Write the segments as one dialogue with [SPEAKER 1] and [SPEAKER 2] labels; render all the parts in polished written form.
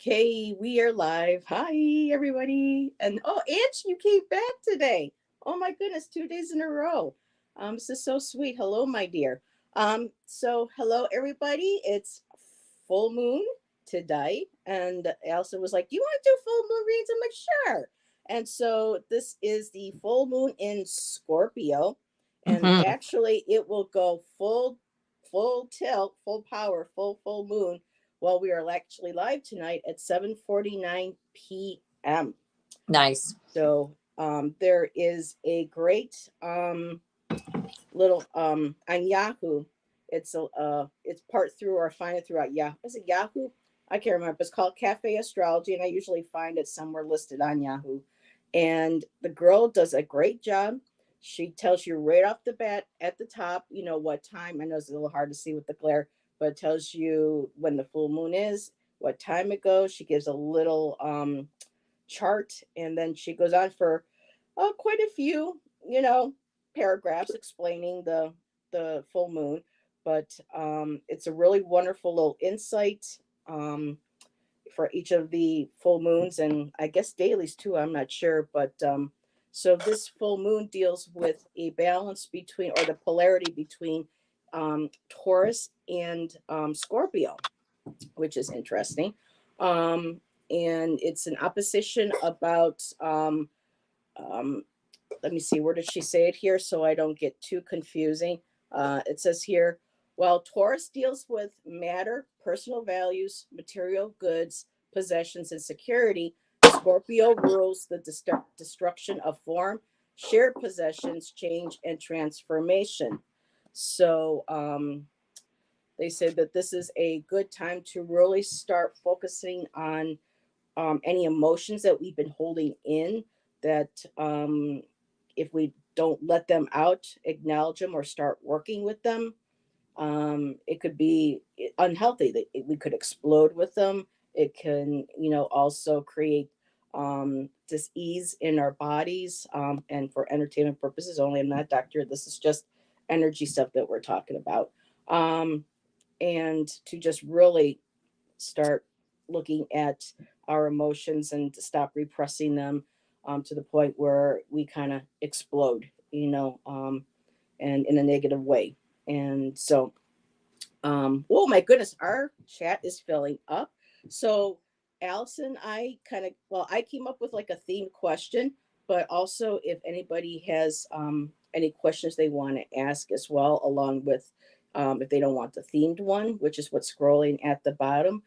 [SPEAKER 1] Okay, we are live. Hi, everybody. And oh, Ange, you came back today. Oh my goodness, 2 days in a row. This is so sweet. Hello, my dear. So hello, everybody. It's full moon today, and Elsa was like, "You want to do full moon reads?" I'm like, "Sure." And so this is the full moon in Scorpio, and
[SPEAKER 2] Hmm.
[SPEAKER 1] actually, it will go full tilt, full power, full moon while we are actually live tonight at 7:49 p.m.
[SPEAKER 2] Nice.
[SPEAKER 1] So there is a great little on Yahoo. It's part through or find it throughout Yahoo. Is it Yahoo? I can't remember. It's called Cafe Astrology, and I usually find it somewhere listed on Yahoo. And the girl does a great job. She tells you right off the bat at the top, what time. I know it's a little hard to see with the glare, but it tells you when the full moon is, what time it goes. She gives a little chart, and then she goes on for quite a few, paragraphs explaining the full moon. But it's a really wonderful little insight for each of the full moons, and I guess dailies too. I'm not sure, but so this full moon deals with a balance between, or the polarity between, Taurus and Scorpio, which is interesting. Um, and it's an opposition about, um, let me see, where did she say it here so I don't get too confusing? It says here, well, Taurus deals with matter, personal values, material goods, possessions, and security. Scorpio rules the destruction of form, shared possessions, change, and transformation. So, they said that this is a good time to really start focusing on any emotions that we've been holding in, that if we don't let them out, acknowledge them, or start working with them, it could be unhealthy. We could explode with them. It can, also create dis-ease in our bodies, and for entertainment purposes only. I'm not a doctor. This is just energy stuff that we're talking about. Um, and to just really start looking at our emotions and to stop repressing them, to the point where we kind of explode, and in a negative way. And so, oh my goodness, our chat is filling up. So, Allison, I came up with like a themed question, but also if anybody has any questions they want to ask as well, along with, if they don't want the themed one, which is what's scrolling at the bottom.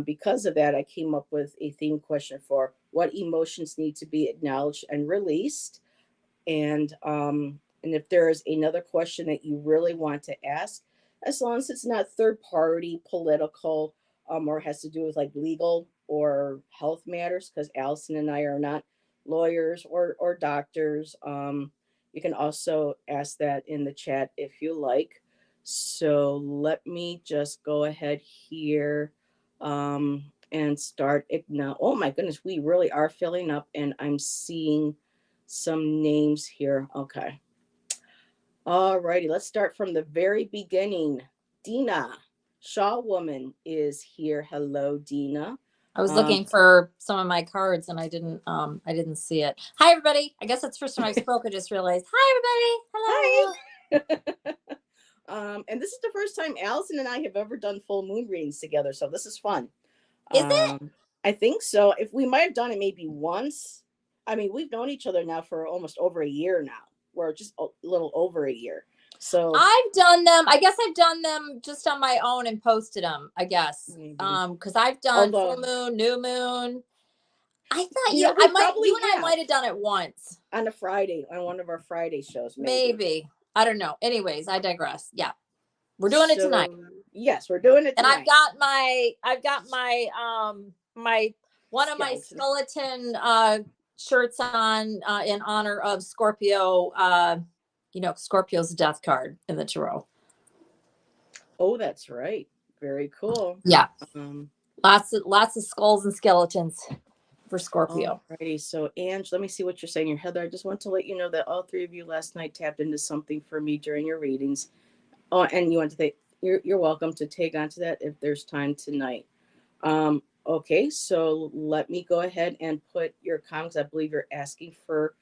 [SPEAKER 1] Because of that, I came up with a themed question for what emotions need to be acknowledged and released. And if there is another question that you really want to ask, as long as it's not third party, political, or has to do with like legal or health matters, because Allison and I are not lawyers or doctors. You can also ask that in the chat if you like. So let me just go ahead here, and start. Oh my goodness, we really are filling up, and I'm seeing some names here. Okay. All righty. Let's start from the very beginning. Dina, Shaw Woman is here. Hello, Dina.
[SPEAKER 2] I was
[SPEAKER 1] Um,
[SPEAKER 2] looking for some of my cards and I didn't see it. Hi everybody. I guess that's the first time I spoke. I just realized. Hi
[SPEAKER 1] Hi.
[SPEAKER 2] everybody. Hello.
[SPEAKER 1] And this is the first time Allison and I have ever done full moon readings together, so this is fun.
[SPEAKER 2] Is it?
[SPEAKER 1] I think so. If we might have done it maybe once. I mean, we've known each other now for almost over a year now. We're just a little over a year. So
[SPEAKER 2] I've done them. I guess I've done them just on my own and posted them, I guess.
[SPEAKER 1] maybe.
[SPEAKER 2] Because I've done full
[SPEAKER 1] Although,
[SPEAKER 2] moon, new moon. I thought
[SPEAKER 1] we
[SPEAKER 2] you
[SPEAKER 1] probably
[SPEAKER 2] and I
[SPEAKER 1] have
[SPEAKER 2] might have done it once.
[SPEAKER 1] on a Friday, on one of our Friday shows, maybe.
[SPEAKER 2] Maybe. I don't know. Anyways, I digress. Yeah. We're doing it tonight.
[SPEAKER 1] So yes, we're doing it
[SPEAKER 2] And
[SPEAKER 1] tonight.
[SPEAKER 2] I've got my my one of my
[SPEAKER 1] Skeleton.
[SPEAKER 2] skeleton shirts on in honor of Scorpio. Scorpio's death card in the tarot.
[SPEAKER 1] Oh, that's right. Very cool.
[SPEAKER 2] Yeah,
[SPEAKER 1] Um,
[SPEAKER 2] lots of skulls and skeletons for Scorpio.
[SPEAKER 1] Alrighty. So, Ange, let me see what you're saying here. Heather, I just want to let you know that all three of you last night tapped into something for me during your readings. Oh, and you want to take, you're welcome to take onto that if there's time tonight. Okay, so let me go ahead and put your comments. I believe you're asking for,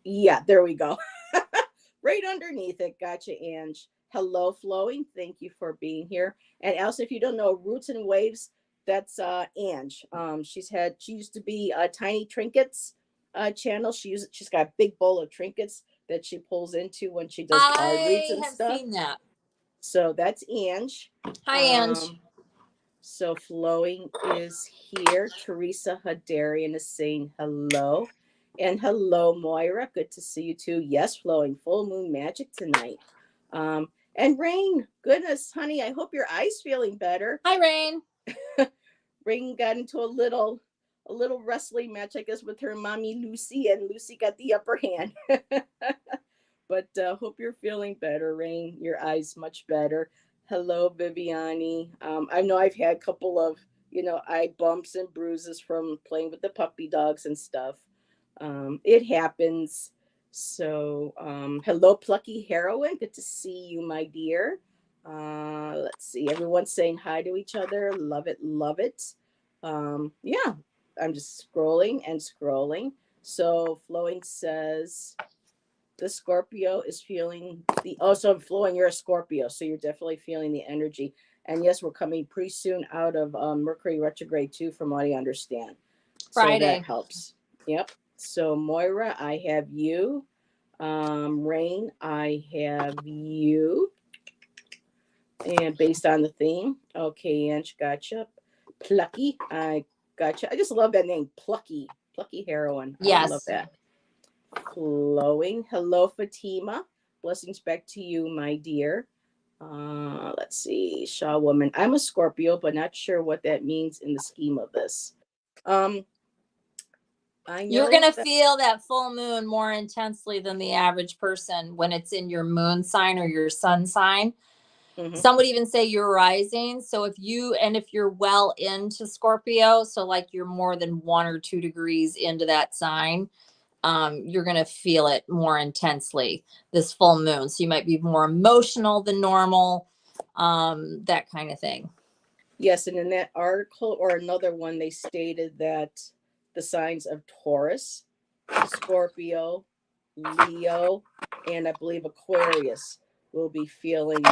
[SPEAKER 1] yeah, there we go. Right underneath it. Gotcha, Ange. Hello, Flowing. Thank you for being here. And Alison, if you don't know, Roots and Waves, that's Ange. She used to be Tiny Trinkets channel. She's got a big bowl of trinkets that she pulls into when she does card reads
[SPEAKER 2] I
[SPEAKER 1] and
[SPEAKER 2] have
[SPEAKER 1] stuff.
[SPEAKER 2] seen that.
[SPEAKER 1] So that's Ange.
[SPEAKER 2] Hi, Ange.
[SPEAKER 1] So Flowing is here. Teresa Hadarian is saying hello. And hello, Moira. Good to see you too. Yes, Flowing. Full moon magic tonight. And Rain, goodness, honey, I hope your eye's feeling better.
[SPEAKER 2] Hi, Rain.
[SPEAKER 1] Rain got into a little wrestling match, I guess, with her mommy Lucy, and Lucy got the upper hand. But hope you're feeling better, Rain. Your eyes much better. Hello, Viviani. I know I've had a couple of eye bumps and bruises from playing with the puppy dogs and stuff. It happens. So hello, Plucky Heroine. Good to see you, my dear. Let's see. Everyone's saying hi to each other. Love it, love it. Yeah, I'm just scrolling and scrolling. So Flowing says the Scorpio is feeling the so Flowing, you're a Scorpio, so you're definitely feeling the energy. And yes, we're coming pretty soon out of Mercury retrograde too, from what I understand. So that
[SPEAKER 2] Friday.
[SPEAKER 1] helps. Yep. So Moira, I have you. Rain, I have you. And based on the theme, okay, Ange, gotcha. Plucky, I gotcha. I just love that name, Plucky. Plucky Heroine. I love
[SPEAKER 2] Yes.
[SPEAKER 1] that. Flowing. Hello, Fatima. Blessings back to you, my dear. Let's see. Shaw woman. I'm a Scorpio, but not sure what that means in the scheme of this. Um, I know
[SPEAKER 2] You're going to
[SPEAKER 1] that.
[SPEAKER 2] feel that full moon more intensely than the average person when it's in your moon sign or your sun sign.
[SPEAKER 1] Mhm.
[SPEAKER 2] Some would even say you're rising. So if you're well into Scorpio, so like you're more than 1 or 2 degrees into that sign, you're going to feel it more intensely this full moon. So you might be more emotional than normal, that kind of thing.
[SPEAKER 1] Yes, and in that article or another one, they stated that the signs of Taurus, Scorpio, Leo, and I believe Aquarius will be feeling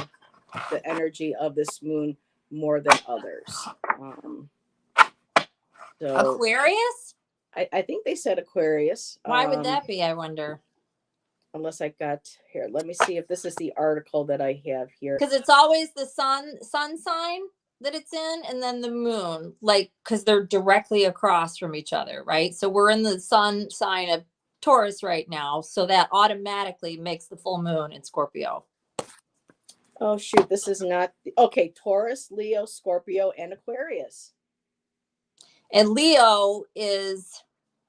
[SPEAKER 1] the energy of this moon more than others. So
[SPEAKER 2] Aquarius?
[SPEAKER 1] I think they said Aquarius.
[SPEAKER 2] Why would that be, I wonder?
[SPEAKER 1] Unless I got here. Let me see if this is the article that I have here.
[SPEAKER 2] Because it's always the sun sign that it's in, and then the moon, like, because they're directly across from each other, right? So we're in the sun sign of Taurus right now, so that automatically makes the full moon in Scorpio.
[SPEAKER 1] Oh shoot, this is not okay. Taurus, Leo, Scorpio, and Aquarius.
[SPEAKER 2] And Leo is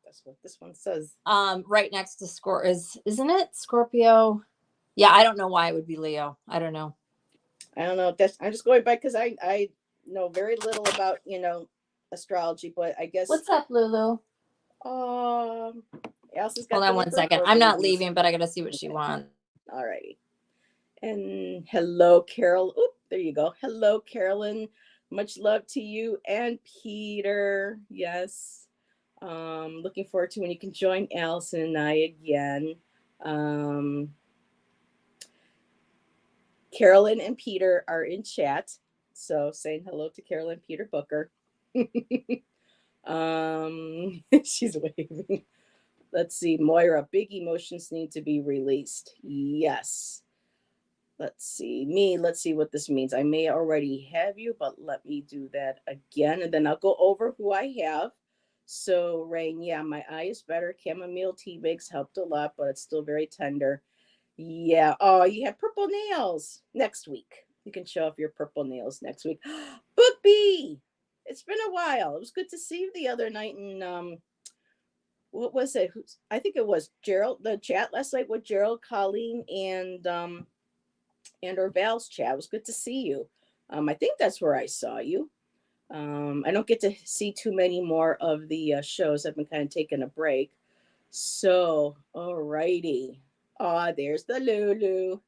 [SPEAKER 1] That's what this one says.
[SPEAKER 2] right next to isn't it Scorpio? Yeah, I don't know why it would be Leo. I don't know.
[SPEAKER 1] I don't know. I'm just going by because I know very little about astrology, but I guess.
[SPEAKER 2] What's up, Lulu?
[SPEAKER 1] Allison's got
[SPEAKER 2] Hold
[SPEAKER 1] the
[SPEAKER 2] on one second.
[SPEAKER 1] fur
[SPEAKER 2] I'm not
[SPEAKER 1] babies.
[SPEAKER 2] leaving, but I gotta see what she
[SPEAKER 1] Okay.
[SPEAKER 2] wants.
[SPEAKER 1] All right. And hello, Carol. Oop, there you go. Hello, Carolyn. Much love to you and Peter. Yes. Looking forward to when you can join Allison and I again. Carolyn and Peter are in chat. So saying hello to Carolyn Peter Booker. She's waving. Let's see, Moira, big emotions need to be released. Yes. Let's see what this means. I may already have you, but let me do that again. And then I'll go over who I have. So, Rain, yeah, my eye is better. Chamomile tea makes helped a lot, but it's still very tender. Yeah. Oh, you have purple nails next week. You can show off your purple nails next week. Book B. It's been a while. It was good to see you the other night. And what was it? I think it was Gerald. The chat last night with Gerald, Colleen, and or Val's chat. It was good to see you. I think that's where I saw you. I don't get to see too many more of the shows. I've been kind of taking a break. So, alrighty. There's the Lulu.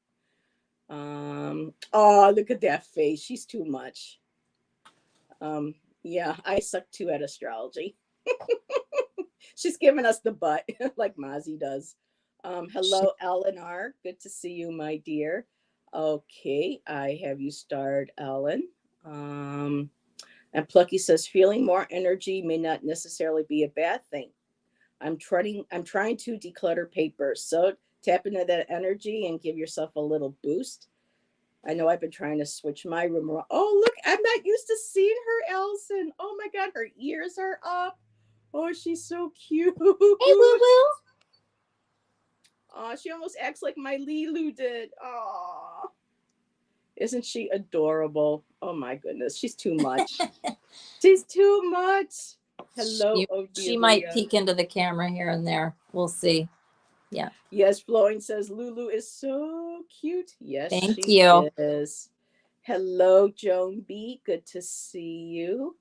[SPEAKER 1] Look at that face. She's too much. Yeah, I suck too at astrology. She's giving us the butt like Mozzie does.
[SPEAKER 2] She,
[SPEAKER 1] Hello, Eleanor. Good to see you, my dear. Okay, I have you starred, Ellen. Um, and Plucky says feeling more energy may not necessarily be a bad thing. I'm trying to declutter papers. So tap into that energy and give yourself a little boost. I know I've been trying to switch my room around. Oh, look, I'm not used to seeing her, Allison. Oh my God, her ears are up. Oh, she's so cute.
[SPEAKER 2] hey, Woo Woo.
[SPEAKER 1] Oh, she almost acts like my Lilu did. Oh, isn't she adorable? Oh my goodness, she's too much. She's too much. Hello,
[SPEAKER 2] She might
[SPEAKER 1] Odelia.
[SPEAKER 2] peek into the camera here and there. We'll see. Yeah.
[SPEAKER 1] Yes, Flowing says Lulu is so cute. Yes,
[SPEAKER 2] Thank
[SPEAKER 1] she
[SPEAKER 2] you.
[SPEAKER 1] is. Hello, Joan B. Good to see you.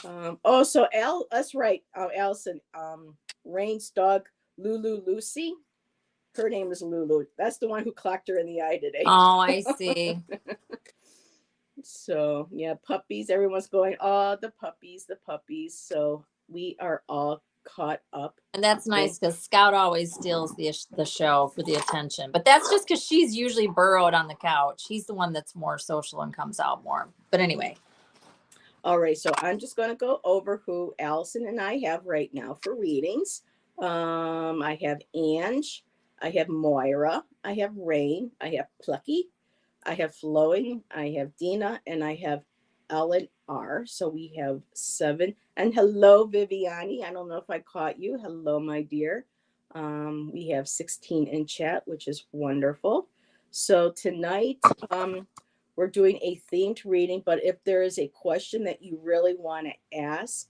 [SPEAKER 1] Oh, so that's right, Allison. Rain's dog, Lulu Lucy. Her name is Lulu. That's the one who clocked her in the eye today.
[SPEAKER 2] Oh, I see.
[SPEAKER 1] So yeah, puppies. Everyone's going, oh, the puppies, the puppies. So we are all caught up.
[SPEAKER 2] And that's
[SPEAKER 1] With,
[SPEAKER 2] nice because Scout always steals the show for the attention. But that's just because she's usually burrowed on the couch. He's the one that's more social and comes out more. But anyway.
[SPEAKER 1] all right, so I'm just going to go over who Allison and I have right now for readings. I have Ange, I have Moira, I have Rain, I have Plucky, I have Flowing, I have Dina, and I have Ellen R. So we have 7. And hello, Viviani. I don't know if I caught you. Hello, my dear. We have 16 in chat, which is wonderful. So tonight, we're doing a themed reading, but if there is a question that you really want to ask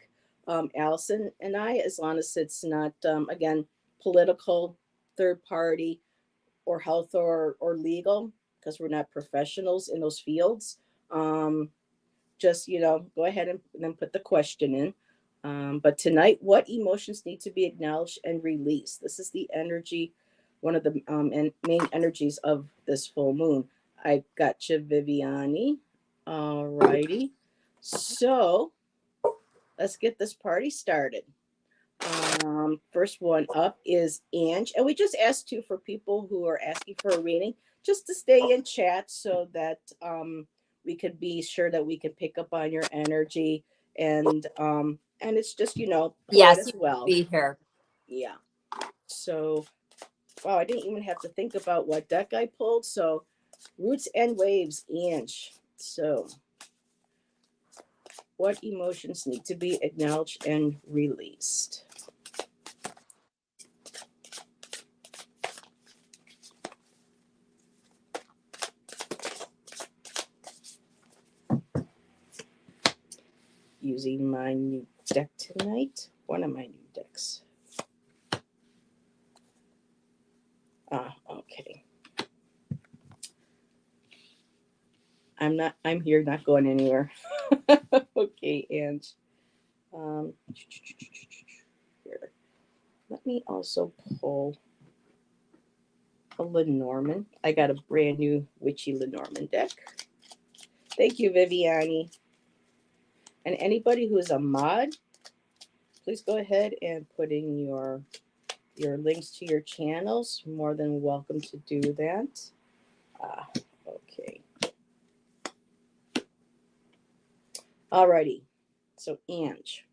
[SPEAKER 1] Allison and I, as long as it's not, again, political, third party, or health or legal, because we're not professionals in those fields. Just, go ahead and then put the question in. But tonight, what emotions need to be acknowledged and released? This is the energy, one of the main energies of this full moon. I got you, Viviani. All righty. So let's get this party started. First one up is Ange, and we just asked you for people who are asking for a reading just to stay in chat so that we could be sure that we can pick up on your energy and it's just polite
[SPEAKER 2] Yes,
[SPEAKER 1] as
[SPEAKER 2] you
[SPEAKER 1] well.
[SPEAKER 2] be here.
[SPEAKER 1] Yeah. So wow, I didn't even have to think about what deck I pulled. So Roots and Waves, Ange. So what emotions need to be acknowledged and released? Using my new deck tonight. One of my new decks. Okay. I'm here, not going anywhere. Okay, and here. Let me also pull a Lenormand. I got a brand new witchy Lenormand deck. Thank you, Viviani. And anybody who is a mod, please go ahead and put in your links to your channels. More than welcome to do that. Okay. Alrighty. So Ange.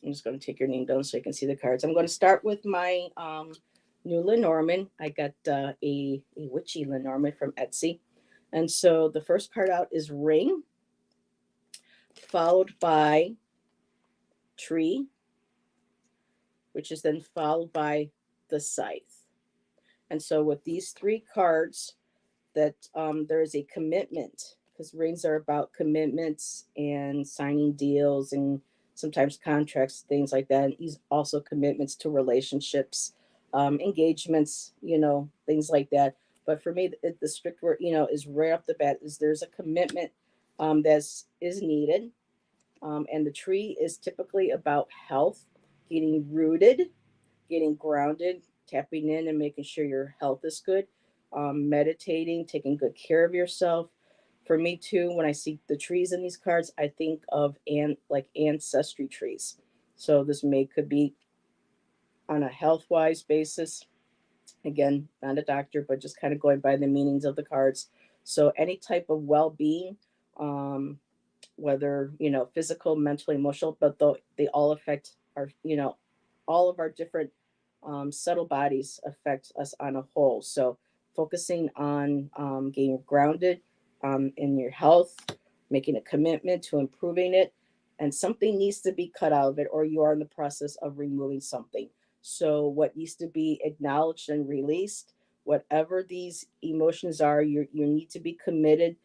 [SPEAKER 1] I'm just going to take your name down so you can see the cards. I'm going to start with my new Lenormand. I got a witchy Lenormand from Etsy. And so the first card out is Ring, followed by Tree, which is then followed by the Scythe. And so with these 3 cards, that there is a commitment, because rings are about commitments and signing deals and sometimes contracts, things like that. And these also commitments to relationships, engagements, things like that. But for me, the strict word, is right off the bat is there's a commitment that is needed. And the tree is typically about health, getting rooted, getting grounded, tapping in and making sure your health is good, meditating, taking good care of yourself. For me too, when I see the trees in these cards, I think of like ancestry trees. So this could be on a health wise basis. Again, not a doctor, but just kind of going by the meanings of the cards. So any type of well being, um, whether physical, mental, emotional, but though they all affect our all of our different subtle bodies affect us on a whole. So focusing on getting grounded in your health, making a commitment to improving it, and something needs to be cut out of it, or you are in the process of removing something. So what needs to be acknowledged and released, whatever these emotions are, you need to be committed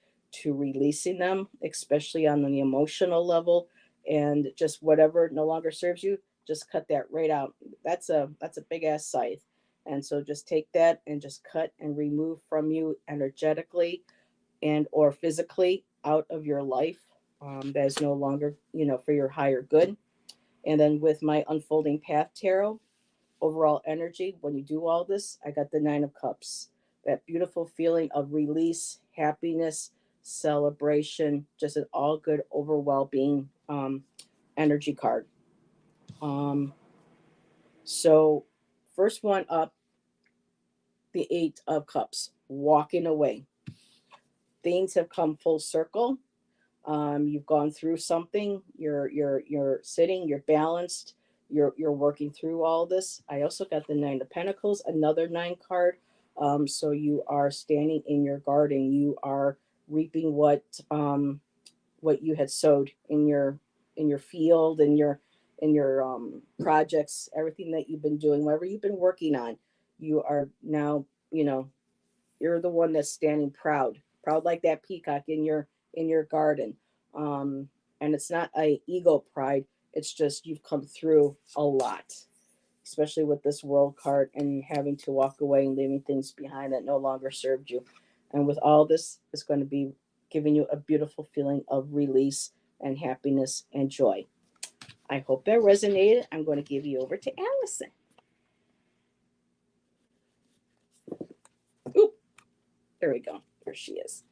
[SPEAKER 1] to releasing them, especially on the emotional level, and just whatever no longer serves you, just cut that right out. That's a big ass scythe. And so just take that and just cut and remove from you energetically and or physically out of your life. That is no longer for your higher good. And then with my unfolding path tarot, overall energy, when you do all this, I got the Nine of Cups, that beautiful feeling of release, happiness, celebration, just an all good over well-being energy card. um so first one up, the Eight of Cups, walking away. Things have come full circle. You've gone through something. You're sitting. You're balanced. You're working through all this. I also got the Nine of Pentacles, another nine card. So you are standing in your garden. You are reaping what you had sowed in your field, in your projects, everything that you've been doing, whatever you've been working on. You are now, you're the one that's standing proud like that peacock in your garden. And it's not a ego pride, it's just you've come through a lot, especially with this world card and having to walk away and leaving things behind that no longer served you. And with all this, it's going to be giving you a beautiful feeling of release and happiness and joy. I hope that resonated. I'm going to give you over to Allison. Oop, there we go. There she is.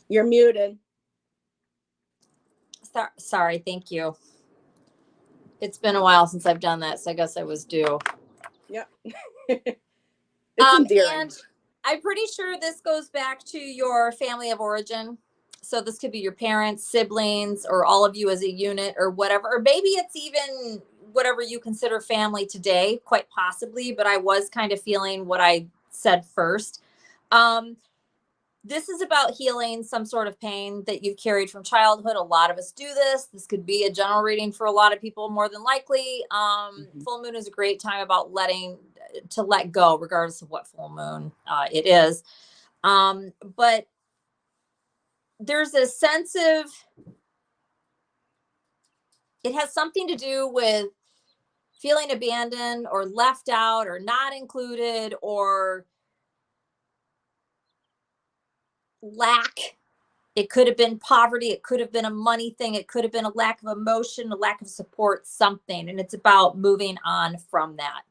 [SPEAKER 1] You're muted.
[SPEAKER 2] Sorry, thank you. It's been a while since I've done that, so I guess I was due.
[SPEAKER 1] Yep. It's endearing.
[SPEAKER 2] And I'm pretty sure this goes back to your family of origin. So this could be your parents, siblings, or all of you as a unit, or whatever. Or maybe it's even whatever you consider family today, quite possibly. But I was kind of feeling what I said first. This is about healing some sort of pain that you've carried from childhood. A lot of us do this. This could be a general reading for a lot of people, more than likely. Full moon is a great time about to let go, regardless of what full moon it is. But there's a sense of, it has something to do with feeling abandoned or left out or not included or lack. It could have been poverty. It could have been a money thing. It could have been a lack of emotion, a lack of support, something. And it's about moving on from that.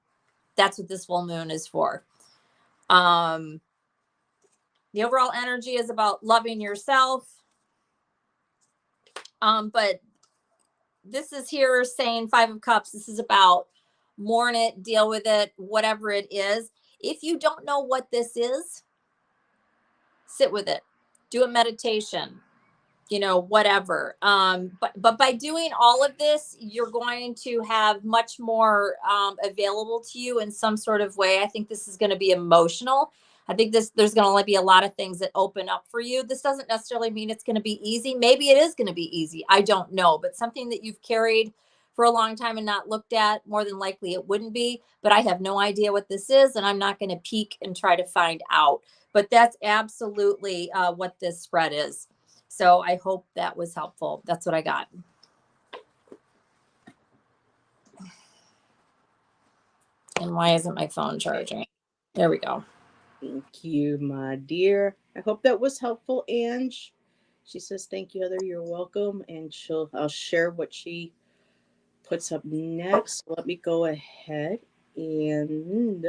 [SPEAKER 2] That's what this full moon is for. The overall energy is about loving yourself. But this is here saying Five of Cups. This is about mourn it, deal with it, whatever it is. If you don't know what this is, sit with it. Do a meditation, whatever. But by doing all of this, you're going to have much more available to you in some sort of way. I think this is going to be emotional. I think there's going to be a lot of things that open up for you. This doesn't necessarily mean it's going to be easy. Maybe it is going to be easy. I don't know, but something that you've carried for a long time and not looked at, more than likely it wouldn't be, but I have no idea what this is. And I'm not going to peek and try to find out, but that's absolutely what this spread is. So I hope that was helpful. That's what I got. And why isn't my phone charging? There we go.
[SPEAKER 1] Thank you, my dear. I hope that was helpful, Ange. She says, thank you, Heather. You're welcome. And I'll share what she put what's up next. Let me go ahead and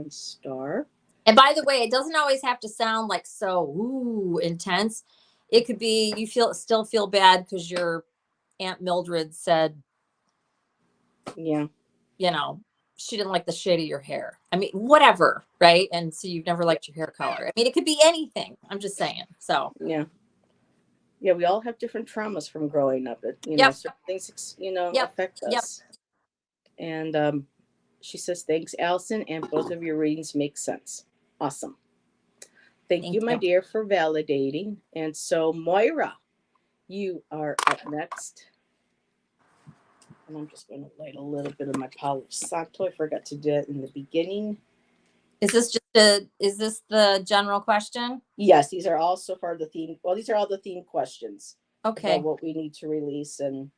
[SPEAKER 1] star.
[SPEAKER 2] And by the way, it doesn't always have to sound like so intense. It could be you still feel bad because your Aunt Mildred said,
[SPEAKER 1] Yeah.
[SPEAKER 2] you know, she didn't like the shade of your hair. I mean, whatever, right? And so you've never liked your hair color. I mean, it could be anything. I'm just saying. So
[SPEAKER 1] Yeah. Yeah, we all have different traumas from growing up.
[SPEAKER 2] yep,
[SPEAKER 1] Certain things,
[SPEAKER 2] yep,
[SPEAKER 1] affect
[SPEAKER 2] yep.
[SPEAKER 1] us. And she says, thanks, Allison, and both of your readings make sense. Awesome. Thank you, my dear, for validating. And so, Moira, you are up next. And I'm just going to light a little bit of my Palo Santo. I forgot to do it in the beginning.
[SPEAKER 2] Is this the general question?
[SPEAKER 1] Yes, these are all so far the theme. Well, these are all the theme questions.
[SPEAKER 2] Okay.
[SPEAKER 1] About what we need to release and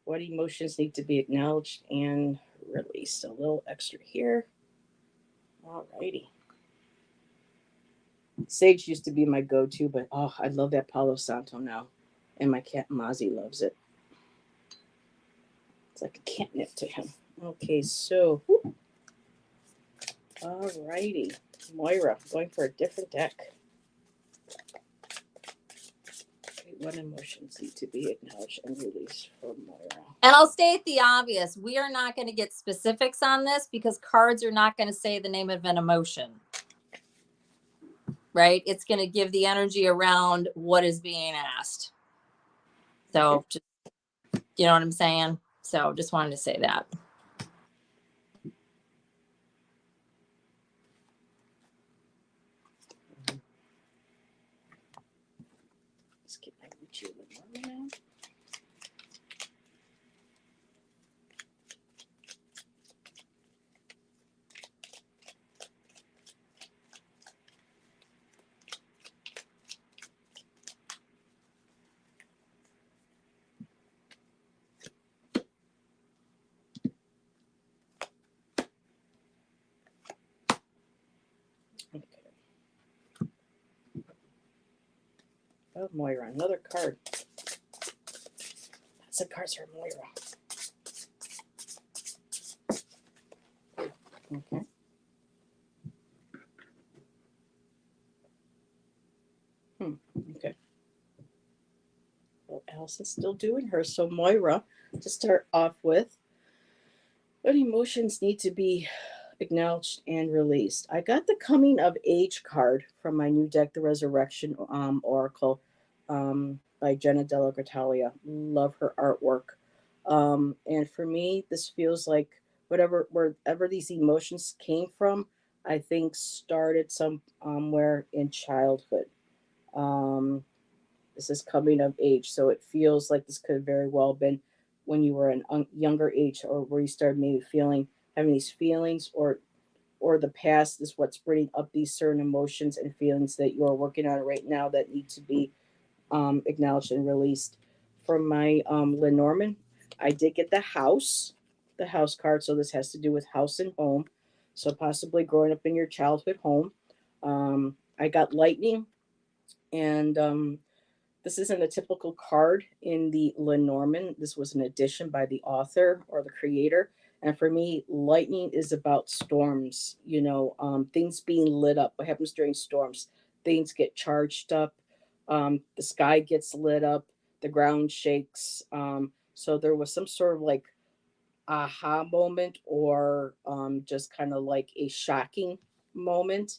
[SPEAKER 1] what emotions need to be acknowledged and released. A little extra here. All righty. Sage used to be my go-to, but I love that Palo Santo now. And my cat Mozzie loves it. It's like a catnip to him. Okay, so all righty. Moira, going for a different deck. Okay, what emotions need to be acknowledged and released for Moira?
[SPEAKER 2] And I'll state the obvious. We are not going to get specifics on this because cards are not going to say the name of an emotion. Right? It's going to give the energy around what is being asked. So, just, you know what I'm saying? So, just wanted to say that.
[SPEAKER 1] Let's get my Uchi now. Okay. Oh, Moira, another card. Lots of cards for Moira. Okay. Okay. Well, Allison's still doing her. So, Moira, to start off with, what emotions need to be acknowledged and released? I got the coming of age card from my new deck, the Resurrection Oracle, by Jenna Della Gratalia. Love her artwork. And for me, this feels like wherever these emotions came from, I think started somewhere in childhood. Um, this is coming of age, so it feels like this could have very well been when you were an younger age, or where you started maybe having these feelings, or the past is what's bringing up these certain emotions and feelings that you're working on right now that need to be acknowledged and released. From my Lenormand, I did get the house card, so this has to do with house and home. So possibly growing up in your childhood home. I got lightning, and this isn't a typical card in the Lenormand. This was an addition by the author or the creator. And for me, lightning is about storms, things being lit up. What happens during storms? Things get charged up, the sky gets lit up, the ground shakes. So there was some sort of like aha moment, or just kind of like a shocking moment.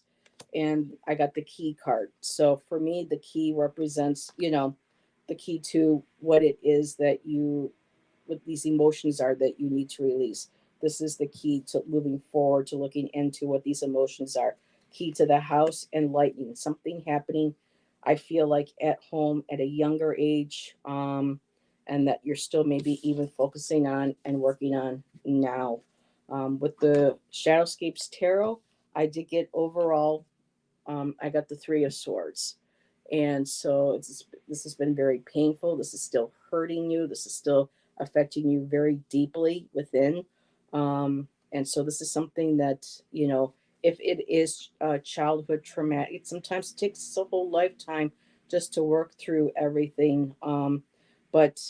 [SPEAKER 1] And I got the key card. So for me, the key represents, the key to what it is what these emotions are that you need to release. This is the key to moving forward, to looking into what these emotions are. Key to the house and lightning, something happening, I feel like at home at a younger age, and that you're still maybe even focusing on and working on now. With the Shadowscapes Tarot, I did get overall, I got the Three of Swords. And so this has been very painful. This is still hurting you. This is still affecting you very deeply within. And so this is something that, if it is childhood traumatic, sometimes it takes us a whole lifetime just to work through everything. But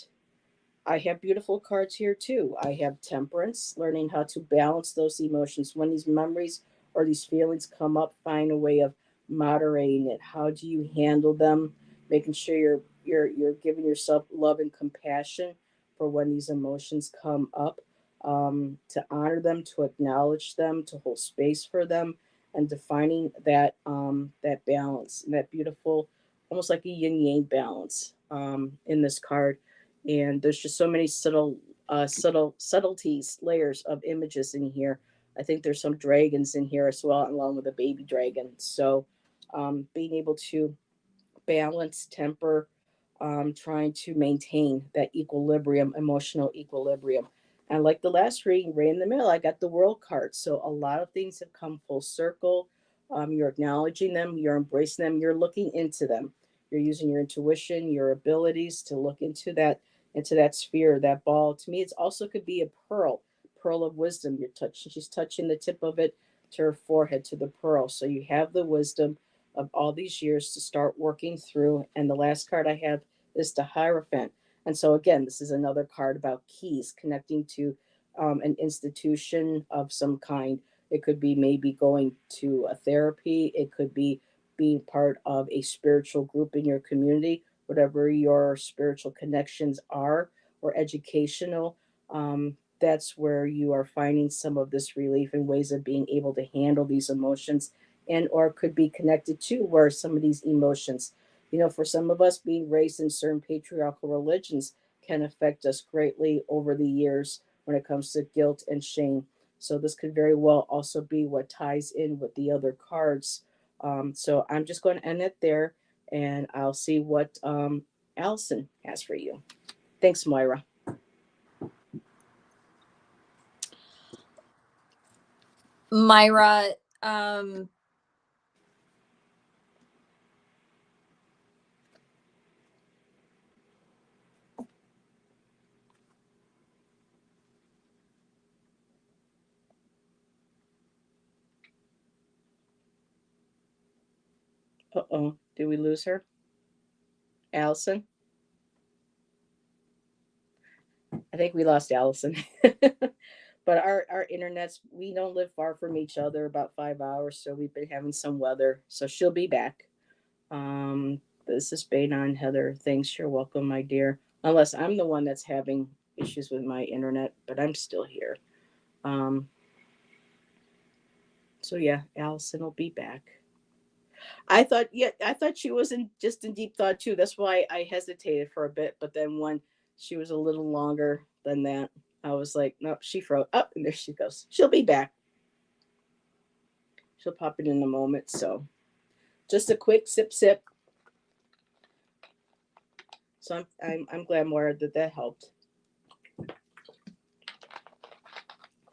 [SPEAKER 1] I have beautiful cards here too. I have temperance, learning how to balance those emotions. When these memories or these feelings come up, find a way of moderating it. How do you handle them? Making sure you're giving yourself love and compassion for when these emotions come up. To honor them, to acknowledge them, to hold space for them, and defining that balance, that beautiful, almost like a yin yang balance in this card. And there's just so many subtleties, layers of images in here. I think there's some dragons in here as well, along with a baby dragon. So being able to balance, temper, trying to maintain that equilibrium, emotional equilibrium. And like the last reading, right in the middle, I got the world card. So a lot of things have come full circle. You're acknowledging them, you're embracing them, you're looking into them. You're using your intuition, your abilities to look into that sphere, that ball. To me, it's also could be a pearl of wisdom. You're touching, she's touching the tip of it to her forehead to the pearl. So you have the wisdom of all these years to start working through. And the last card I have is the Hierophant. And so, again, this is another card about keys connecting to an institution of some kind. It could be maybe going to a therapy, it could be being part of a spiritual group in your community, whatever your spiritual connections are, or educational. That's where you are finding some of this relief and ways of being able to handle these emotions, and or could be connected to where some of these emotions, for some of us, being raised in certain patriarchal religions can affect us greatly over the years when it comes to guilt and shame. So this could very well also be what ties in with the other cards. So I'm just going to end it there, and I'll see what Allyson has for you. Thanks, Moira.
[SPEAKER 2] Myra,
[SPEAKER 1] Uh-oh, did we lose her? Allyson? I think we lost Allyson. But our internets, we don't live far from each other, about 5 hours, so we've been having some weather. So she'll be back. This is Baydon Heather. Thanks, you're welcome, my dear. Unless I'm the one that's having issues with my internet, but I'm still here. Um, so yeah, Allyson will be back. I thought she was in just in deep thought too. That's why I hesitated for a bit. But then when she was a little longer than that, I was like, nope, she froze up, and there she goes. She'll be back. She'll pop in a moment. So just a quick sip. So I'm glad, Maura, that helped.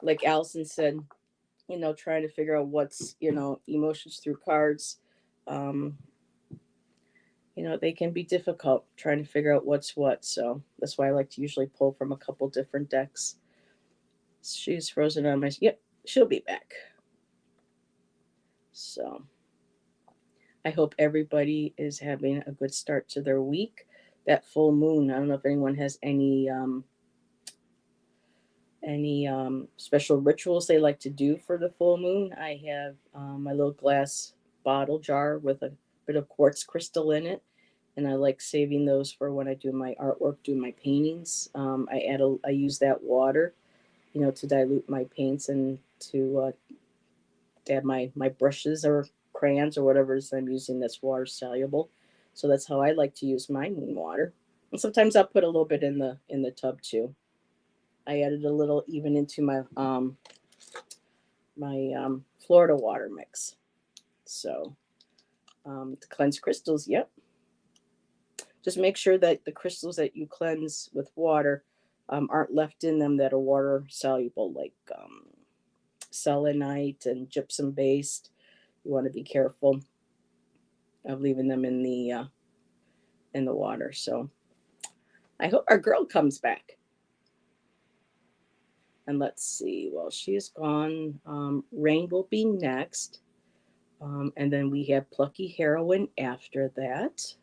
[SPEAKER 1] Like Allyson said, trying to figure out what's emotions through cards. Um, they can be difficult trying to figure out what's what. So that's why I like to usually pull from a couple different decks. She's frozen on my. Yep, she'll be back. So I hope everybody is having a good start to their week. That full moon. I don't know if anyone has any special rituals they like to do for the full moon. I have my little glass bottle jar with a bit of quartz crystal in it, and I like saving those for when I do my artwork, do my paintings. I use that water, to dilute my paints and to add my brushes or crayons or whatever it is I'm using that's water soluble. So that's how I like to use my moon water. And sometimes I'll put a little bit in the tub too. I added a little even into my Florida water mix. So to cleanse crystals, yep. Just make sure that the crystals that you cleanse with water aren't left in them that are water soluble, like selenite and gypsum based. You want to be careful of leaving them in the water. So I hope our girl comes back. And let's see. Well, she is gone. Rain will be next. And then we have Plucky Heroine after that.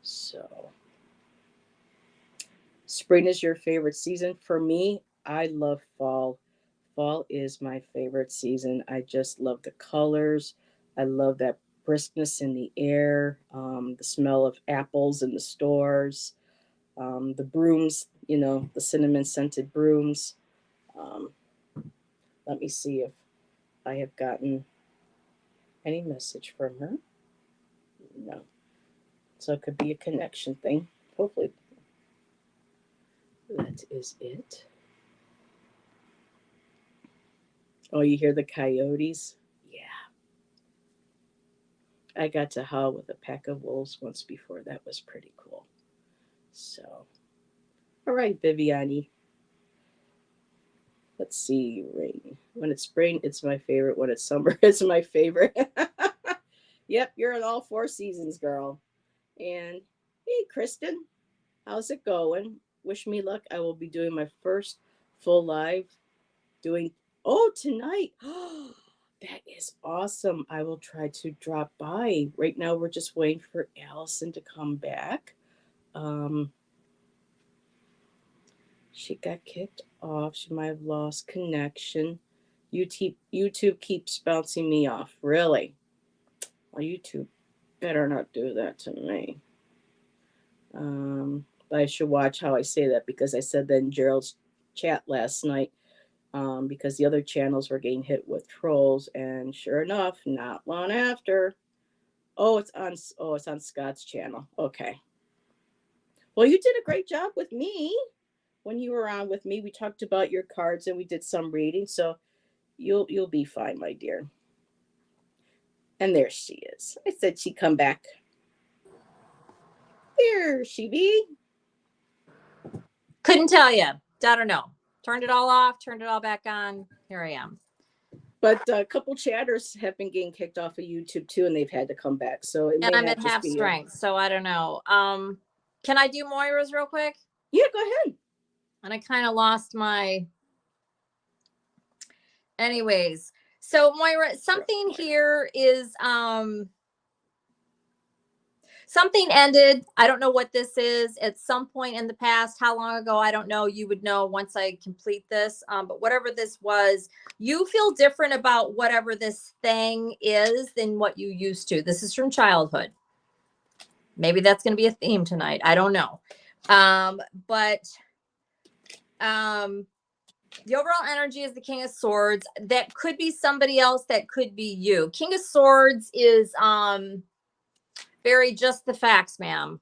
[SPEAKER 1] So, spring is your favorite season. For me, I love fall. Fall is my favorite season. I just love the colors. I love that briskness in the air, the smell of apples in the stores, the brooms, the cinnamon scented brooms. Um, Let me see if I have gotten any message from her. No. So it could be a connection thing. Hopefully, that is it. Oh, you hear the coyotes? Yeah. I got to howl with a pack of wolves once before. That was pretty cool. So, all right, Viviani. Let's see. Rain. When it's spring, it's my favorite. When it's summer, it's my favorite. Yep, you're in all four seasons, girl. And hey, Kristen, how's it going? Wish me luck. I will be doing my first full live doing. Oh, tonight. That is awesome. I will try to drop by. Right now, we're just waiting for Allison to come back. Um, she got kicked off. She might have lost connection. YouTube keeps bouncing me off. Really? Well, YouTube better not do that to me. But I should watch how I say that because I said that in Gerald's chat last night. Because the other channels were getting hit with trolls, and sure enough, not long after. Oh, it's on Scott's channel. Okay. Well, you did a great job with me when you were on with me. We talked about your cards and we did some reading, so you'll be fine, my dear. And there she is. I said she'd come back. There she be.
[SPEAKER 2] Couldn't tell you. I don't know. Turned it all off, turned it all back on. Here I am.
[SPEAKER 1] But a couple chatters have been getting kicked off of YouTube too, and they've had to come back. So it
[SPEAKER 2] And
[SPEAKER 1] may
[SPEAKER 2] I'm
[SPEAKER 1] not
[SPEAKER 2] at
[SPEAKER 1] just
[SPEAKER 2] half
[SPEAKER 1] be
[SPEAKER 2] strength, so I don't know. Can I do Moira's real quick?
[SPEAKER 1] Yeah, go ahead.
[SPEAKER 2] And I kind of lost my. Anyways, so Moira, something here is something ended. I don't know what this is. At some point in the past, how long ago, I don't know. You would know once I complete this. But whatever this was, you feel different about whatever this thing is than what you used to. This is from childhood. Maybe that's going to be a theme tonight. I don't know. But the overall energy is the King of Swords. That could be somebody else. That could be you. King of Swords is very just the facts, ma'am.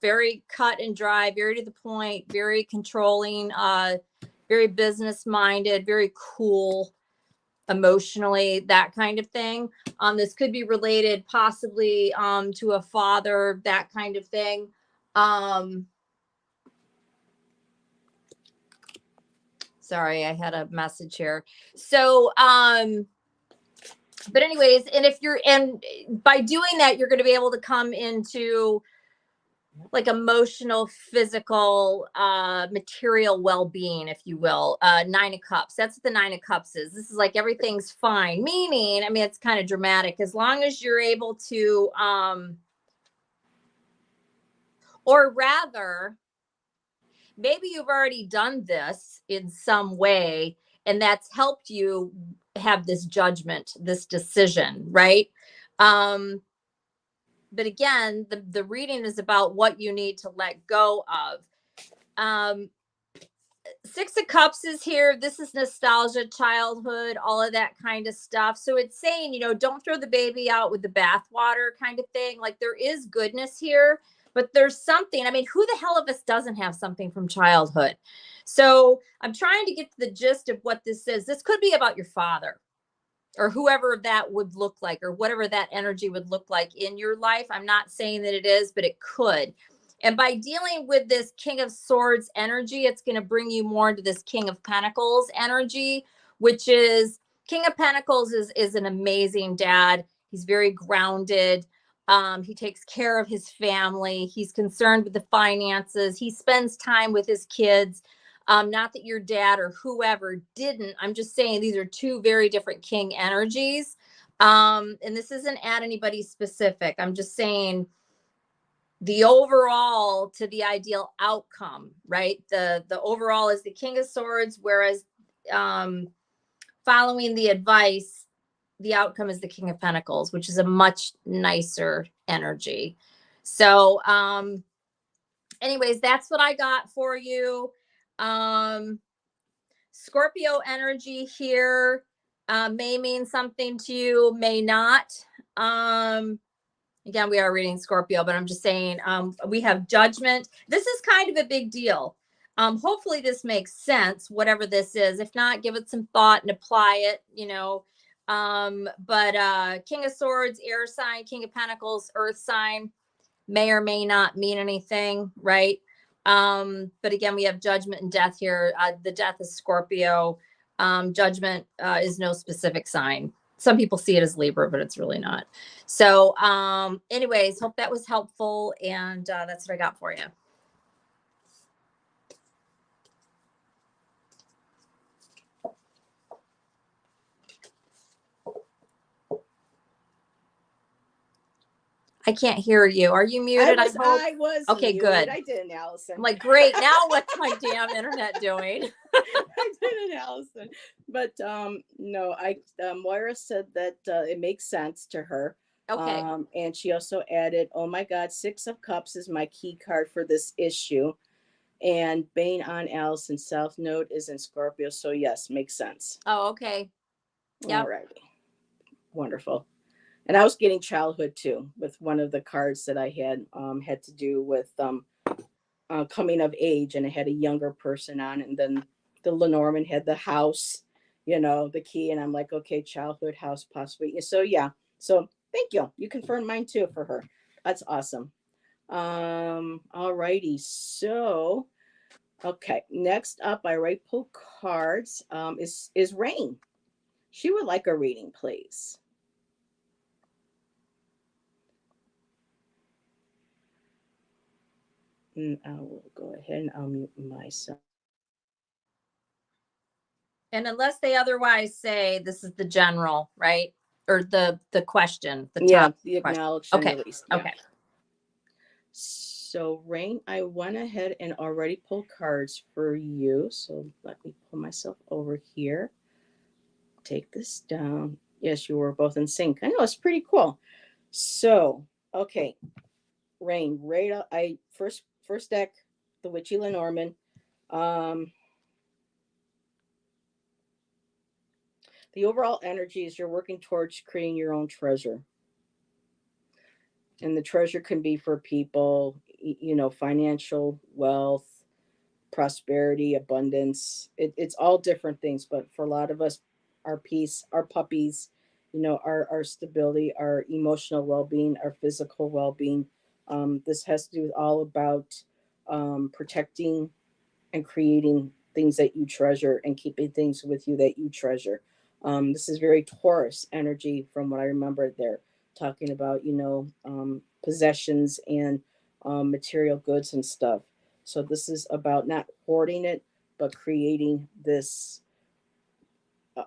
[SPEAKER 2] Very cut and dry, very to the point, very controlling, very business minded, very cool emotionally, that kind of thing. This could be related possibly to a father, that kind of thing. Sorry, I had a message here. So, but anyways, and by doing that, you're going to be able to come into like emotional, physical, material well-being, if you will. Nine of Cups. That's what the Nine of Cups is. This is like everything's fine. Meaning, I mean, it's kind of dramatic. As long as you're able to, or rather, maybe you've already done this in some way, and that's helped you have this judgment, this decision, right? But again, the reading is about what you need to let go of. Six of Cups is here. This is nostalgia, childhood, all of that kind of stuff. So it's saying, don't throw the baby out with the bathwater kind of thing. Like there is goodness here, but there's something. I mean, who the hell of us doesn't have something from childhood? So I'm trying to get to the gist of what this is. This could be about your father or whoever that would look like, or whatever that energy would look like in your life. I'm not saying that it is, but it could. And by dealing with this King of Swords energy, it's going to bring you more into this King of Pentacles energy, which is King of Pentacles is an amazing dad. He's very grounded. He takes care of his family. He's concerned with the finances. He spends time with his kids. Not that your dad or whoever didn't. I'm just saying these are two very different king energies. And this isn't at anybody specific. I'm just saying the overall to the ideal outcome, right? The overall is the King of Swords, whereas following the advice, the outcome is the King of Pentacles, which is a much nicer energy. So anyways, that's what I got for you. Scorpio energy here may mean something to you, may not. Again, we are reading Scorpio, but I'm just saying we have Judgment. This is kind of a big deal. Hopefully this makes sense, whatever this is. If not, give it some thought and apply it, you know. But King of Swords, air sign, King of Pentacles, earth sign, may or may not mean anything, right? But again, we have Judgment and Death here. The Death is Scorpio. Judgment is no specific sign. Some people see it as Libra, but it's really not. So anyways, hope that was helpful. And that's what I got for you. I can't hear you. Are you muted?
[SPEAKER 1] I was
[SPEAKER 2] okay,
[SPEAKER 1] muted.
[SPEAKER 2] good.
[SPEAKER 1] I didn't, Allison.
[SPEAKER 2] I'm like, great. Now what's my damn internet doing?
[SPEAKER 1] I didn't, Allison. But no, Moira said that it makes sense to her.
[SPEAKER 2] Okay.
[SPEAKER 1] And she also added, oh my God, 6 of Cups is my key card for this issue. And Bane on Allison, South Node is in Scorpio. So yes, makes sense.
[SPEAKER 2] Oh, okay. Yeah.
[SPEAKER 1] All righty. Wonderful. And I was getting childhood too with one of the cards that I had to do with coming of age, and it had a younger person on, and then the Lenormand had the house, you know, the key, and I'm like, okay, childhood, house, possibly. So yeah, so thank you. You confirmed mine too for her. That's awesome. All righty. So okay, next up, I write pull cards. Is Rain. She would like a reading, please. And I will go ahead and I'll mute myself.
[SPEAKER 2] And unless they otherwise say this is the general, right? Or the question, the top
[SPEAKER 1] the acknowledged
[SPEAKER 2] question.
[SPEAKER 1] and released. Yeah.
[SPEAKER 2] Okay.
[SPEAKER 1] So Rain, I went ahead and already pulled cards for you. So let me pull myself over here. Take this down. Yes, you were both in sync. I know, it's pretty cool. So, okay. Rain, right up, first deck, the Witchy Lenormand. The overall energy is you're working towards creating your own treasure. And the treasure can be for people, you know, financial wealth, prosperity, abundance. It's all different things. But for a lot of us, our peace, our puppies, you know, our stability, our emotional well being, our physical well being. This has to do all about protecting and creating things that you treasure and keeping things with you that you treasure. This is very Taurus energy from what I remember there, talking about, you know, possessions and material goods and stuff. So this is about not hoarding it, but creating this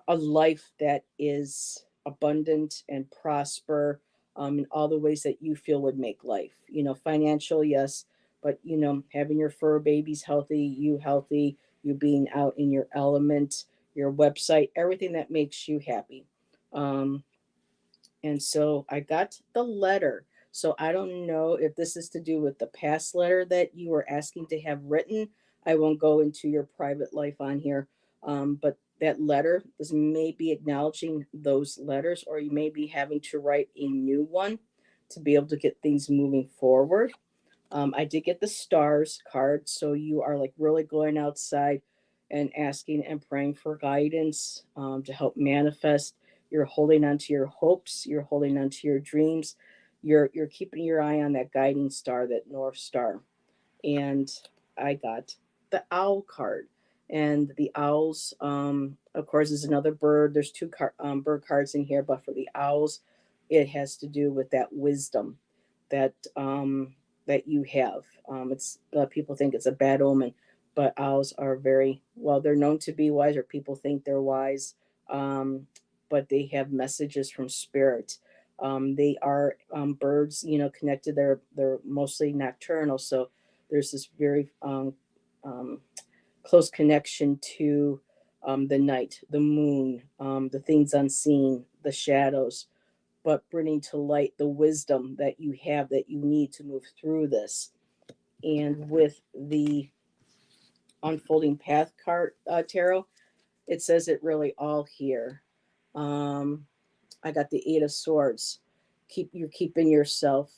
[SPEAKER 1] a life that is abundant and prosper in all the ways that you feel would make life. You know, financial, yes, but you know, having your fur babies healthy, you being out in your element, your website, everything that makes you happy. Um, and so I got the letter. So I don't know if this is to do with the past letter that you were asking to have written. I won't go into your private life on here. But that letter is maybe acknowledging those letters, or you may be having to write a new one to be able to get things moving forward. I did get the stars card. So you are like really going outside and asking and praying for guidance to help manifest. You're holding on to your hopes. You're holding on to your dreams. You're keeping your eye on that guiding star, that North Star. And I got the owl card. And the owls, of course, is another bird. There's two bird cards in here, but for the owls, it has to do with that wisdom. that that you have. It's people think it's a bad omen, but owls are very well. They're known to be wise, or people think they're wise, but they have messages from spirit. They are birds, you know, connected. They're mostly nocturnal, so there's this very um, close connection to the night, the moon, the things unseen, the shadows, but bringing to light the wisdom that you have that you need to move through this. And with the unfolding path card tarot, it says it really all here. Um, I got the Eight of Swords. You're keeping yourself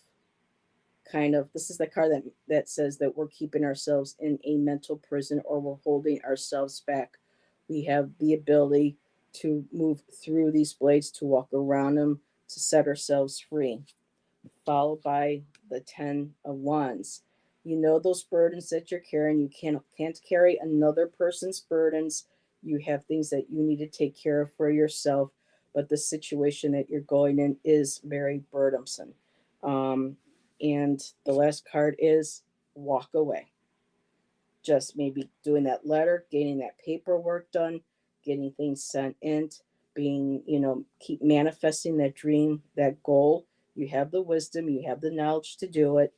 [SPEAKER 1] kind of. This is the card that says that we're keeping ourselves in a mental prison, or we're holding ourselves back. We have the ability to move through these blades, to walk around them, to set ourselves free. Followed by the Ten of Wands. You know those burdens that you're carrying. You can't carry another person's burdens. You have things that you need to take care of for yourself, but the situation that you're going in is very burdensome. And the last card is walk away. Just maybe doing that letter, getting that paperwork done, getting things sent in, being, you know, keep manifesting that dream, that goal. You have the wisdom, you have the knowledge to do it.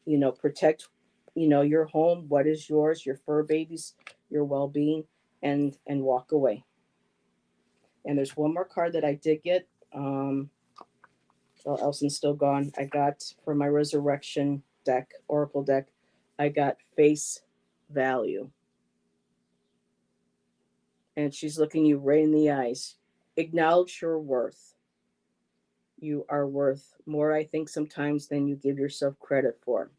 [SPEAKER 1] You know, protect, you know, your home, what is yours, your fur babies, your well-being, and walk away. And there's one more card that I did get. Well, Elson's still gone. I got for my resurrection deck, oracle deck, I got face value. And she's looking you right in the eyes. Acknowledge your worth. You are worth more, I think, sometimes than you give yourself credit for.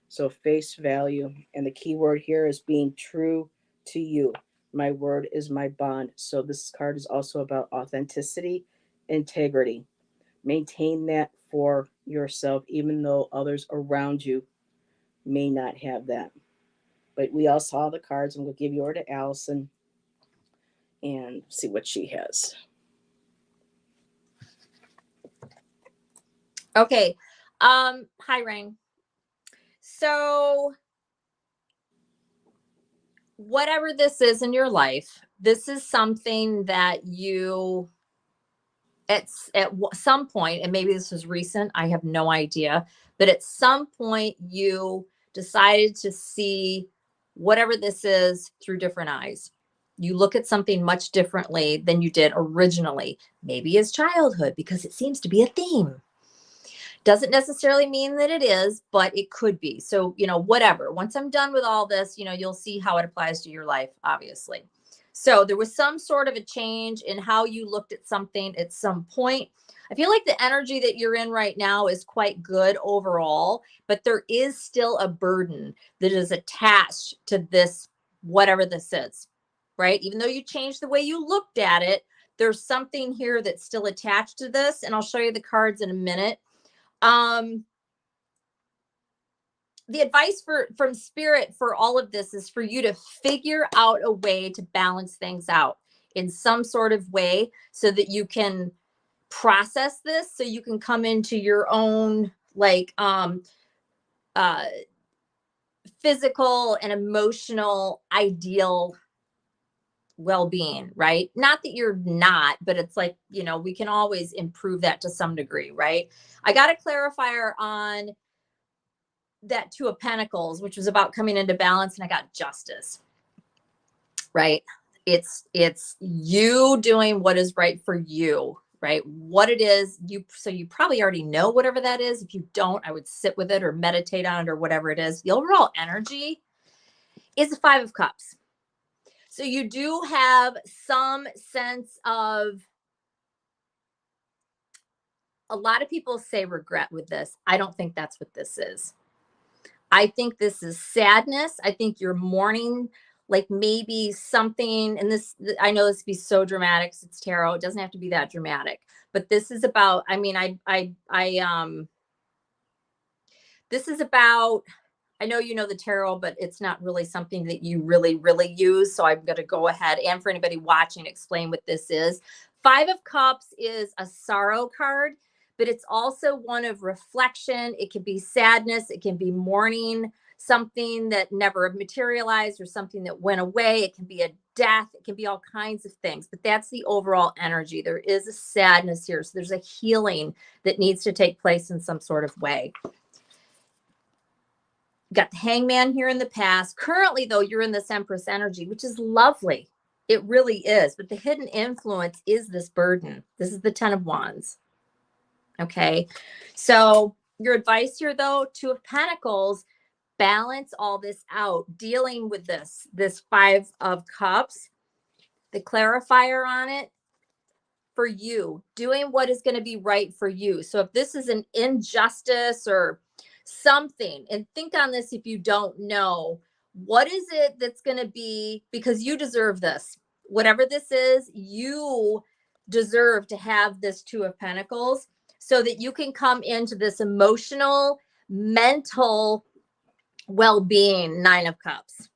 [SPEAKER 1] So face value. And the key word here is being true to you. My word is my bond. So this card is also about authenticity, integrity. Maintain that for yourself, even though others around you may not have that. But we all saw the cards, and we'll give you over to Allyson and see what she has.
[SPEAKER 2] Okay. Hi, Rain. So whatever this is in your life, this is something that you some point, and maybe this was recent, I have no idea, but at some point you decided to see whatever this is through different eyes. You look at something much differently than you did originally, maybe as childhood, because it seems to be a theme. Doesn't necessarily mean that it is, but it could be. So, you know, whatever. Once I'm done with all this, you know, you'll see how it applies to your life, obviously. So there was some sort of a change in how you looked at something at some point. I feel like the energy that you're in right now is quite good overall, but there is still a burden that is attached to this, whatever this is, right? Even though you changed the way you looked at it, there's something here that's still attached to this. And I'll show you the cards in a minute. The advice from spirit for all of this is for you to figure out a way to balance things out in some sort of way so that you can process this, so you can come into your own like physical and emotional ideal well-being, right? Not that you're not, but it's like, you know, we can always improve that to some degree, right? I got a clarifier on that Two of Pentacles, which was about coming into balance, and I got justice, right? It's you doing what is right for you, right? What it is, so you probably already know whatever that is. If you don't, I would sit with it or meditate on it or whatever it is. The overall energy is the Five of Cups. So you do have some sense of, a lot of people say regret with this. I don't think that's what this is. I think this is sadness. I think you're mourning, like maybe something, and this, I know this would be so dramatic, it's tarot. It doesn't have to be that dramatic, but this is about, I mean, this is about, I know you know the tarot, but it's not really something that you really, really use. So I'm going to go ahead and for anybody watching, explain what this is. Five of Cups is a sorrow card, but it's also one of reflection. It can be sadness. It can be mourning something that never materialized or something that went away. It can be a death. It can be all kinds of things, but that's the overall energy. There is a sadness here. So there's a healing that needs to take place in some sort of way. Got the Hangman here in the past. Currently, though, you're in this Empress energy, which is lovely. It really is. But the hidden influence is this burden. This is the 10 of Wands. Okay. So your advice here, though, Two of Pentacles, balance all this out, dealing with this 5 of Cups, the clarifier on it for you, doing what is going to be right for you. So if this is an injustice or something, and think on this if you don't know, what is it that's going to be, because you deserve this. Whatever this is, you deserve to have this Two of Pentacles so that you can come into this emotional, mental well-being. 9 of Cups.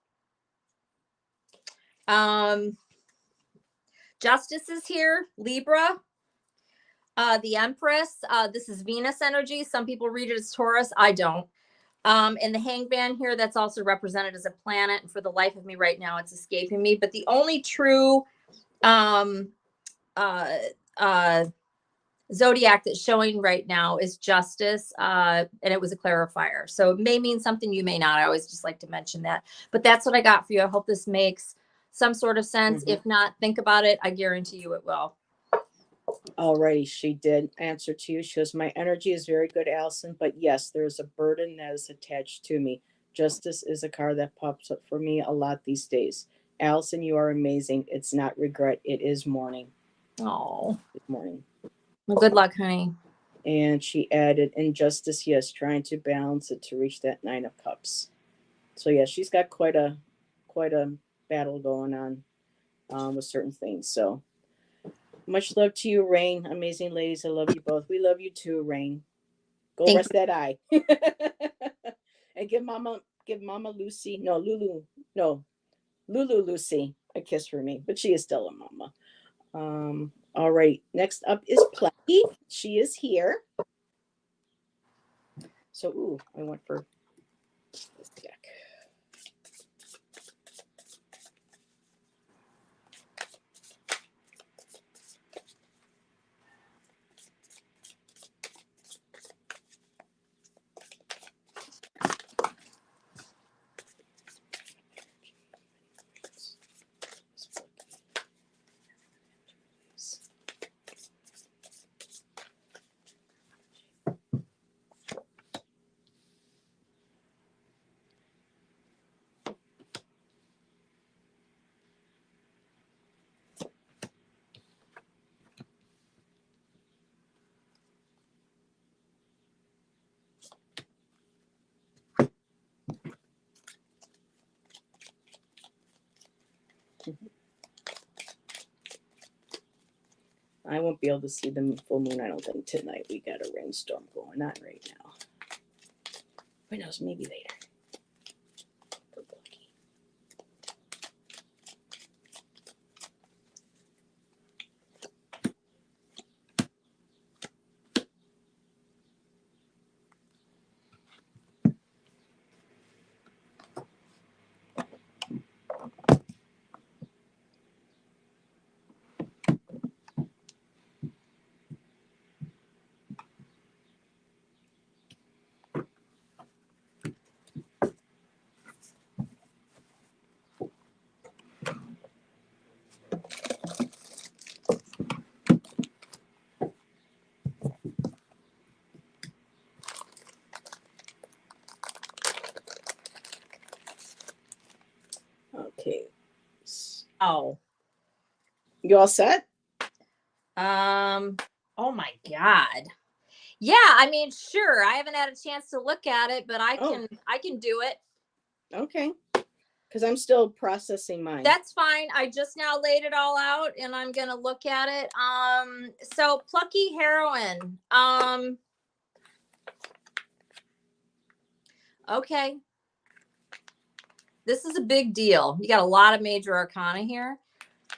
[SPEAKER 2] Justice is here, Libra. The Empress, this is Venus energy. Some people read it as Taurus. I don't. And the Hangman here, that's also represented as a planet. And for the life of me right now, it's escaping me. But the only true zodiac that's showing right now is Justice. And it was a clarifier. So it may mean something, you may not. I always just like to mention that. But that's what I got for you. I hope this makes some sort of sense. If not, think about it. I guarantee you it will.
[SPEAKER 1] Alrighty, she did answer to you. She goes, my energy is very good, Allyson, but yes, there's a burden that is attached to me. Justice is a card that pops up for me a lot these days. Allyson, you are amazing. It's not regret. It is mourning.
[SPEAKER 2] Oh,
[SPEAKER 1] Good morning.
[SPEAKER 2] Well, good luck, honey.
[SPEAKER 1] And she added, injustice, yes, trying to balance it to reach that 9 of Cups. So yeah, she's got quite a battle going on with certain things. So much love to you, Rain. Amazing ladies. I love you both. We love you too, Rain. Go
[SPEAKER 2] Thank
[SPEAKER 1] rest that eye. And give Mama Lucy, no, Lulu Lucy a kiss for me. But she is still a mama. All right. Next up is Plucky. She is here. So, I went for this deck. I won't be able to see the full moon, I don't think, tonight. We got a rainstorm going on right now. Who knows? Maybe later. Okay.
[SPEAKER 2] Oh.
[SPEAKER 1] You all set?
[SPEAKER 2] Oh my God. Yeah, I mean, sure. I haven't had a chance to look at it, but I can do it.
[SPEAKER 1] Okay. Because I'm still processing mine.
[SPEAKER 2] That's fine. I just now laid it all out and I'm gonna look at it. So Plucky Heroine. Okay. This is a big deal. You got a lot of major arcana here.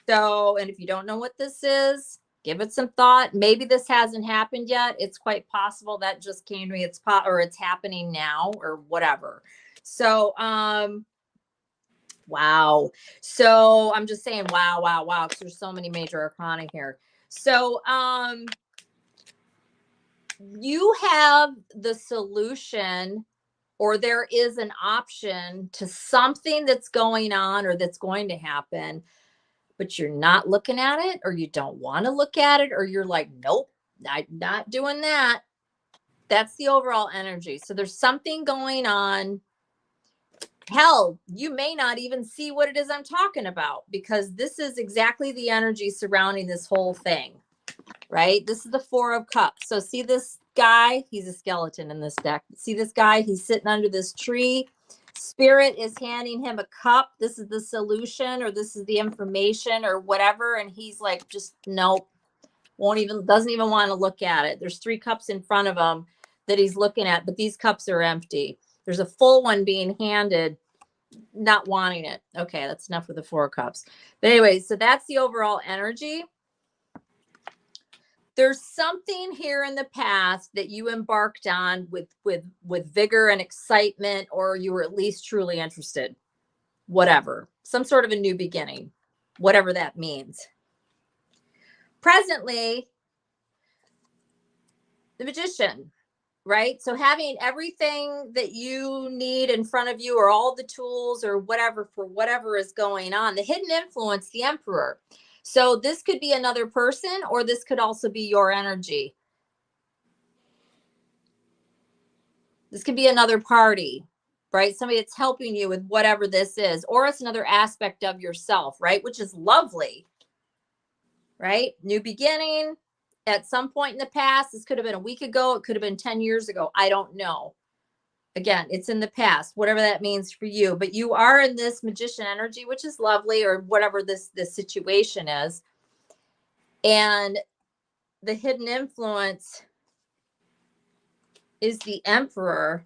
[SPEAKER 2] So, and if you don't know what this is, Give it some thought. Maybe this hasn't happened yet. It's quite possible that just came to me. Or it's happening now or whatever. So, wow. So I'm just saying, wow, wow, wow, because there's so many major arcana here. So, you have the solution, or there is an option to something that's going on or that's going to happen, but you're not looking at it, or you don't want to look at it, or you're like, nope, I'm not doing that. That's the overall energy. So there's something going on. Hell, you may not even see what it is I'm talking about, because this is exactly the energy surrounding this whole thing, right? This is the Four of Cups. So see this guy? He's a skeleton in this deck. See this guy? He's sitting under this tree. Spirit is handing him a cup. This is the solution, or this is the information, or whatever. And he's like, just nope, doesn't even want to look at it. There's 3 cups in front of him that he's looking at, but these cups are empty. There's a full one being handed, not wanting it. Okay, that's enough for the 4 cups. But anyway, so that's the overall energy. There's something here in the past that you embarked on with vigor and excitement, or you were at least truly interested. Whatever, some sort of a new beginning, whatever that means. Presently, the Magician, right? So having everything that you need in front of you, or all the tools or whatever for whatever is going on. The hidden influence, the Emperor. So this could be another person, or this could also be your energy. This could be another party, right? Somebody that's helping you with whatever this is, or it's another aspect of yourself, right? Which is lovely, right? New beginning at some point in the past. This could have been a week ago. It could have been 10 years ago. I don't know. Again, it's in the past, whatever that means for you. But you are in this Magician energy, which is lovely, or whatever this situation is. And the hidden influence is the Emperor.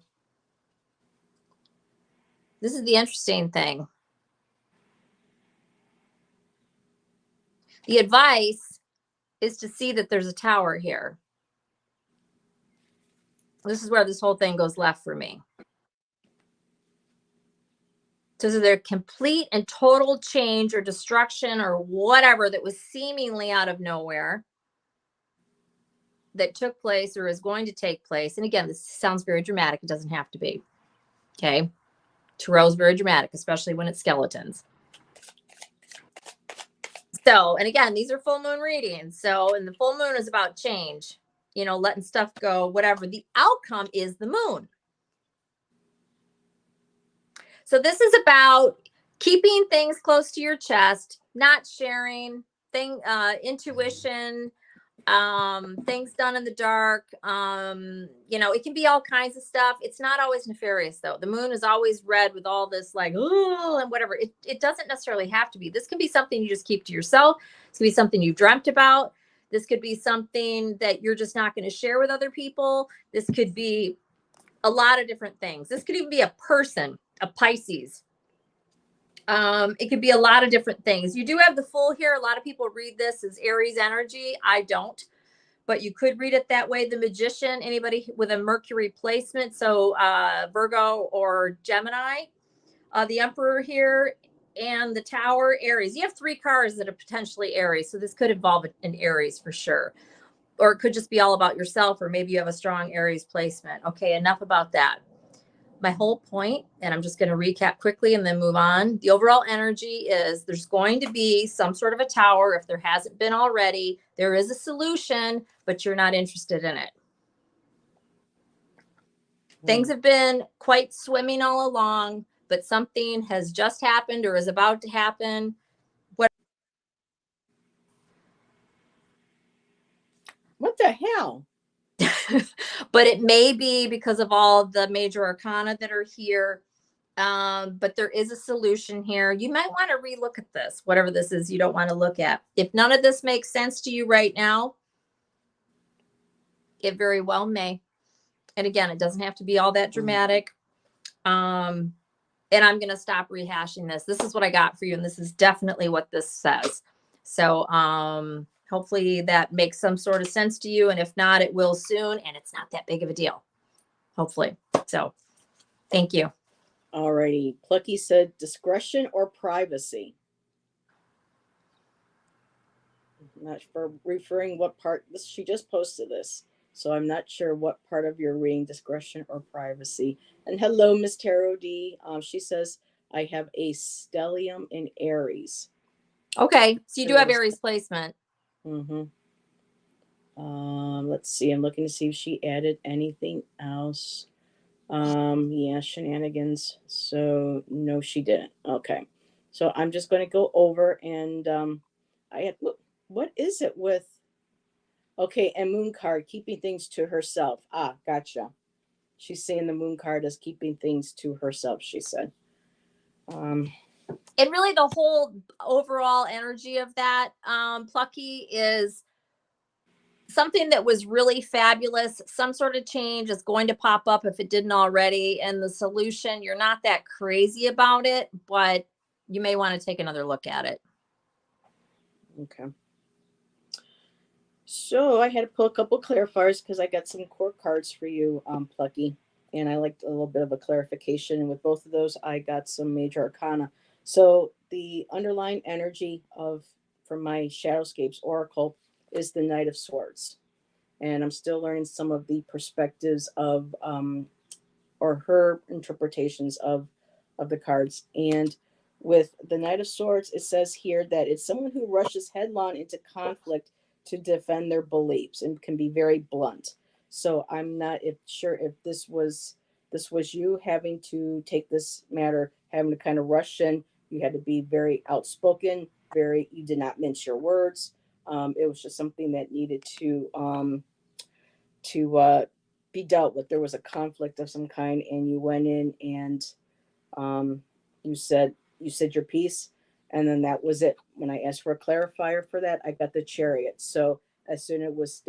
[SPEAKER 2] This is the interesting thing. The advice is to see that there's a tower here. This is where this whole thing goes left for me. So is there complete and total change or destruction or whatever that was seemingly out of nowhere that took place or is going to take place? And again, this sounds very dramatic. It doesn't have to be. Okay. Tarot is very dramatic, especially when it's skeletons. So, and again, these are full moon readings. So, and the full moon is about change, you know, letting stuff go, whatever. The outcome is the moon. So this is about keeping things close to your chest, not sharing intuition, things done in the dark. You know, it can be all kinds of stuff. It's not always nefarious though. The moon is always red with all this like, oh, and whatever. It doesn't necessarily have to be. This can be something you just keep to yourself. This could be something you dreamt about. This could be something that you're just not going to share with other people. This could be a lot of different things. This could even be a person, a Pisces. It could be a lot of different things. You do have the Fool here. A lot of people read this as Aries energy. I don't, but you could read it that way. The Magician, anybody with a Mercury placement, so Virgo or Gemini. The Emperor here and the Tower, Aries. You have 3 cards that are potentially Aries, so this could involve an Aries for sure. Or it could just be all about yourself, or maybe you have a strong Aries placement. Okay, enough about that. My whole point, and I'm just going to recap quickly and then move on. The overall energy is there's going to be some sort of a tower. If there hasn't been already, there is a solution, but you're not interested in it. Things have been quite swimming all along, but something has just happened or is about to happen.
[SPEAKER 1] What the hell?
[SPEAKER 2] But it may be because of all the major arcana that are here. But there is a solution here. You might want to relook at this, whatever this is you don't want to look at. If none of this makes sense to you right now, it very well may. And again, it doesn't have to be all that dramatic. And I'm going to stop rehashing this. This is what I got for you. And this is definitely what this says. So Hopefully that makes some sort of sense to you. And if not, it will soon. And it's not that big of a deal, hopefully. So thank you.
[SPEAKER 1] Alrighty. Plucky said discretion or privacy. I'm not for referring what part this she just posted this. So I'm not sure what part of your reading, discretion or privacy. And hello, Miss Tarot D. She says, I have a stellium in Aries.
[SPEAKER 2] Okay. So you do have Aries placement.
[SPEAKER 1] Mm-hmm. Let's see. I'm looking to see if she added anything else. Yeah, shenanigans. So no, she didn't. Okay. So I'm just going to go over and I had what is it with okay, and moon card keeping things to herself. Ah, gotcha. She's saying the moon card is keeping things to herself, she said.
[SPEAKER 2] And really the whole overall energy of that Plucky is something that was really fabulous. Some sort of change is going to pop up if it didn't already. And the solution, you're not that crazy about it, but you may want to take another look at it.
[SPEAKER 1] Okay. So I had to pull a couple clarifiers because I got some core cards for you, Plucky. And I liked a little bit of a clarification. And with both of those, I got some major arcana. So the underlying energy of from my Shadowscapes Oracle is the Knight of Swords. And I'm still learning some of the perspectives of or her interpretations of the cards. And with the Knight of Swords, it says here that it's someone who rushes headlong into conflict to defend their beliefs and can be very blunt. So I'm not sure if this was you having to take this matter, having to kind of rush in. You had to be very outspoken, you did not mince your words. It was just something that needed to be dealt with. There was a conflict of some kind, and you went in and um, you said your piece, and then that was it. When I asked for a clarifier for that, I got the Chariot. So as soon as it was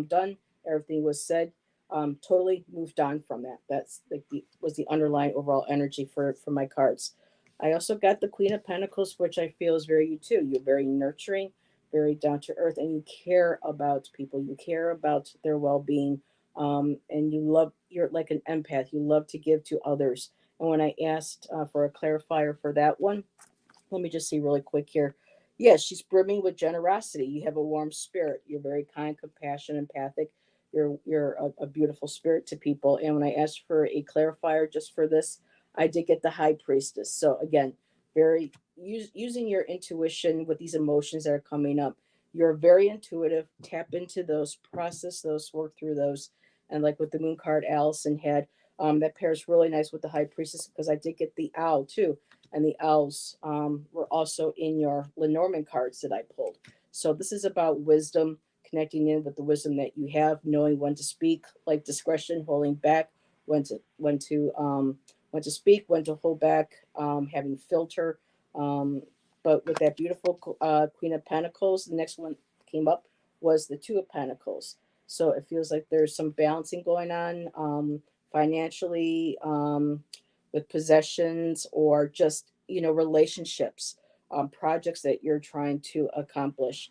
[SPEAKER 1] done, everything was said. Totally moved on from that. That's like was the underlying overall energy for my cards. I also got the Queen of Pentacles, which I feel is very you too. You're very nurturing, very down to earth, and you care about people. You care about their well being, and you're like an empath. You love to give to others. And when I asked for a clarifier for that one, let me just see really quick here. Yes, she's brimming with generosity. You have a warm spirit. You're very kind, compassionate, empathic. You're a beautiful spirit to people. And when I asked for a clarifier just for this, I did get the High Priestess. So again, very using your intuition with these emotions that are coming up. You're very intuitive. Tap into those, process those, work through those. And like with the Moon card, Allyson had, that pairs really nice with the High Priestess because I did get the Owl too, and the owls were also in your Lenormand cards that I pulled. So this is about wisdom, connecting in with the wisdom that you have, knowing when to speak, like discretion, holding back, when to speak, when to hold back, having filter. Um, but with that beautiful Queen of Pentacles, the next one came up was the Two of Pentacles. So it feels like there's some balancing going on financially. With possessions or just relationships, projects that you're trying to accomplish.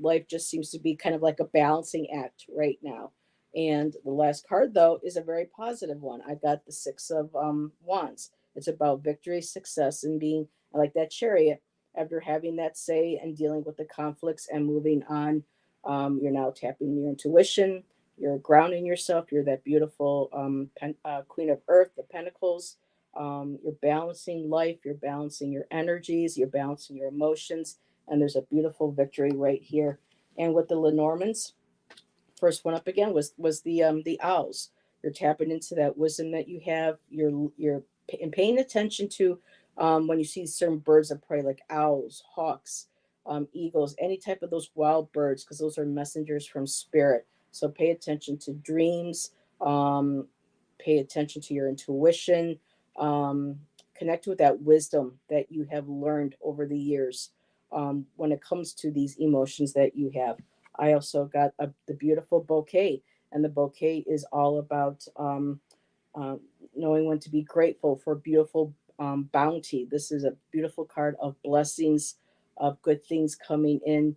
[SPEAKER 1] Life just seems to be kind of like a balancing act right now. And the last card though is a very positive one. I got the Six of Wands. It's about victory, success, and being like that Chariot. After having that say and dealing with the conflicts and moving on, you're now tapping your intuition, you're grounding yourself. You're that beautiful Queen of Earth, the Pentacles. You're balancing life. You're balancing your energies. You're balancing your emotions. And there's a beautiful victory right here. And with the Lenormands, first one up again was the owls. You're tapping into that wisdom that you have. You're paying attention to when you see certain birds of prey like owls, hawks, eagles, any type of those wild birds, because those are messengers from spirit. So pay attention to dreams. Pay attention to your intuition. Connect with that wisdom that you have learned over the years when it comes to these emotions that you have. I also got the beautiful bouquet, and the bouquet is all about uh, knowing when to be grateful for beautiful bounty. This is a beautiful card of blessings, of good things coming in.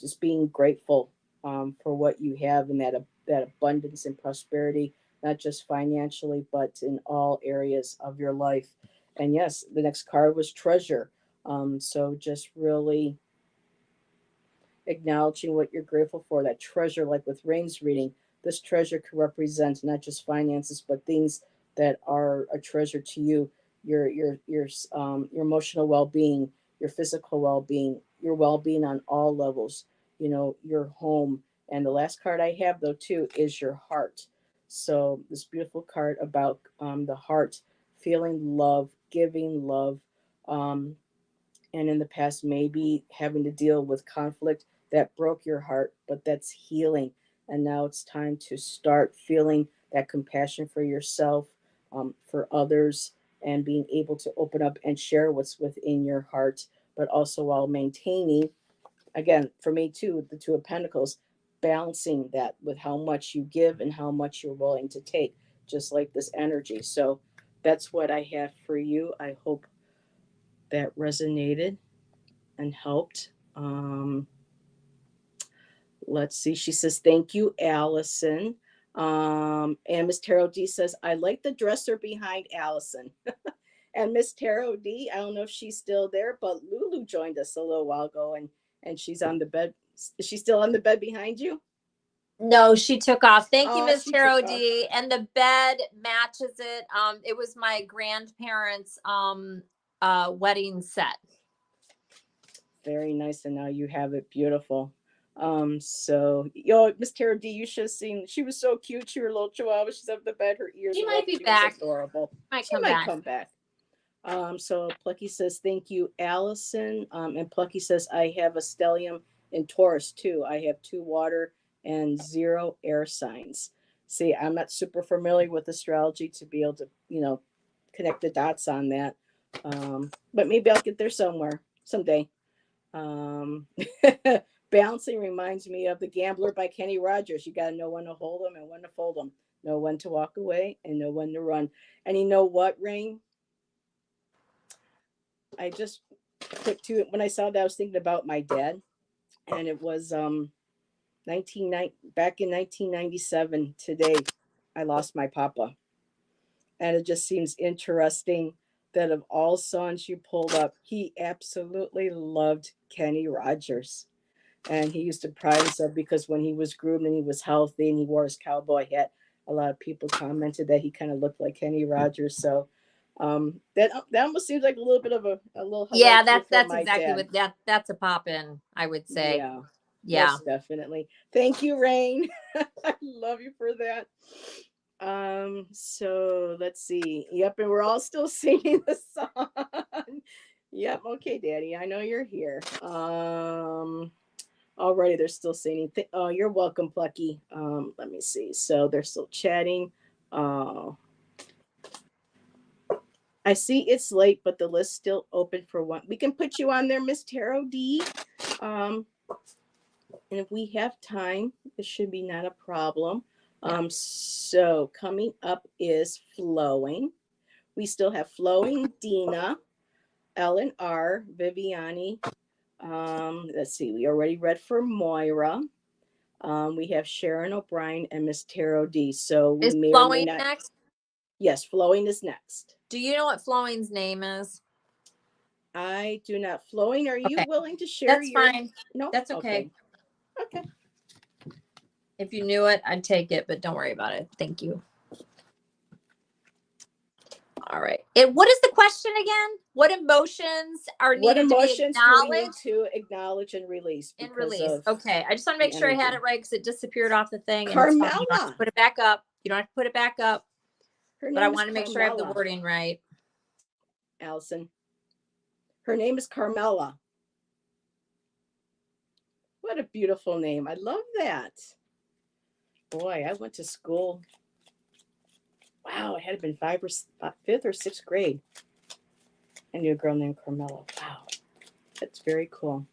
[SPEAKER 1] just being grateful for what you have and that abundance and prosperity, not just financially, but in all areas of your life. And yes, the next card was treasure. So just really acknowledging what you're grateful for, that treasure, like with Rain's reading, this treasure could represent not just finances, but things that are a treasure to you, your emotional well-being, your physical well-being, your well-being on all levels, your home. And the last card I have though too is your heart. So this beautiful card about the heart, feeling love, giving love, um, and in the past maybe having to deal with conflict that broke your heart, but that's healing. And now it's time to start feeling that compassion for yourself, for others, and being able to open up and share what's within your heart, but also while maintaining, again, for me too, the Two of Pentacles, balancing that with how much you give and how much you're willing to take, just like this energy. So that's what I have for you. I hope that resonated and helped. Let's see. She says, thank you, Allison. And Miss Tarot D says, I like the dresser behind Allison. And Miss Tarot D, I don't know if she's still there, but Lulu joined us a little while ago and she's on the bed. Is she still on the bed behind you?
[SPEAKER 2] No, she took off. Thank you,
[SPEAKER 1] Oh,
[SPEAKER 2] Miss
[SPEAKER 1] she took
[SPEAKER 2] Tarot
[SPEAKER 1] off.
[SPEAKER 2] D. And the bed matches it. It was my grandparents' wedding set.
[SPEAKER 1] Very nice. And now you have it beautiful. So Miss Tarot D, you should have seen, she was so cute. She was a little chihuahua. She's up the bed, her ears
[SPEAKER 2] She
[SPEAKER 1] are
[SPEAKER 2] might
[SPEAKER 1] up.
[SPEAKER 2] be
[SPEAKER 1] She
[SPEAKER 2] back.
[SPEAKER 1] was adorable.
[SPEAKER 2] Might
[SPEAKER 1] She
[SPEAKER 2] come
[SPEAKER 1] might
[SPEAKER 2] back.
[SPEAKER 1] come back. So Plucky says, thank you, Allison. And Plucky says, I have a stellium in Taurus too. I have 2 water and 0 air signs. See, I'm not super familiar with astrology to be able to, connect the dots on that. But maybe I'll get there someday. Um, Balancing reminds me of The Gambler by Kenny Rogers. You got to know when to hold them and when to fold them, know when to walk away and know when to run. And you know what, Rain? I just put to it when I saw that. I was thinking about my dad, and it was 1997. Today, I lost my papa, and it just seems interesting that of all songs you pulled up, he absolutely loved Kenny Rogers. And he used to pride himself because when he was groomed and he was healthy and he wore his cowboy hat, a lot of people commented that he kind of looked like Kenny Rogers. So that almost seems like a little bit of a little
[SPEAKER 2] Yeah,
[SPEAKER 1] haiku for
[SPEAKER 2] that's
[SPEAKER 1] my
[SPEAKER 2] exactly
[SPEAKER 1] dad.
[SPEAKER 2] what that's a pop in, I would say.
[SPEAKER 1] Yeah,
[SPEAKER 2] Yeah.
[SPEAKER 1] most definitely. Thank you, Rain. I love you for that. So let's see. Yep, and we're all still singing the song. Yep, okay, Daddy. I know you're here. Alrighty, they're still singing. Oh, you're welcome, Plucky. Let me see. So they're still chatting. Uh, I see it's late, but the list's still open for one. We can put you on there, Miss Tarot D. And if we have time, it should be not a problem. So coming up is Flowing. We still have Flowing, Dina, Ellen R, Viviani. Let's see. We already read for Moira. We have Sharon O'Brien and Miss Tarot D. So we
[SPEAKER 2] Is
[SPEAKER 1] may or may
[SPEAKER 2] Flowing
[SPEAKER 1] not.
[SPEAKER 2] next?
[SPEAKER 1] Yes, Flowing is next.
[SPEAKER 2] Do you know what Flowing's name is?
[SPEAKER 1] I do not. Flowing, are you
[SPEAKER 2] Okay.
[SPEAKER 1] willing to share
[SPEAKER 2] That's
[SPEAKER 1] your?
[SPEAKER 2] fine.
[SPEAKER 1] No.
[SPEAKER 2] That's okay.
[SPEAKER 1] Okay.
[SPEAKER 2] If you knew it, I'd take it, but don't worry about it. Thank you. All right. What is the question again? What emotions are
[SPEAKER 1] What
[SPEAKER 2] needed to be
[SPEAKER 1] emotions do we need
[SPEAKER 2] acknowledged
[SPEAKER 1] to acknowledge and release
[SPEAKER 2] and
[SPEAKER 1] because
[SPEAKER 2] released?
[SPEAKER 1] of
[SPEAKER 2] Okay. I just want to make
[SPEAKER 1] the
[SPEAKER 2] sure I had
[SPEAKER 1] energy?
[SPEAKER 2] it right because it disappeared off the thing. And it's fine. You don't have to
[SPEAKER 1] Carmela.
[SPEAKER 2] put it back up. You don't have to put it back up.
[SPEAKER 1] Her
[SPEAKER 2] But I
[SPEAKER 1] name is
[SPEAKER 2] want to make sure I have the
[SPEAKER 1] Carmela.
[SPEAKER 2] wording right.
[SPEAKER 1] Allison. Her name is Carmela. What a beautiful name. I love that. Boy, I went to school. Wow, it had been fifth or sixth grade. I knew a girl named Carmela. Wow, that's very cool.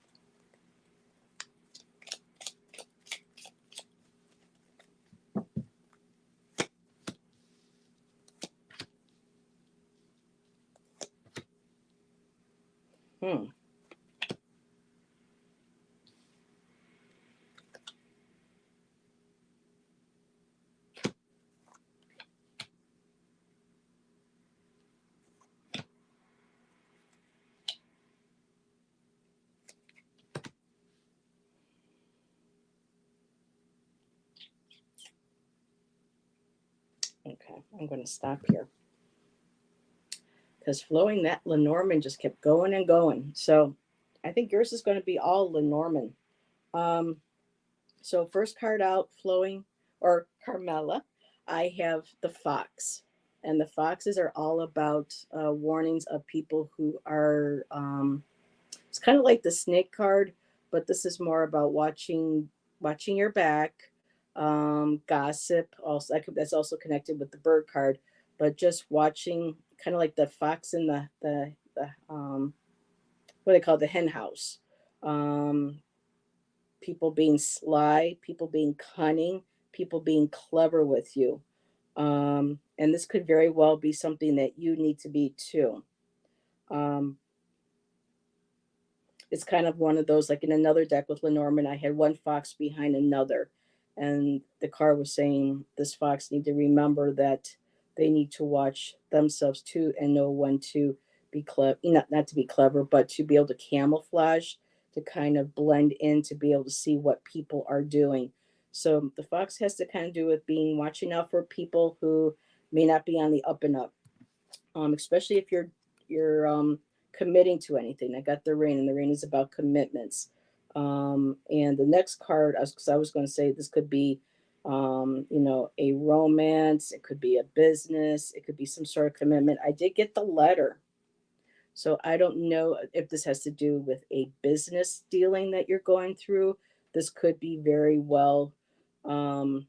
[SPEAKER 1] I'm going to stop here because flowing, that Lenormand just kept going and going. So I think yours is going to be all Lenormand. Um, so first card out, flowing or Carmela, I have the fox. And the foxes are all about warnings of people who are, it's kind of like the snake card, but this is more about watching your back, gossip. Also, that's also connected with the bird card, but just watching, kind of like the fox in the what they call the hen house. Um, People being sly, people being cunning, people being clever with you. And this could very well be something that you need to be too. Um, it's kind of one of those, like in another deck with Lenormand, I had one fox behind another, and the card was saying this fox need to remember that they need to watch themselves too and know when to be clever, not to be clever, but to be able to camouflage, to kind of blend in, to be able to see what people are doing. So the fox has to kind of do with being watching out for people who may not be on the up and up, especially if you're committing to anything. I got the rain, and the rain is about commitments. And the next card, because I was going to say this could be, a romance. It could be a business. It could be some sort of commitment. I did get the letter. So I don't know if this has to do with a business dealing that you're going through. This could be very well, um,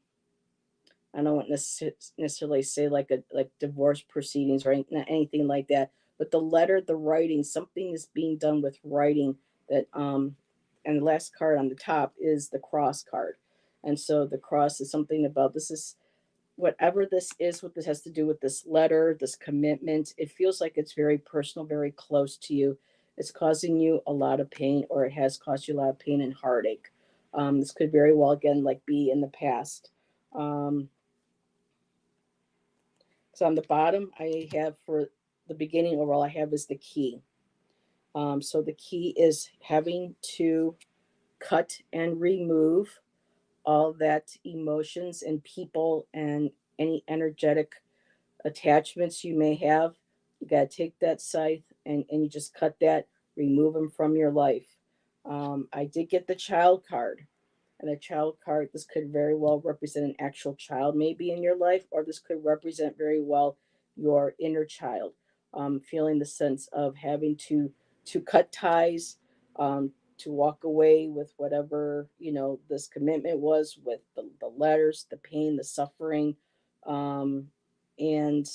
[SPEAKER 1] I don't want to necessarily say like divorce proceedings or anything like that. But the letter, the writing, something is being done with writing that. And the last card on the top is the cross card, and so the cross is something about this is whatever this is. What this has to do with this letter, this commitment. It feels like it's very personal, very close to you. It's causing you a lot of pain, or it has caused you a lot of pain and heartache. This could very well again like be in the past. Um, So on the bottom, I have for the beginning overall, I have is the key. So the key is having to cut and remove all that emotions and people and any energetic attachments you may have. You got to take that scythe and you just cut that, remove them from your life. I did get the child card. And a child card, this could very well represent an actual child maybe in your life, or this could represent very well your inner child, feeling the sense of having to cut ties, to walk away with whatever this commitment was, with the letters, the pain, the suffering, and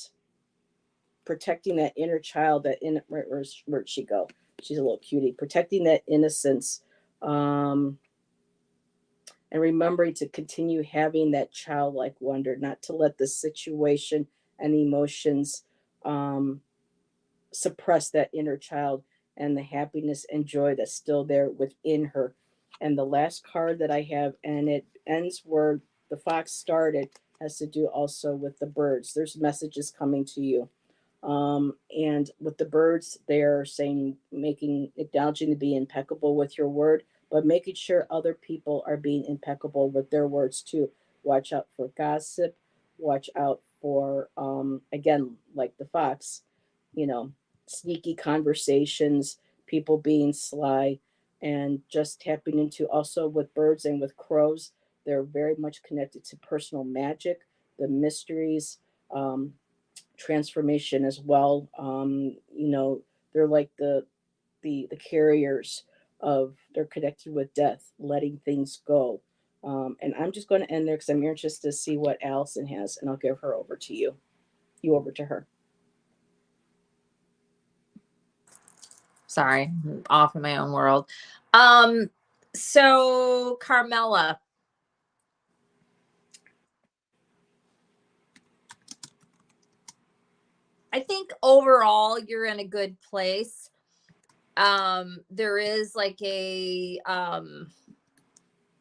[SPEAKER 1] protecting that inner child. Where'd she go? She's a little cutie. Protecting that innocence. And remembering to continue having that childlike wonder, not to let the situation and emotions um, suppress that inner child and the happiness and joy that's still there within her. And the last card that I have, and it ends where the fox started, has to do also with the birds. There's messages coming to you. And with the birds, they're saying, acknowledging to be impeccable with your word, but making sure other people are being impeccable with their words too. Watch out for gossip. Watch out for, again, like the fox, you know, sneaky conversations, people being sly, and just tapping into also with birds and with crows. They're very much connected to personal magic, the mysteries, um, transformation as well. They're like the carriers of, they're connected with death, letting things go. And I'm just going to end there because I'm interested to see what Allyson has, and I'll give her over to you. You over to her.
[SPEAKER 2] Sorry, I'm off in my own world. So Carmela, I think overall you're in a good place. There is like a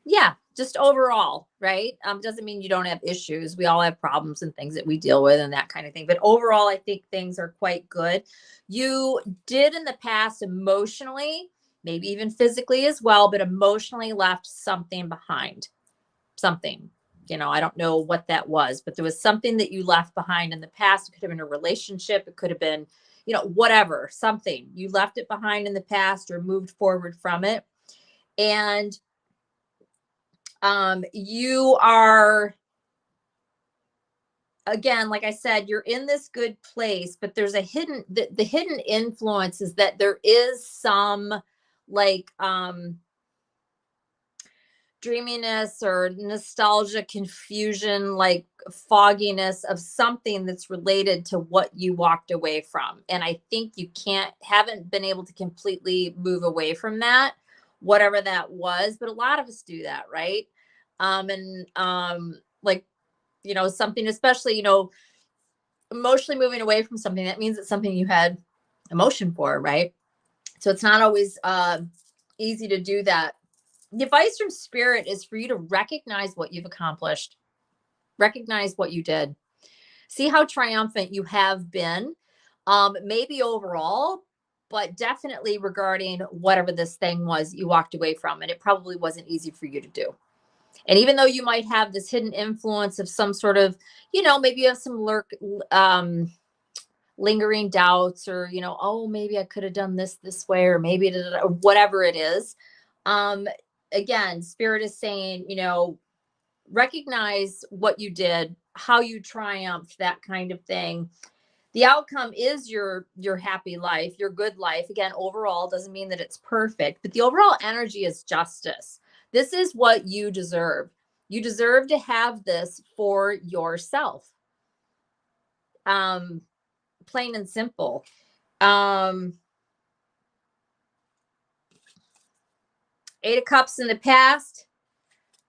[SPEAKER 2] yeah, just overall, right? Doesn't mean you don't have issues. We all have problems and things that we deal with and that kind of thing. But overall, I think things are quite good. You did in the past emotionally, maybe even physically as well, but emotionally left something behind. Something. I don't know what that was, but there was something that you left behind in the past. It could have been a relationship. It could have been, whatever, something. You left it behind in the past or moved forward from it. And you are, again, like I said, you're in this good place, but there's the hidden influence is that there is some like dreaminess or nostalgia, confusion, like fogginess of something that's related to what you walked away from. And I think you haven't been able to completely move away from that, whatever that was. But a lot of us do that, right? Like, something, especially, emotionally moving away from something, that means it's something you had emotion for, right? So it's not always easy to do that. The advice from spirit is for you to recognize what you've accomplished, recognize what you did, see how triumphant you have been, maybe overall, but definitely regarding whatever this thing was you walked away from. And it probably wasn't easy for you to do. And even though you might have this hidden influence of some sort of, maybe you have some lingering doubts, or, oh, maybe I could have done this way, or maybe or whatever it is. Again, spirit is saying, recognize what you did, how you triumphed, that kind of thing. The outcome is your happy life, your good life. Again, overall doesn't mean that it's perfect, but the overall energy is justice. This is what you deserve. You deserve to have this for yourself. Plain and simple. 8 of Cups in the past.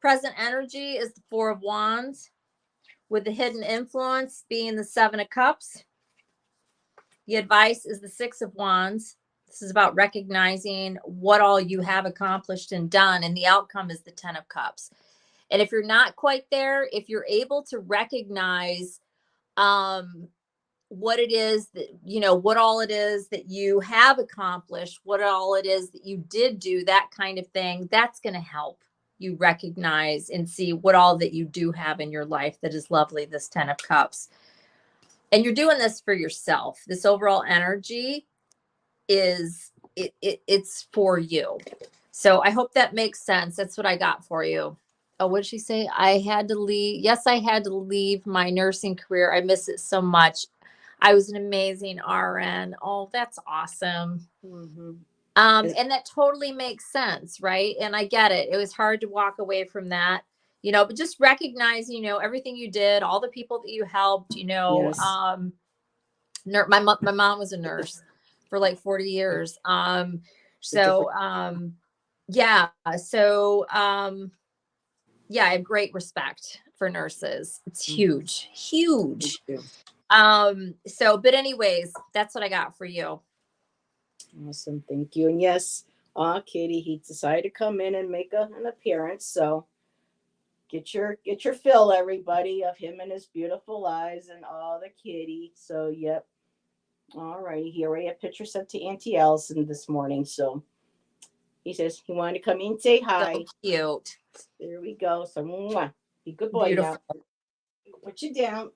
[SPEAKER 2] Present energy is the 4 of Wands, with the hidden influence being the 7 of Cups. The advice is the 6 of Wands. This is about recognizing what all you have accomplished and done, and the outcome is the 10 of Cups. And if you're not quite there, if you're able to recognize what it is that, what all it is that you have accomplished, what all it is that you did do, that kind of thing, that's going to help you recognize and see what all that you do have in your life that is lovely, this 10 of Cups. And you're doing this for yourself. This overall energy is it's for you. So I hope that makes sense. That's what I got for you. Oh, what did she say? I had to leave. Yes, I had to leave my nursing career. I miss it so much. I was an amazing RN. Oh, that's awesome.
[SPEAKER 1] Mm-hmm.
[SPEAKER 2] And that totally makes sense, right? And I get it. It was hard to walk away from that, but just recognize, everything you did, all the people that you helped,
[SPEAKER 1] Yes.
[SPEAKER 2] my mom was a nurse for like 40 years. Yeah. So, yeah, I have great respect for nurses. It's huge, huge. But anyways, that's what I got for you.
[SPEAKER 1] Awesome. Thank you. And yes, Katie, he decided to come in and make an appearance. So get your fill, everybody, of him and his beautiful eyes and all the kitty. So yep. All right. He already had pictures sent to Auntie Allison this morning. So he says he wanted to come in and say hi.
[SPEAKER 2] So cute.
[SPEAKER 1] There we go. So mwah. Be a good boy. Beautiful. Now. Put you down.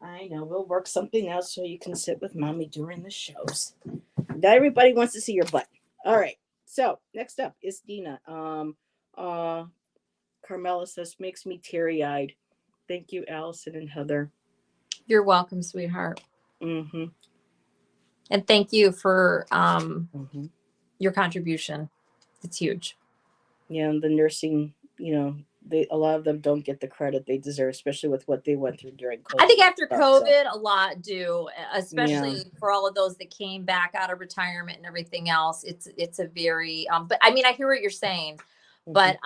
[SPEAKER 1] I know. We'll work something out so you can sit with mommy during the shows. Not everybody wants to see your butt. All right. So next up is Dina. Carmela says, makes me teary-eyed. Thank you, Allison and Heather.
[SPEAKER 2] You're welcome, sweetheart.
[SPEAKER 1] Mm-hmm.
[SPEAKER 2] And thank you for your contribution. It's huge.
[SPEAKER 1] Yeah, and the nursing, a lot of them don't get the credit they deserve, especially with what they went through during COVID.
[SPEAKER 2] I think after COVID, a lot do, especially for all of those that came back out of retirement and everything else. It's a very, but I mean, I hear what you're saying, but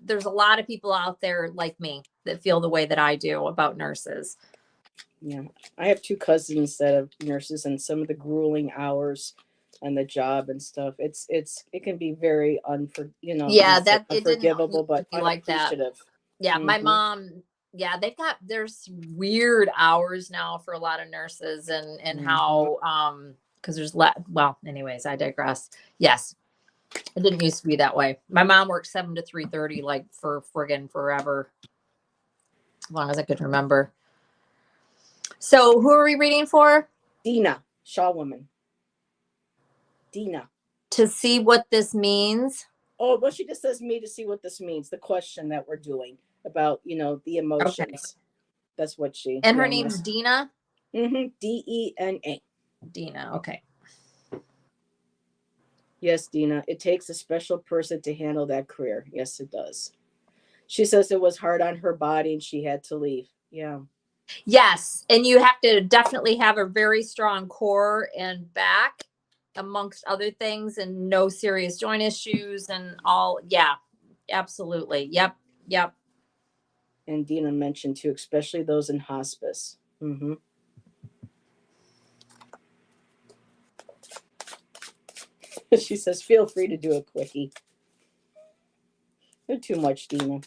[SPEAKER 2] there's a lot of people out there like me that feel the way that I do about nurses.
[SPEAKER 1] Yeah, I have 2 cousins that are nurses, and some of the grueling hours and the job and stuff. It can be very unforgivable, but
[SPEAKER 2] like that. Yeah, my mom. Yeah, there's weird hours now for a lot of nurses, and how because there's well, anyways, I digress. Yes, it didn't used to be that way. My mom worked 7 to 3:30 like for friggin' forever. as long as I could remember. So who are we reading for?
[SPEAKER 1] Dina, Shaw woman. Dina.
[SPEAKER 2] To see what this means.
[SPEAKER 1] Oh, well, she just says me to see what this means. The question that we're doing about, the emotions.
[SPEAKER 2] Okay.
[SPEAKER 1] That's what she.
[SPEAKER 2] And her name's Dina?
[SPEAKER 1] Mm-hmm. Dena.
[SPEAKER 2] Dina, okay.
[SPEAKER 1] Yes, Dina. It takes a special person to handle that career. Yes, it does. She says it was hard on her body and she had to leave. Yeah.
[SPEAKER 2] Yes. And you have to definitely have a very strong core and back, amongst other things, and no serious joint issues and all. Yeah, absolutely. Yep. Yep.
[SPEAKER 1] And Dina mentioned too, especially those in hospice. Mm-hmm. She says, feel free to do a quickie. They're too much, Dina.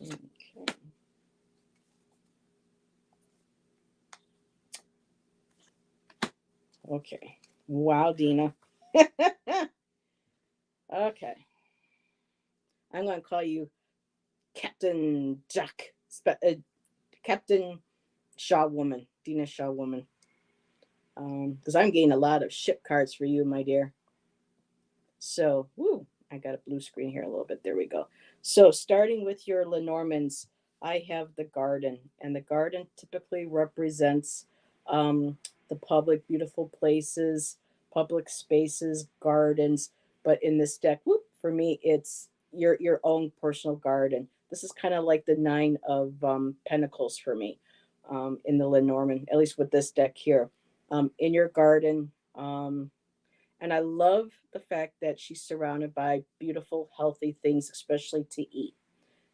[SPEAKER 1] Okay. Okay. Wow, Dina. Okay. I'm going to call you Captain Jack. Captain Shaw woman. Dina Shaw woman. Because I'm getting a lot of ship cards for you, my dear. So, I got a blue screen here a little bit. There we go. So, starting with your Lenormands, I have the garden, and the garden typically represents the public, beautiful places, public spaces, gardens. But in this deck, for me, it's your own personal garden. This is kind of like the nine of pentacles for me in the Lenormand, at least with this deck here. In your garden, and I love the fact that she's surrounded by beautiful, healthy things, especially to eat.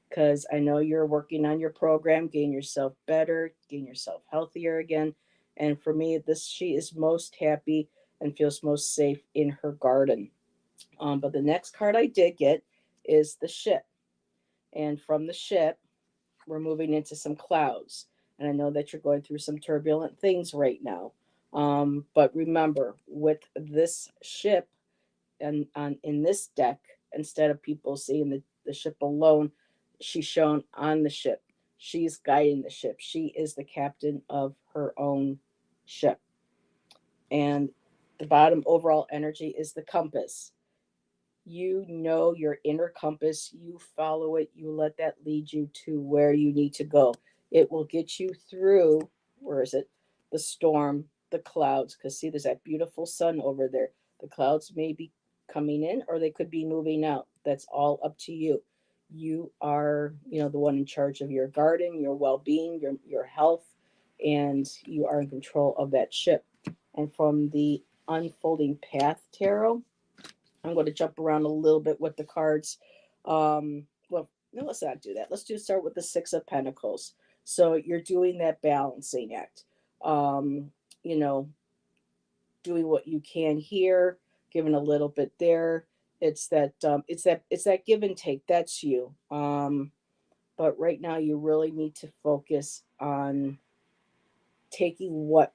[SPEAKER 1] Because I know you're working on your program, getting yourself better, getting yourself healthier again. And for me, she is most happy and feels most safe in her garden. But the next card I did get is the ship. And from the ship, we're moving into some clouds. And I know that you're going through some turbulent things right now. But remember, with this ship, and on in this deck, instead of people seeing the ship alone, she's shown on the ship. She's guiding the ship. She is the captain of her own ship. And the bottom overall energy is the compass. You know your inner compass, you follow it, you let that lead you to where you need to go. It will get you through, where is it? The storm, the clouds, because see, there's that beautiful sun over there. The clouds may be coming in or they could be moving out. That's all up to you. You are, the one in charge of your garden, your well-being, your health, and you are in control of that ship. And from the unfolding path tarot, I'm going to jump around a little bit with the cards. Well, no, let's not do that. Let's just start with the Six of Pentacles. So you're doing that balancing act. Um, you know, doing what you can here, giving a little bit there. It's that give and take. That's you. But right now you really need to focus on taking what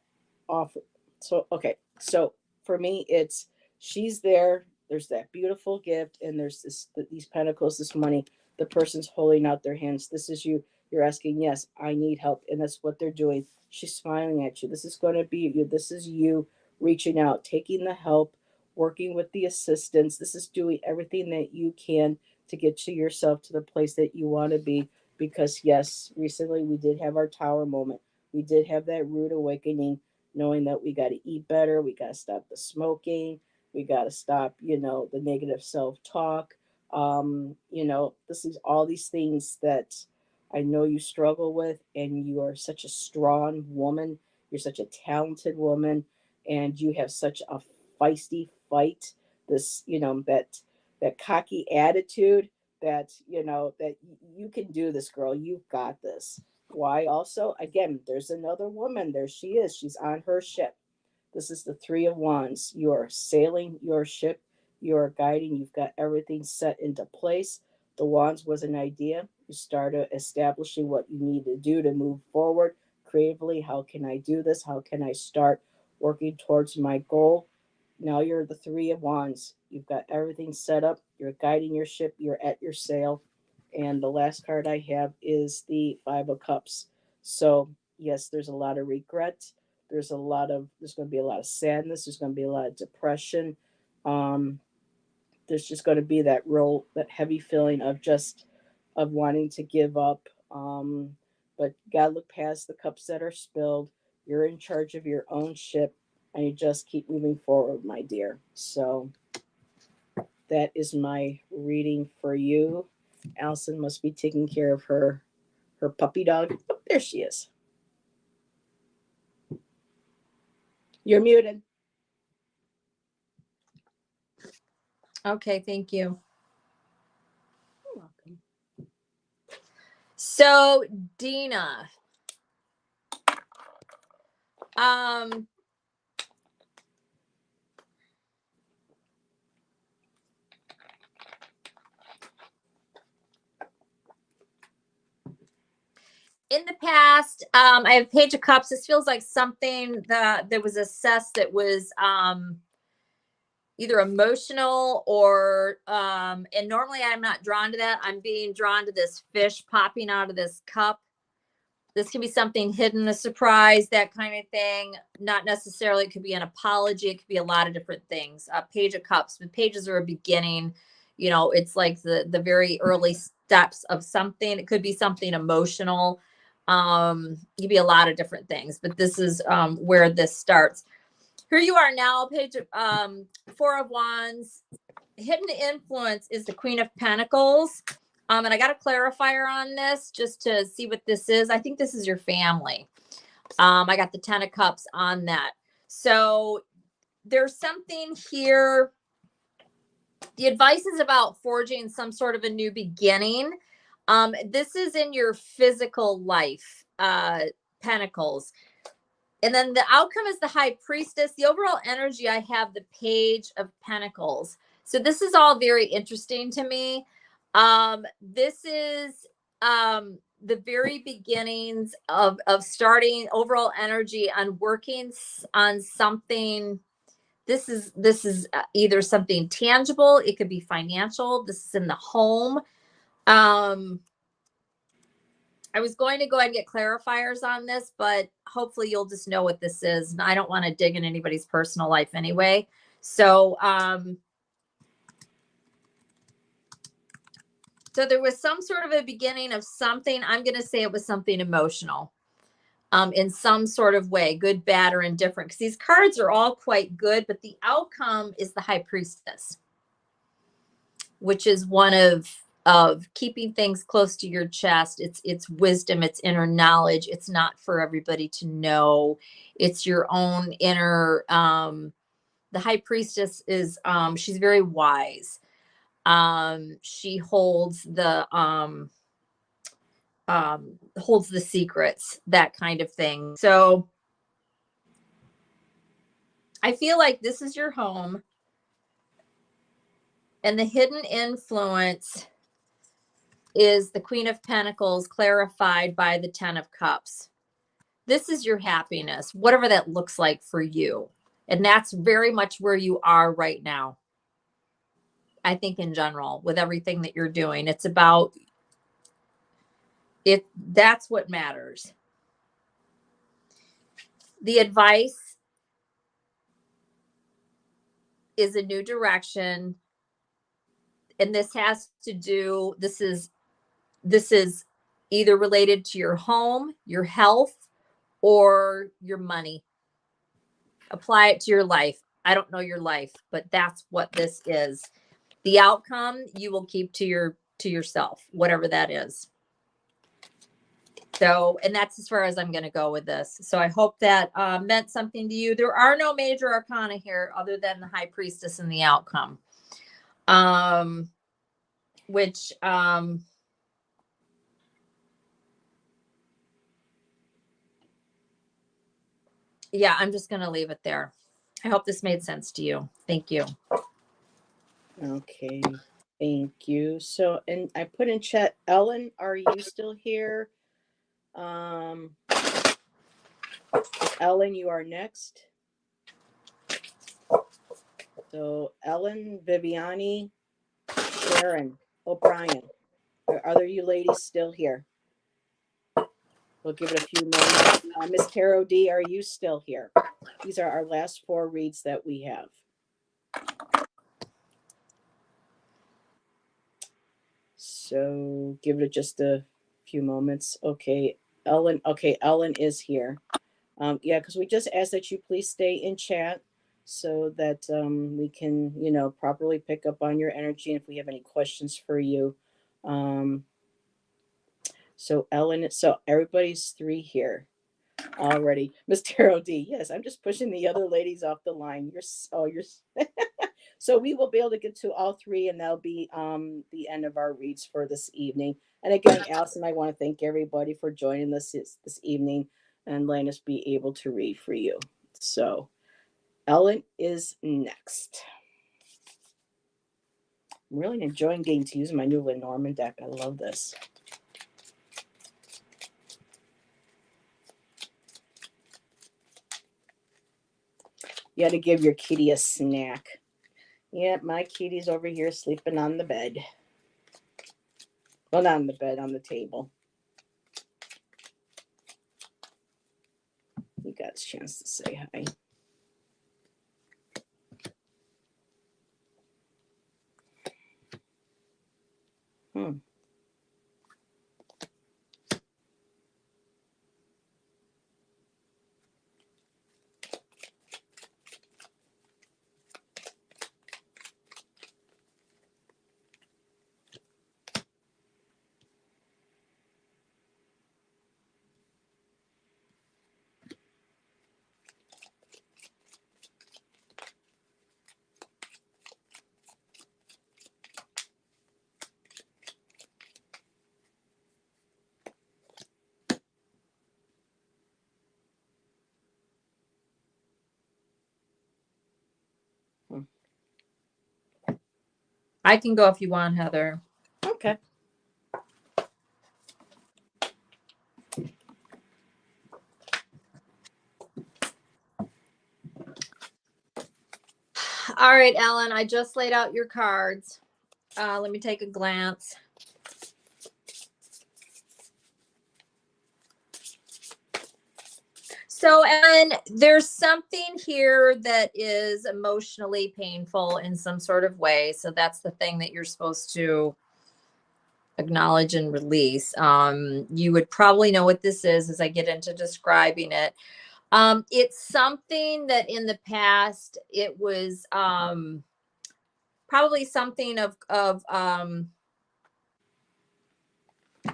[SPEAKER 1] off. So okay, so for me, it's she's there. There's that beautiful gift, and there's these pentacles, this money. The person's holding out their hands. This is you. You're asking, yes, I need help, and that's what they're doing. She's smiling at you. This is going to be you. This is you reaching out, taking the help, working with the assistance. This is doing everything that you can to get to yourself to the place that you want to be. Because yes, recently we did have our tower moment. We did have that rude awakening, knowing that we got to eat better, we got to stop the smoking, we got to stop, the negative self-talk. This is all these things that I know you struggle with, and you are such a strong woman. You're such a talented woman, and you have such a feisty fight. This, that cocky attitude that that you can do this, girl. You've got this. Why also? Again, there's another woman. There she is. She's on her ship. This is the Three of Wands. You are sailing your ship. You are guiding. You've got everything set into place. The Wands was an idea. You started establishing what you need to do to move forward, creatively. How can I do this? How can I start working towards my goal? Now you're the Three of Wands. You've got everything set up. You're guiding your ship. You're at your sail. And the last card I have is the Five of Cups. So, yes, there's a lot of regret. There's going to be a lot of sadness. There's going to be a lot of depression. Um, there's just going to be that heavy feeling of wanting to give up. But you got to look past the cups that are spilled. You're in charge of your own ship, and you just keep moving forward, my dear. So that is my reading for you. Allison must be taking care of her puppy dog. Oh, there she is. You're muted.
[SPEAKER 2] Okay, thank you.
[SPEAKER 1] You're welcome.
[SPEAKER 2] So, Dina, in the past, I have Page of Cups. This feels like something that there was assessed that was either emotional or and normally I'm not drawn to that. I'm being drawn to this fish popping out of this cup. This can be something hidden, a surprise, that kind of thing. Not necessarily, it could be an apology. It could be a lot of different things. Page of Cups, but pages are a beginning. You know, it's like the very early steps of something. It could be something emotional. It could be a lot of different things, but this is where this starts. Here you are now, page Four of Wands. Hidden influence is the Queen of Pentacles. And I got a clarifier on this just to see what this is. I think this is your family. I got the 10 of Cups on that. So there's something here. The advice is about forging some sort of a new beginning. This is in your physical life, Pentacles. And then the outcome is the High Priestess. The overall energy, I have the Page of Pentacles. So this is all very interesting to me. This is the very beginnings of starting overall energy on working on something. This is either something tangible. It could be financial. This is in the home. I was going to go ahead and get clarifiers on this, but hopefully you'll just know what this is. And I don't want to dig in anybody's personal life anyway. So, so there was some sort of a beginning of something. I'm going to say it was something emotional, in some sort of way, good, bad, or indifferent. Because these cards are all quite good, but the outcome is the High Priestess, which is one of keeping things close to your chest. It's wisdom, it's inner knowledge. It's not for everybody to know. It's your own inner. The High Priestess is she's very wise. She holds the secrets, that kind of thing. So I feel like this is your home, and the hidden influence is the Queen of Pentacles clarified by the 10 of Cups. This is your happiness, whatever that looks like for you. And that's very much where you are right now. I think in general, with everything that you're doing, it's about it. That's what matters. The advice is a new direction. And this has to do, this is either related to your home, your health, or your money. Apply it to your life. I don't know your life, but that's what this is. The outcome you will keep to yourself, whatever that is. So, and that's as far as I'm going to go with this. So I hope that meant something to you. There are no major arcana here other than the High Priestess and the outcome. Which yeah, I'm just going to leave it there. I hope this made sense to you. Thank you.
[SPEAKER 1] Okay. Thank you. So, and I put in chat, Ellen, are you still here? Ellen, you are next. So Ellen, Viviani, Sharon, O'Brien. Are other you ladies still here? We'll give it a few moments. Miss Tarot D, are you still here? These are our last 4 reads that we have. So give it just a few moments. Okay, Ellen. Okay, Ellen is here. Yeah, because we just ask that you please stay in chat so that we can, properly pick up on your energy and if we have any questions for you. So Ellen, so everybody's 3 here already. Miss Tarot D, yes, I'm just pushing the other ladies off the line. You're so we will be able to get to all 3, and that'll be the end of our reads for this evening. And again, Allyson, I want to thank everybody for joining us this evening and letting us be able to read for you. So Ellen is next. I'm really enjoying getting to use my new Lenormand deck. I love this. You had to give your kitty a snack. Yep, my kitty's over here sleeping on the bed. Well, not on the bed, on the table. You got a chance to say hi.
[SPEAKER 2] I can go if you want, Heather.
[SPEAKER 1] Okay.
[SPEAKER 2] All right, Ellen, I just laid out your cards. Let me take a glance. So, Ellen, there's something here that is emotionally painful in some sort of way. So that's the thing that you're supposed to acknowledge and release. You would probably know what this is as I get into describing it. It's something that in the past it was probably something of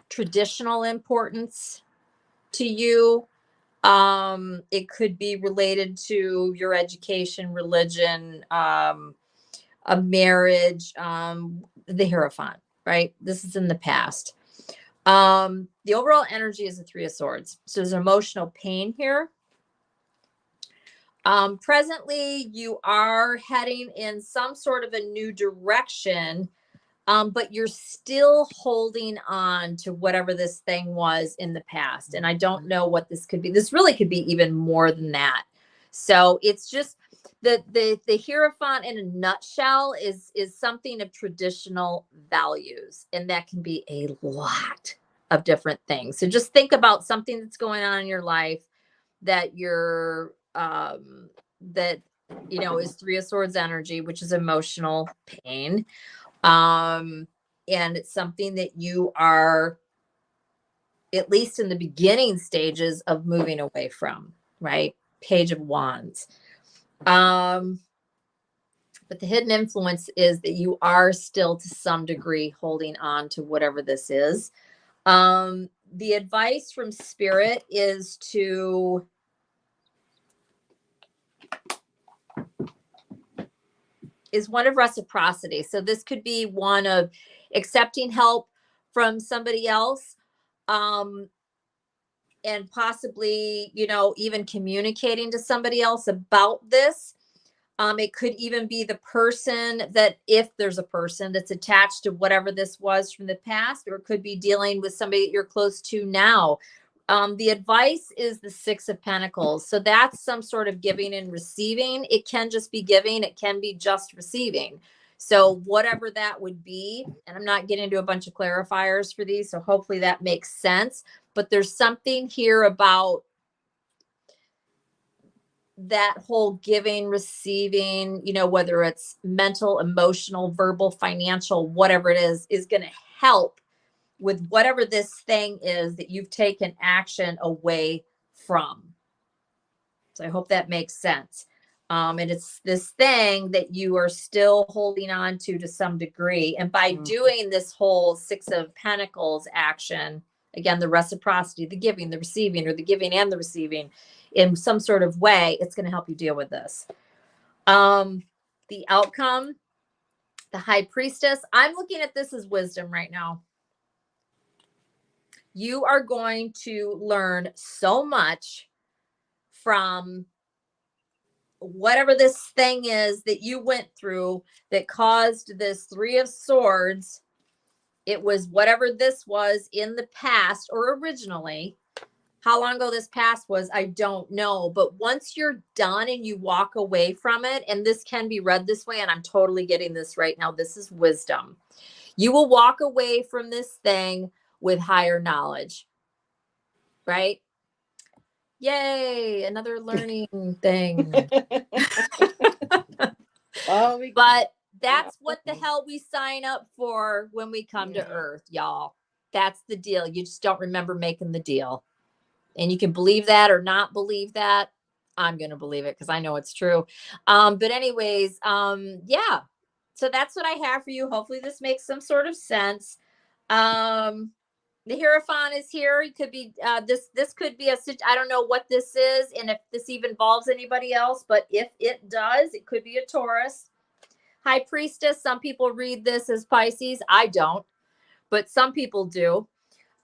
[SPEAKER 2] traditional importance to you. It could be related to your education, religion, a marriage, the Hierophant, right? This is in the past. The overall energy is a 3 of Swords. So there's emotional pain here. Presently, you are heading in some sort of a new direction, but you're still holding on to whatever this thing was in the past. And I don't know what this could be. This really could be even more than that. So it's just the Hierophant in a nutshell is something of traditional values, and that can be a lot of different things. So just think about something that's going on in your life that you're that is 3 of Swords energy, which is emotional pain. And it's something that you are at least in the beginning stages of moving away from, right? Page of Wands. But the hidden influence is that you are still to some degree holding on to whatever this is. The advice from Spirit is one of reciprocity. So this could be one of accepting help from somebody else, and possibly, even communicating to somebody else about this. It could even be the person that, if there's a person that's attached to whatever this was from the past, or it could be dealing with somebody that you're close to now, The advice is the Six of Pentacles. So that's some sort of giving and receiving. It can just be giving. It can be just receiving. So whatever that would be, and I'm not getting into a bunch of clarifiers for these, so hopefully that makes sense. But there's something here about that whole giving, receiving, you know, whether it's mental, emotional, verbal, financial, whatever it is going to help with whatever this thing is that you've taken action away from. So I hope that makes sense. And it's this thing that you are still holding on to some degree. And by doing this whole Six of Pentacles action, again, the reciprocity, the giving, the receiving, or the giving and the receiving in some sort of way, it's going to help you deal with this. The outcome, the High Priestess, I'm looking at this as wisdom right now. You are going to learn so much from whatever this thing is that you went through that caused this Three of Swords. It was whatever this was in the past or originally. How long ago this past was, I don't know. But once you're done and you walk away from it, and this can be read this way, and I'm totally getting this right now, this is wisdom. You will walk away from this thing with higher knowledge, right? Yay, another learning thing. But that's what the hell we sign up for when we come to Earth, y'all. That's the deal. You just don't remember making the deal. And you can believe that or not believe that. I'm going to believe it because I know it's true. But anyways, yeah. So that's what I have for you. Hopefully this makes some sort of sense. The Hierophant is here. It could be this could be I don't know what this is and if this even involves anybody else, but if it does, it could be a Taurus. High Priestess, some people read this as Pisces. I don't, but some people do.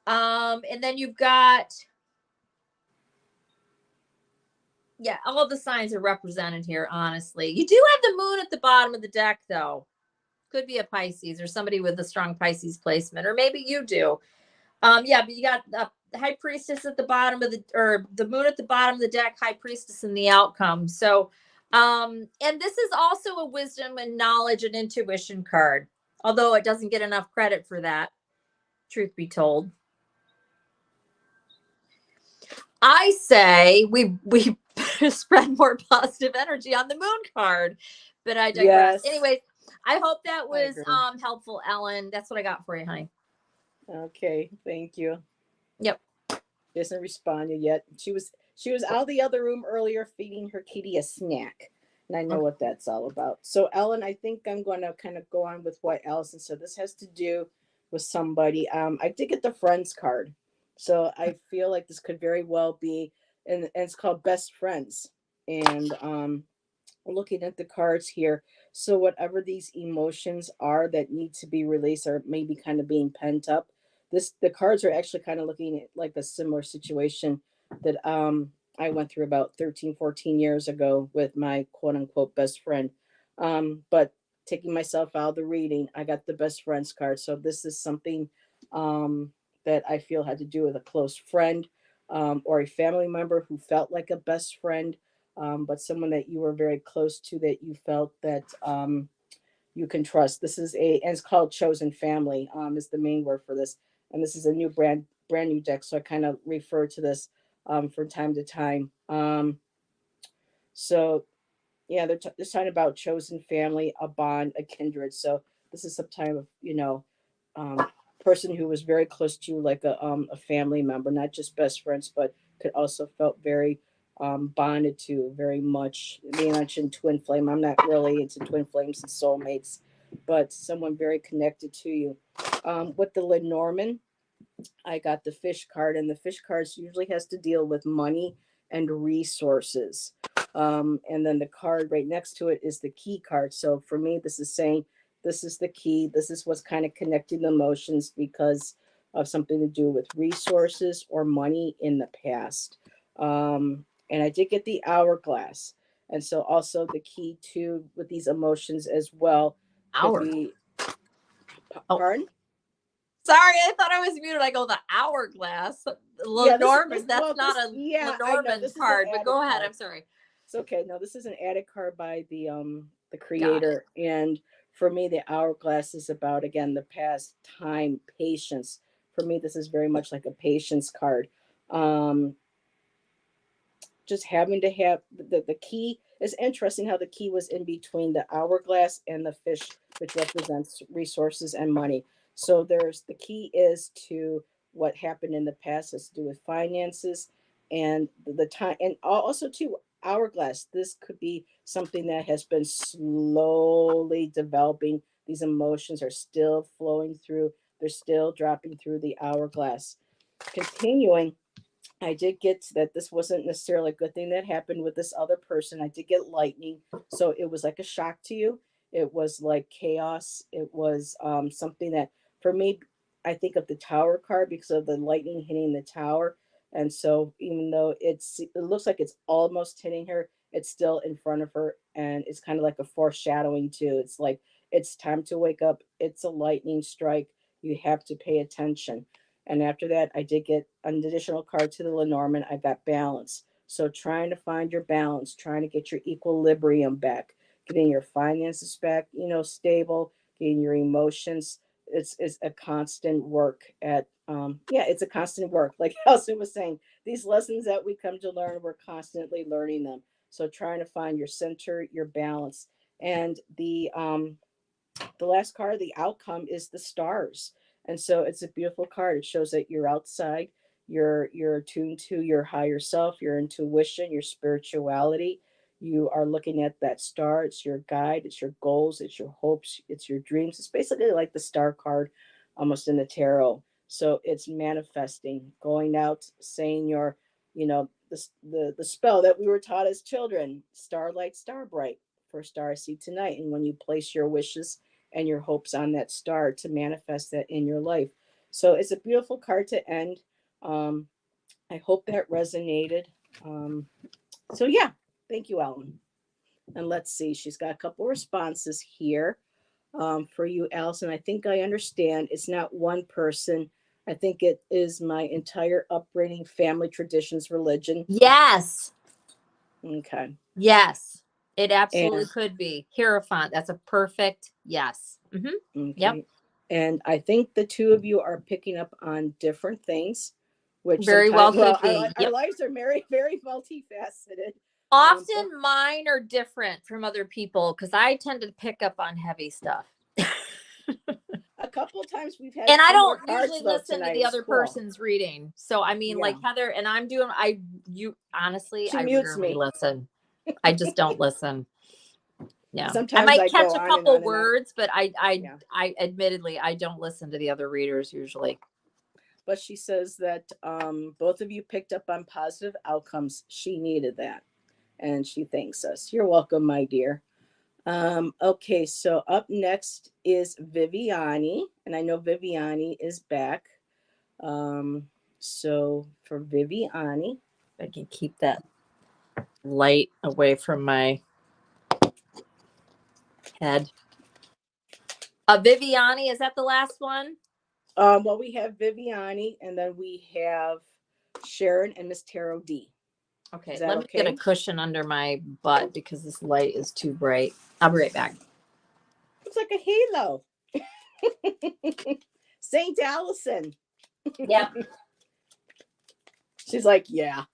[SPEAKER 2] And then you've got, yeah, all the signs are represented here, honestly. You do have the moon at the bottom of the deck, though. Could be a Pisces or somebody with a strong Pisces placement, or maybe you do. Yeah, but you got the High Priestess at the bottom of the moon at the bottom of the deck, High Priestess in the outcome. So, and this is also a wisdom and knowledge and intuition card, although it doesn't get enough credit for that, truth be told. I say we spread more positive energy on the moon card, but I digress. Yes. Anyways, I hope that was helpful, Ellen. That's what I got for you, honey.
[SPEAKER 1] Okay, thank you.
[SPEAKER 2] Yep.
[SPEAKER 1] She hasn't responded yet. She was out of the other room earlier feeding her kitty a snack, and I know what that's all about. So Ellen, I think I'm going to kind of go on with what Allyson said. This has to do with somebody. I did get the friends card. So I feel like this could very well be, and it's called Best Friends. And looking at the cards here, so whatever these emotions are that need to be released or maybe kind of being pent up, the cards are actually kind of looking at like a similar situation that I went through about 13-14 years ago with my quote unquote best friend. But taking myself out of the reading, I got the Best Friends card. So this is something that I feel had to do with a close friend or a family member who felt like a best friend, but someone that you were very close to that you felt that you can trust. This is and it's called Chosen Family is the main word for this. And this is a new brand new deck. So I kind of refer to this from time to time. So yeah, they're talking about chosen family, a bond, a kindred. So this is some type of, person who was very close to you, like a family member, not just best friends, but could also felt very bonded to very much. They mentioned twin flame. I'm not really into twin flames and soulmates, but someone very connected to you. With the Lenormand, I got the Fish card, and the Fish cards usually has to deal with money and resources. And then the card right next to it is the Key card. So for me, this is saying this is the key. This is what's kind of connecting the emotions because of something to do with resources or money in the past. And I did get the Hourglass. And so also the key to with these emotions as well could be, pardon?
[SPEAKER 2] Sorry, I thought I was muted. I go the hourglass.
[SPEAKER 1] Yeah,
[SPEAKER 2] Lenormand. That's not a
[SPEAKER 1] yeah, I know.
[SPEAKER 2] Lenormand
[SPEAKER 1] This is an
[SPEAKER 2] card, but
[SPEAKER 1] added
[SPEAKER 2] go ahead.
[SPEAKER 1] card.
[SPEAKER 2] I'm sorry.
[SPEAKER 1] It's okay. No, this is an added card by the
[SPEAKER 2] Got it.
[SPEAKER 1] creator. And for me, the hourglass is about, again, the past, time, patience. For me, this is very much like a patience card. Um, just having to have the key is interesting how the key was in between the hourglass and the fish, which represents resources and money. So there's the key is to what happened in the past has to do with finances and the time, and also too hourglass. This could be something that has been slowly developing. These emotions are still flowing through, they're still dropping through the hourglass. Continuing, I did get that this wasn't necessarily a good thing that happened with this other person. I did get lightning. So it was like a shock to you. It was like chaos. It was something that, for me, I think of the tower card because of the lightning hitting the tower. And so even though it looks like it's almost hitting her, it's still in front of her. And it's kind of like a foreshadowing too. It's like, it's time to wake up. It's a lightning strike. You have to pay attention. And after that, I did get an additional card to the Lenormand. I got balance. So trying to find your balance, trying to get your equilibrium back, getting your finances back, stable, getting your emotions. It's a constant work at, yeah, it's a constant work. Like Elsa was saying, these lessons that we come to learn, we're constantly learning them. So trying to find your center, your balance. And the last card, the outcome is the stars. And so it's a beautiful card. It shows that you're outside, you're attuned to your higher self, your intuition, your spirituality. You are looking at that star. It's your guide, it's your goals, it's your hopes, it's your dreams. It's basically like the star card almost in the tarot. So it's manifesting, going out, saying your, the spell that we were taught as children, starlight, star bright, first star I see tonight. And when you place your wishes and your hopes on that star to manifest that in your life. So it's a beautiful card to end. Um, I hope that resonated. Um, so yeah, thank you, Ellen. And let's see, she's got a couple responses here for you, Allison. I think I understand. It's not one person. I think it is my entire upbringing, family traditions, religion.
[SPEAKER 2] Yes.
[SPEAKER 1] Okay.
[SPEAKER 2] Yes. It absolutely
[SPEAKER 1] And
[SPEAKER 2] could be. Hierophant. That's a perfect yes. Yep.
[SPEAKER 1] okay. And I think the two of you are picking up on different things, which
[SPEAKER 2] Very well
[SPEAKER 1] sometimes, well,
[SPEAKER 2] could be.
[SPEAKER 1] our
[SPEAKER 2] Yep.
[SPEAKER 1] lives are very, very multifaceted. But
[SPEAKER 2] Often mine are different from other people because I tend to pick up on heavy stuff.
[SPEAKER 1] a couple of times we've had
[SPEAKER 2] And I
[SPEAKER 1] similar
[SPEAKER 2] don't
[SPEAKER 1] cards
[SPEAKER 2] usually
[SPEAKER 1] though
[SPEAKER 2] listen to
[SPEAKER 1] tonight.
[SPEAKER 2] the
[SPEAKER 1] It's
[SPEAKER 2] other
[SPEAKER 1] cool.
[SPEAKER 2] person's reading. So I mean, like
[SPEAKER 1] Yeah.
[SPEAKER 2] Heather, and I'm doing you honestly,
[SPEAKER 1] She
[SPEAKER 2] I
[SPEAKER 1] mutes
[SPEAKER 2] rarely
[SPEAKER 1] me.
[SPEAKER 2] listen. I just don't listen. Yeah. I
[SPEAKER 1] Sometimes
[SPEAKER 2] might
[SPEAKER 1] I
[SPEAKER 2] catch
[SPEAKER 1] go
[SPEAKER 2] a
[SPEAKER 1] on and
[SPEAKER 2] couple
[SPEAKER 1] on and on.
[SPEAKER 2] words, but
[SPEAKER 1] Yeah.
[SPEAKER 2] I admittedly I don't listen to the other readers usually.
[SPEAKER 1] But she says that both of you picked up on positive outcomes. She needed that. And she thanks us. You're welcome, my dear. Okay, so up next is Viviani, and I know Viviani is back. So for Viviani,
[SPEAKER 2] I can keep that light away from my head. Viviani, is that the last one?
[SPEAKER 1] well, we have Viviani, and then we have Sharon and Miss Tarot D.
[SPEAKER 2] Okay,
[SPEAKER 1] Is that
[SPEAKER 2] let me get a
[SPEAKER 1] okay?
[SPEAKER 2] cushion under my butt because this light is too bright. I'll be right back.
[SPEAKER 1] Looks like a halo. Saint Allison.
[SPEAKER 2] Yeah.
[SPEAKER 1] She's like, yeah.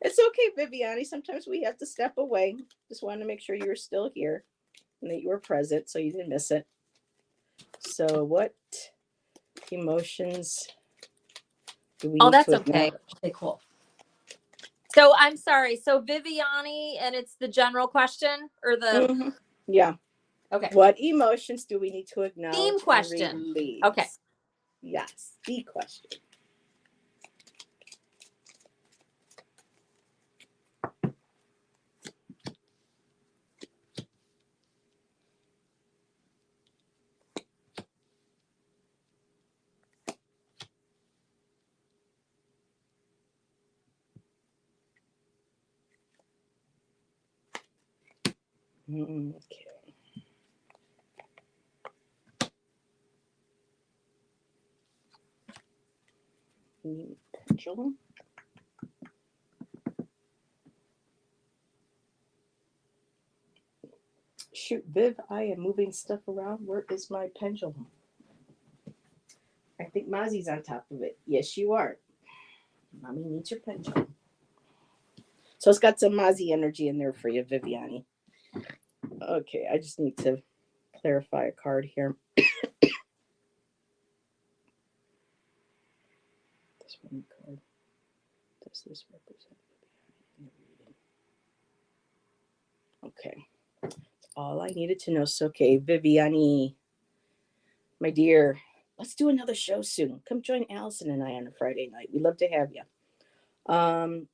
[SPEAKER 1] It's okay, Viviani. Sometimes we have to step away. Just wanted to make sure you were still here and that you were present so you didn't miss it. So, what emotions do we
[SPEAKER 2] Oh,
[SPEAKER 1] need
[SPEAKER 2] that's
[SPEAKER 1] to
[SPEAKER 2] okay.
[SPEAKER 1] acknowledge?
[SPEAKER 2] Okay, cool. So I'm sorry. So Viviani, and it's the general question or the
[SPEAKER 1] Mm-hmm. Yeah.
[SPEAKER 2] okay
[SPEAKER 1] What emotions do we need to
[SPEAKER 2] theme
[SPEAKER 1] acknowledge and
[SPEAKER 2] question.
[SPEAKER 1] release?
[SPEAKER 2] Okay.
[SPEAKER 1] Yes, the question. Okay. Pendulum. Shoot, Viv, I am moving stuff around. Where is my pendulum? I think Mozzie's on top of it. Yes, you are. Mommy needs your pendulum. So it's got some Mozzie energy in there for you, Viviani. Okay, I just need to clarify a card here. This one card. Does this represent Viviani? Okay. That's all I needed to know. So, okay, Viviani, my dear, let's do another show soon. Come join Allyson and I on a Friday night. We'd love to have you.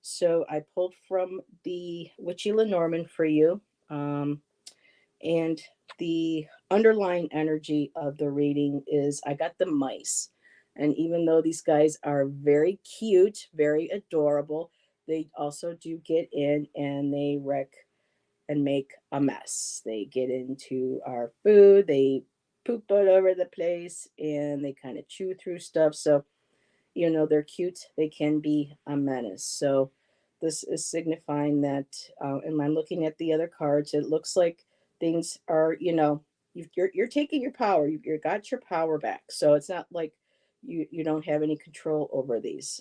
[SPEAKER 1] So I pulled from the Witchy Lenormand for you. And the underlying energy of the reading is I got the mice. And even though these guys are very cute, very adorable, they also do get in and they wreck and make a mess. They get into our food, they poop all over the place, and they kind of chew through stuff. So they're cute, they can be a menace. So this is signifying that, and I'm looking at the other cards, it looks like things are, you're taking your power, you got your power back. So it's not like you don't have any control over these.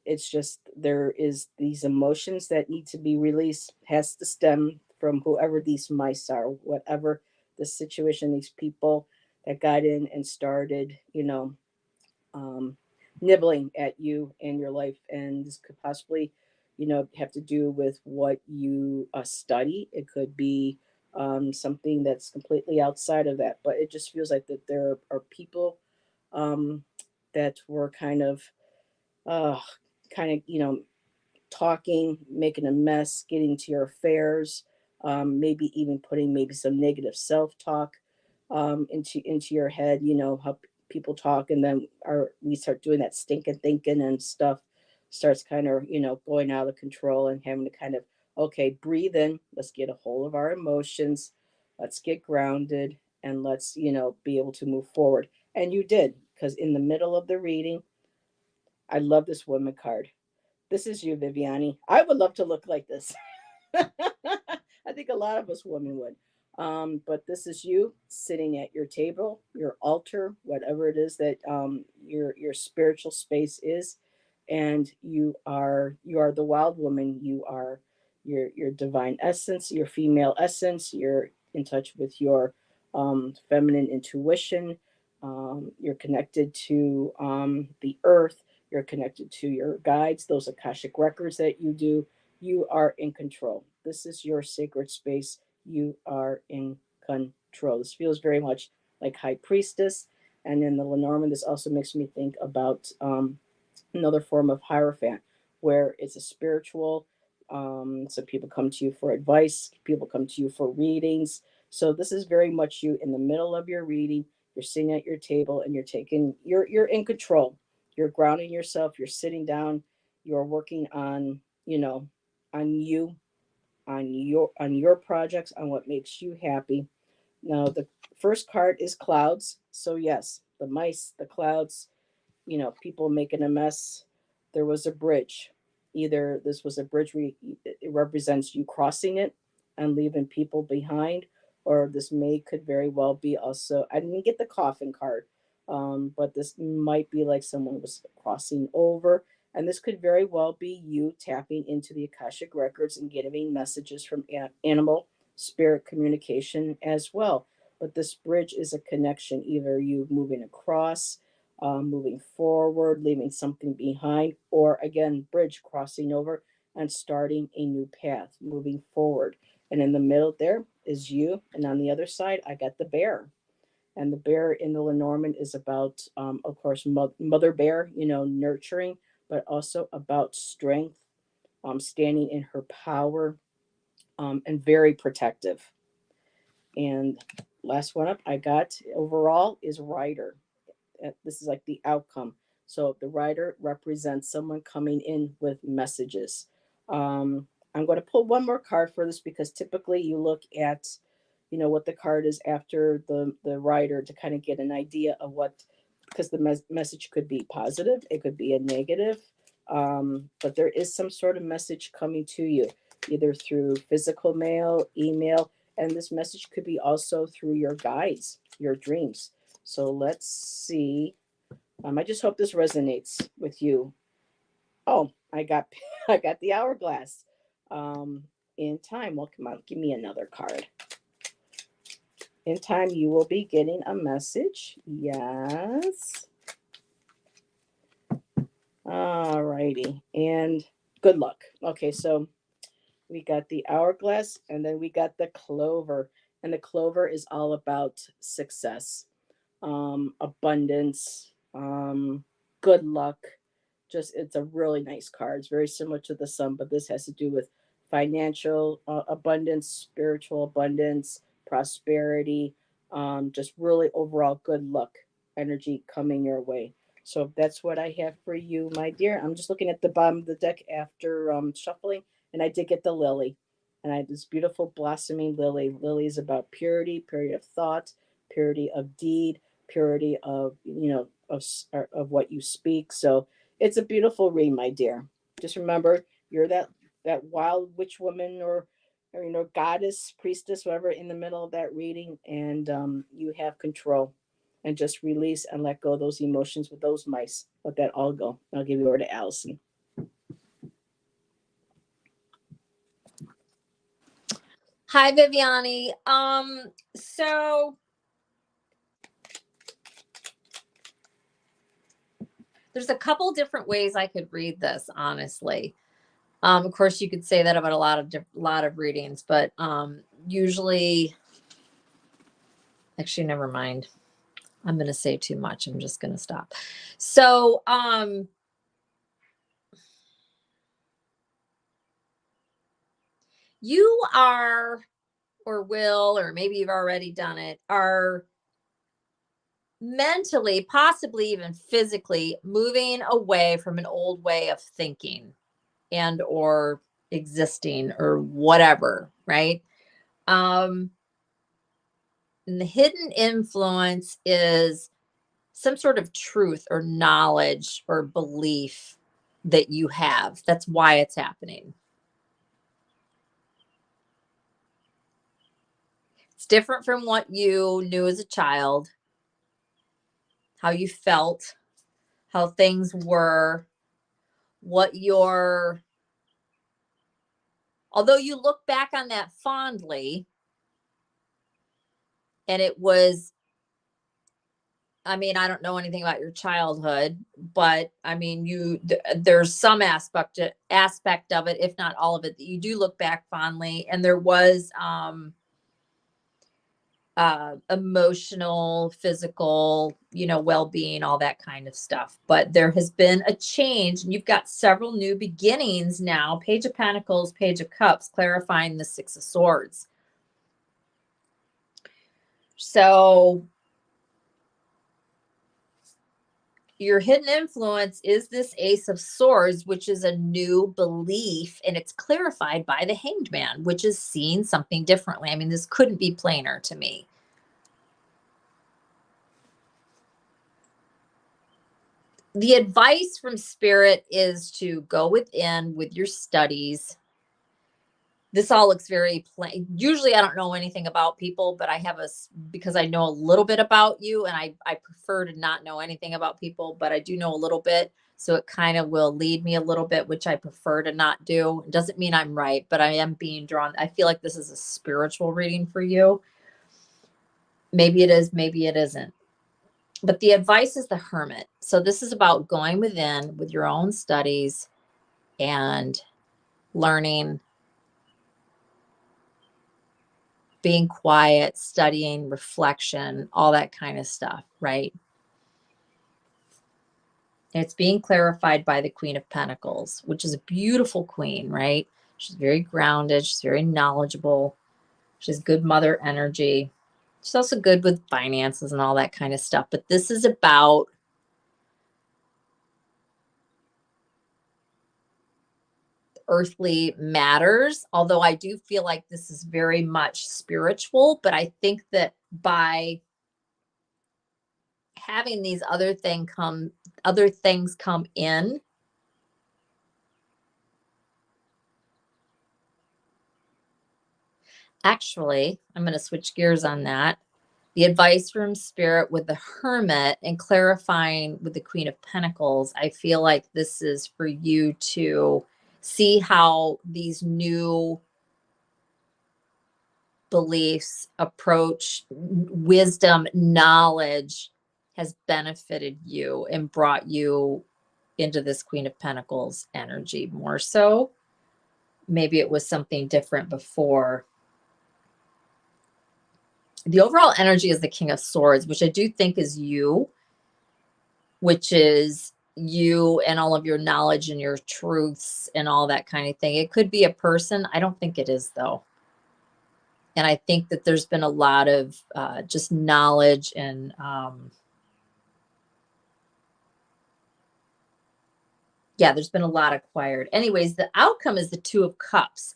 [SPEAKER 1] It's just there is these emotions that need to be released, has to stem from whoever these mice are, whatever the situation, these people that got in and started, um, nibbling at you and your life. And this could possibly, have to do with what you study. It could be something that's completely outside of that. But it just feels like that there are people um, that were uh, talking, making a mess, getting to your affairs, maybe even putting maybe some negative self-talk into your head. You know how people talk, and then we start doing that stinking thinking, and stuff starts kind of going out of control, and having to kind of okay, breathe in. Let's get a hold of our emotions. Let's get grounded, and let's be able to move forward. And you did, because in the middle of the reading, I love this woman card. This is you, Viviani. I would love to look like this. I think a lot of us women would. But this is you sitting at your table, your altar, whatever it is that your spiritual space is, and you are the wild woman. You are your divine essence, your female essence. You're in touch with your feminine intuition. You're connected to the earth. You're connected to your guides, those Akashic records that you do. You are in control. This is your sacred space. You are in control. This feels very much like High Priestess. And in the Lenormand, this also makes me think about another form of Hierophant, where it's a spiritual. So people come to you for advice, people come to you for readings. So this is very much you in the middle of your reading. You're sitting at your table and you're in control. You're grounding yourself, you're sitting down, you're working on, on you, on your projects, on what makes you happy. Now the first card is clouds. So yes, the mice, the clouds, people making a mess. There was a bridge. Either this was a bridge where it represents you crossing it and leaving people behind, or this could very well be also. I didn't get the coffin card, but this might be like someone was crossing over, and this could very well be you tapping into the Akashic records and getting messages from animal spirit communication as well. But this bridge is a connection, either you moving across, moving forward, leaving something behind, or again, bridge crossing over and starting a new path, moving forward. And in the middle there is you. And on the other side, I got the bear. And the bear in the Lenormand is about, of course, mother bear, nurturing, but also about strength, standing in her power, and very protective. And last one up I got overall is rider. This is like the outcome. So the writer represents someone coming in with messages. I'm going to pull one more card for this, because typically you look at, what the card is after the writer, to kind of get an idea of what because the message could be positive, it could be a negative, but there is some sort of message coming to you, either through physical mail, email, and this message could be also through your guides, your dreams. So let's see. I just hope this resonates with you. Oh, I got I got the hourglass. In time. Well, come on, give me another card. In time, you will be getting a message. Yes. All righty. And good luck. Okay, so we got the hourglass and then we got the clover. And the clover is all about success, abundance, good luck. Just, it's a really nice card. It's very similar to the sun, but this has to do with financial abundance, spiritual abundance, prosperity, just really overall good luck energy coming your way. So that's what I have for you, my dear. I'm just looking at the bottom of the deck after shuffling, and I did get the lily. And I have this beautiful blossoming lily. Lily is about purity, purity of thought, purity of deed, purity of, of what you speak. So it's a beautiful read, my dear. Just remember, you're that wild witch woman, or goddess, priestess, whatever, in the middle of that reading, and you have control. And just release and let go of those emotions with those mice. Let that all go. I'll give you over to Allyson.
[SPEAKER 2] Hi, Viviani. So there's a couple different ways I could read this, honestly. Of course, you could say that about a lot of readings, but usually, actually, never mind. I'm going to say too much. I'm just going to stop. So, you are, or will, or maybe you've already done it, are mentally, possibly even physically moving away from an old way of thinking and or existing or whatever, right? And the hidden influence is some sort of truth or knowledge or belief that you have. That's why it's happening. It's different from what you knew as a child, how you felt, how things were, what your, although you look back on that fondly, and it was, I mean, I don't know anything about your childhood, but I mean, there's some aspect of it, if not all of it, that you do look back fondly, and there was emotional, physical, well-being, all that kind of stuff. But there has been a change, and you've got several new beginnings now. Page of Pentacles, Page of Cups, clarifying the Six of Swords. So your hidden influence is this Ace of Swords, which is a new belief, and it's clarified by the Hanged Man, which is seeing something differently. I mean, this couldn't be plainer to me. The advice from Spirit is to go within with your studies. This all looks very plain. Usually I don't know anything about people, but I have because I know a little bit about you, and I prefer to not know anything about people, but I do know a little bit. So it kind of will lead me a little bit, which I prefer to not do. It doesn't mean I'm right, but I am being drawn. I feel like this is a spiritual reading for you. Maybe it is, maybe it isn't. But the advice is the Hermit. So this is about going within with your own studies and learning, being quiet, studying, reflection, all that kind of stuff, right? And it's being clarified by the Queen of Pentacles, which is a beautiful queen, right? She's very grounded. She's very knowledgeable. She's good mother energy. She's also good with finances and all that kind of stuff. But this is about earthly matters, although I do feel like this is very much spiritual. But I think that by having these other things come in. Actually, I'm going to switch gears on that. The advice from Spirit with the Hermit and clarifying with the Queen of Pentacles, I feel like this is for you to see how these new beliefs, approach, wisdom, knowledge has benefited you and brought you into this Queen of Pentacles energy more so. Maybe it was something different before. The overall energy is the King of Swords, which I do think is you, which is you and all of your knowledge and your truths and all that kind of thing. It could be a person. I don't think it is, though. And I think that there's been a lot of just knowledge and there's been a lot acquired. Anyways, the outcome is the Two of Cups.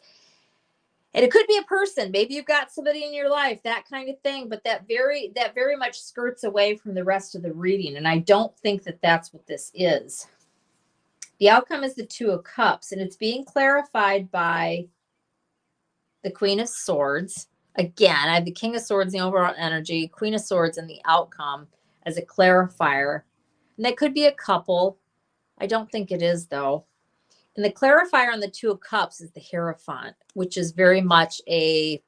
[SPEAKER 2] And it could be a person. Maybe you've got somebody in your life, that kind of thing. But that very much skirts away from the rest of the reading. And I don't think that that's what this is. The outcome is the Two of Cups. And it's being clarified by the Queen of Swords. Again, I have the King of Swords in the overall energy, Queen of Swords in the outcome as a clarifier. And that could be a couple. I don't think it is, though. And the clarifier on the Two of Cups is the Hierophant, which is very much a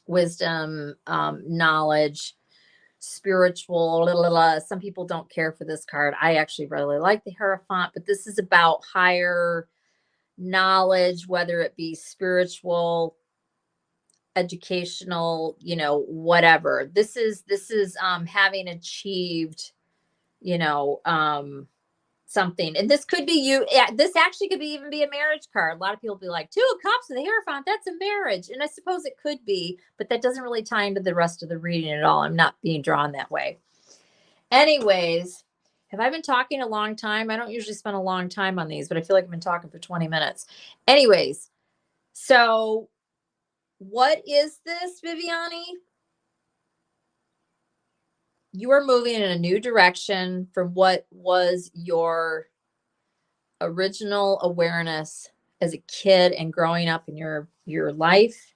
[SPEAKER 2] wisdom, knowledge, spiritual. Some people don't care for this card. I actually really like the Hierophant, but this is about higher knowledge, whether it be spiritual, educational, whatever. This is having achieved, something. And this could be you. This actually could even be a marriage card. A lot of people be like, Two of Cups with the Hierophant, that's a marriage. And I suppose it could be, but that doesn't really tie into the rest of the reading at all. I'm not being drawn that way. Anyways, have I been talking a long time? I don't usually spend a long time on these, but I feel like I've been talking for 20 minutes. Anyways, so what is this, Viviani? You are moving in a new direction from what was your original awareness as a kid and growing up in your life.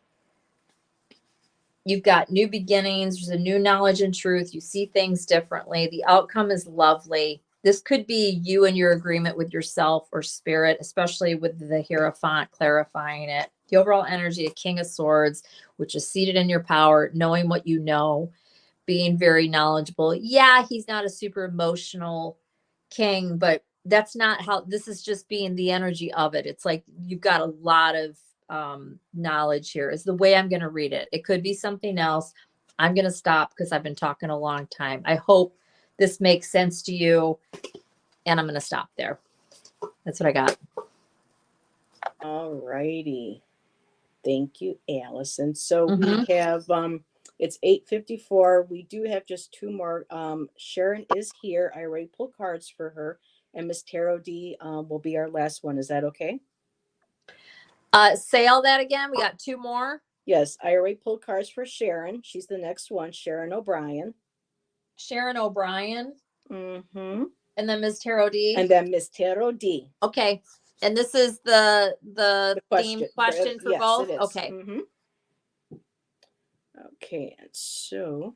[SPEAKER 2] You've got new beginnings. There's a new knowledge and truth. You see things differently. The outcome is lovely. This could be you and your agreement with yourself or spirit, especially with the Hierophant clarifying it. The overall energy of King of Swords, which is seated in your power, knowing what you know, being very knowledgeable. Yeah, he's not a super emotional king, but that's not how this is. Just being the energy of it. It's like you've got a lot of knowledge here is the way I'm going to read it. It could be something else. I'm going to stop because I've been talking a long time. I hope this makes sense to you, and I'm going to stop there. That's what I got.
[SPEAKER 1] All righty. Thank you, Allison. So we have it's 8:54. We do have just two more. Sharon is here. I already pulled cards for her, and Miss Tarot D will be our last one. Is that okay?
[SPEAKER 2] Say all that again. We got two more.
[SPEAKER 1] Yes, I already pulled cards for Sharon. She's the next one, Sharon O'Brien.
[SPEAKER 2] Sharon O'Brien.
[SPEAKER 1] Mm-hmm.
[SPEAKER 2] And then Ms. Tarot D.
[SPEAKER 1] And then Miss Tarot D.
[SPEAKER 2] Okay. And this is the theme question for
[SPEAKER 1] yes,
[SPEAKER 2] both?
[SPEAKER 1] It is.
[SPEAKER 2] Okay.
[SPEAKER 1] Mm-hmm. Okay, and so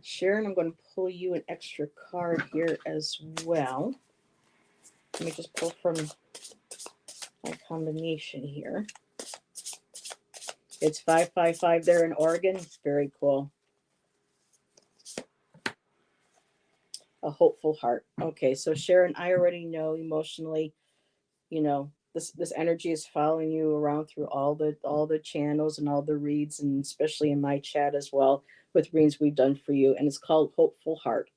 [SPEAKER 1] Sharon, I'm going to pull you an extra card here as well. Let me just pull from my combination here. It's 555 there in Oregon. It's very cool. A hopeful heart. Okay, so Sharon, I already know emotionally, this energy is following you around through all the channels and all the reads, and especially in my chat as well with readings we've done for you. And it's called Hopeful Heart.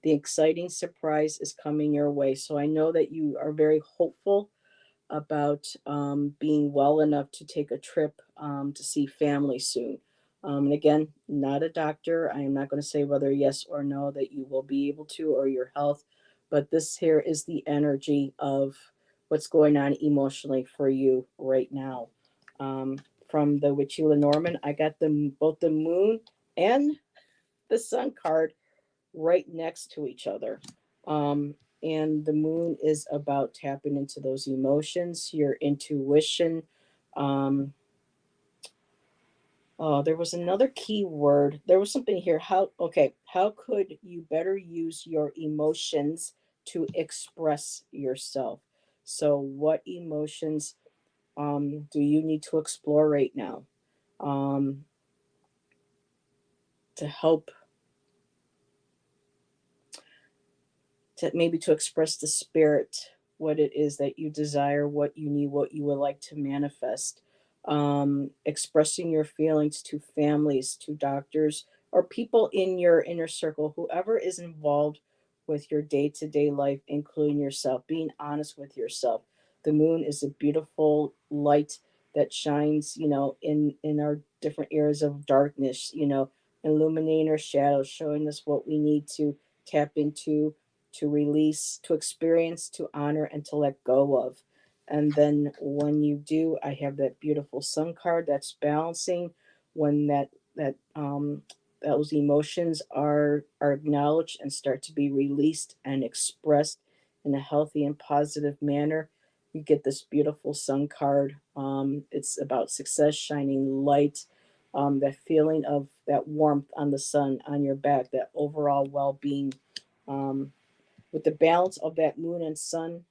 [SPEAKER 1] The exciting surprise is coming your way. So I know that you are very hopeful about being well enough to take a trip to see family soon. And again, not a doctor. I am not going to say whether yes or no that you will be able to, or your health, but this here is the energy of what's going on emotionally for you right now. From the Witchula Norman, I got both the moon and the Sun card right next to each other. Um, and the Moon is about tapping into those emotions, your intuition. Um, oh, there was another key word. There was something here. How could you better use your emotions to express yourself? So, what emotions do you need to explore right now um, to help to maybe to express the spirit, what it is that you desire, what you need, what you would like to manifest. Expressing your feelings to families, to doctors, or people in your inner circle, whoever is involved with your day-to-day life, including yourself, being honest with yourself. The moon is a beautiful light that shines, in our different areas of darkness, illuminating our shadows, showing us what we need to tap into, to release, to experience, to honor, and to let go of. And then when you do, I have that beautiful sun card that's balancing when that those emotions are acknowledged and start to be released and expressed in a healthy and positive manner. You get this beautiful sun card. It's about success, shining light, that feeling of that warmth on the sun on your back, that overall well-being. Um, with the balance of that moon and sun,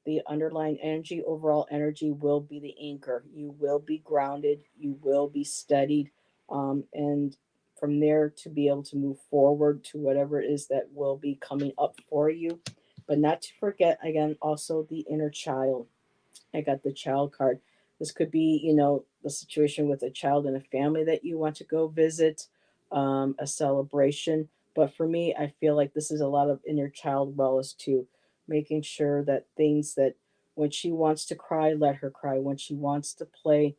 [SPEAKER 1] the underlying energy, overall energy will be the anchor. You will be grounded, you will be steadied, and from there to be able to move forward to whatever it is that will be coming up for you. But not to forget, again, also the inner child. I got the child card. This could be, the situation with a child in a family that you want to go visit, a celebration. But for me, I feel like this is a lot of inner child wellness too, making sure that things that when she wants to cry, let her cry. When she wants to play,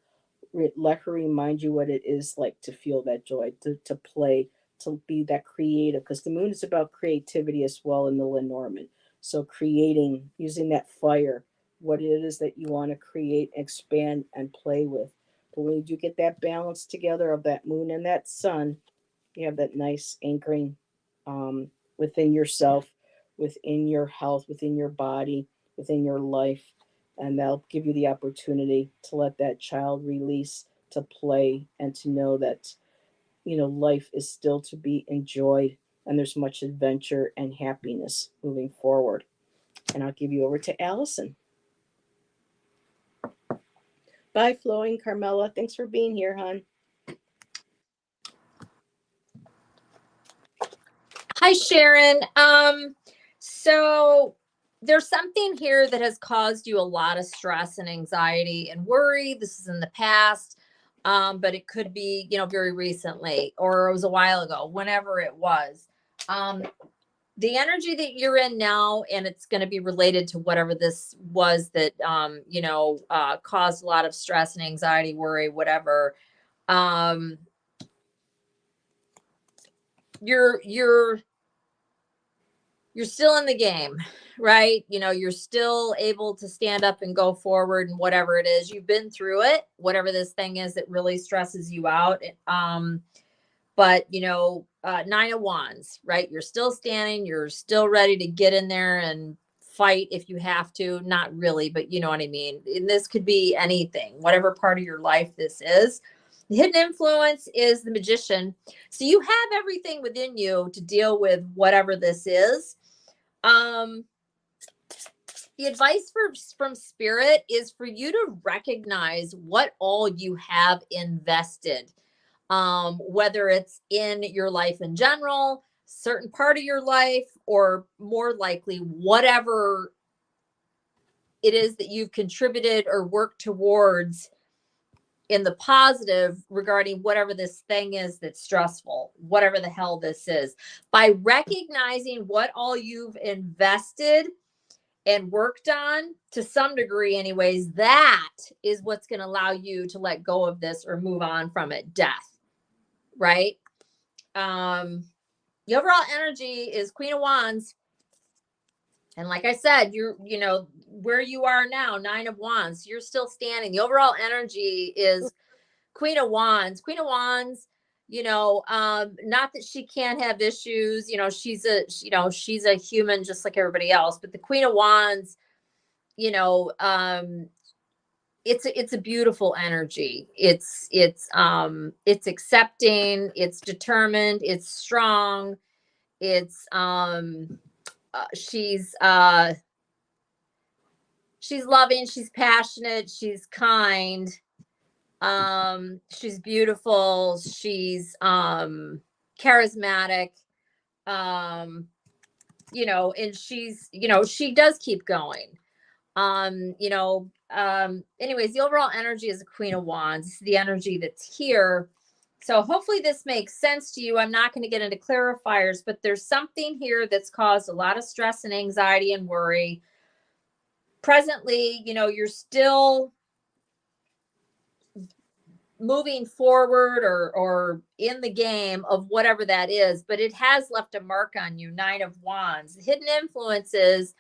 [SPEAKER 1] let her remind you what it is like to feel that joy, to play, to be that creative. Because the moon is about creativity as well in the Lenormand. So creating, using that fire, what it is that you want to create, expand, and play with. But when you do get that balance together of that moon and that sun, you have that nice anchoring within yourself, within your health, within your body, within your life. And that'll give you the opportunity to let that child release, to play, and to know that, life is still to be enjoyed and there's much adventure and happiness moving forward. And I'll give you over to Allison. Bye, Flowing Carmela. Thanks for being here, hon.
[SPEAKER 2] Hi, Sharon. So there's something here that has caused you a lot of stress and anxiety and worry. This is in the past, but it could be, very recently, or it was a while ago, whenever it was. Um, the energy that you're in now, and it's going to be related to whatever this was that, caused a lot of stress and anxiety, worry, whatever. Um, you're you're still in the game, right? You're still able to stand up and go forward and whatever it is. You've been through it, whatever this thing is that really stresses you out. But Nine of Wands, right? You're still standing, you're still ready to get in there and fight if you have to. Not really, but you know what I mean. And this could be anything, whatever part of your life this is. The hidden influence is the Magician. So you have everything within you to deal with whatever this is. um the advice from spirit is for you to recognize what all you have invested, whether it's in your life in general, certain part of your life, or more likely whatever it is that you've contributed or worked towards in the positive regarding whatever this thing is that's stressful, whatever the hell this is. By recognizing what all you've invested and worked on to some degree anyways, that is what's going to allow you to let go of this or move on from it. Death, right? The overall energy is Queen of Wands, and like I said, you're where you are now, Nine of Wands, you're still standing. The overall energy is Queen of Wands. Queen of Wands Not that she can't have issues. She's a human just like everybody else. But the Queen of Wands, you know, it's a beautiful energy. It's accepting, it's determined, it's strong. It's she's loving, she's passionate, she's kind, she's beautiful, she's charismatic, and she does keep going. Anyways, the overall energy is the Queen of Wands. This is the energy that's here. So hopefully this makes sense to you. I'm not going to get into clarifiers, but there's something here that's caused a lot of stress and anxiety and worry. Presently, you're still moving forward or in the game of whatever that is, but it has left a mark on you. 9 of Wands. Hidden influences,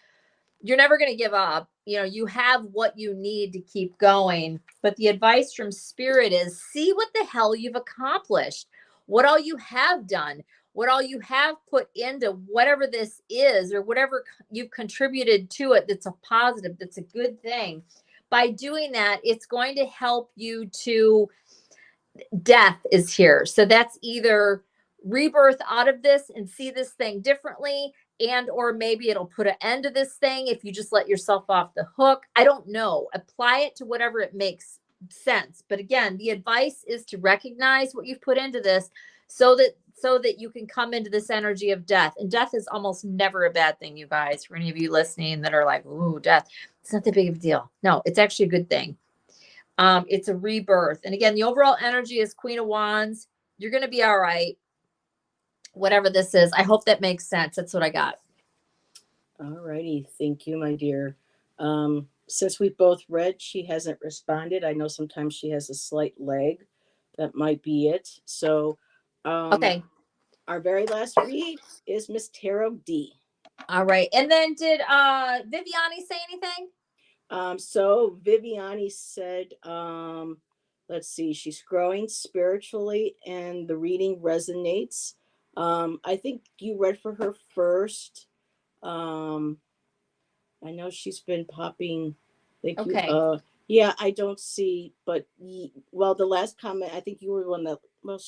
[SPEAKER 2] you're never going to give up. You have what you need to keep going. But the advice from Spirit is see what the hell you've accomplished, what all you have done, what all you have put into whatever this is, or whatever you've contributed to it that's a positive, that's a good thing. By doing that, it's going to help you to, death is here. So that's either rebirth out of this and see this thing differently, and or maybe it'll put an end to this thing if you just let yourself off the hook. I don't know. Apply it to whatever it makes sense. But again, the advice is to recognize what you've put into this so that you can come into this energy of death. And death is almost never a bad thing, you guys. For any of you listening that are like, ooh, death, it's not that big of a deal. No, it's actually a good thing. It's a rebirth. And again, the overall energy is Queen of Wands. You're going to be all right. Whatever this is. I hope that makes sense. That's what I got.
[SPEAKER 1] All righty. Thank you, my dear. Since we both read, she hasn't responded. I know sometimes she has a slight lag. That might be it. So,
[SPEAKER 2] Okay.
[SPEAKER 1] our very last read is Miss Tarot D.
[SPEAKER 2] All right. And then did Viviani say anything?
[SPEAKER 1] So Viviani said, let's see, she's growing spiritually and the reading resonates. I think you read for her first. I know she's been popping. Thank you.
[SPEAKER 2] Okay.
[SPEAKER 1] Yeah, I don't see, but well, the last comment, I think you were the one that, well,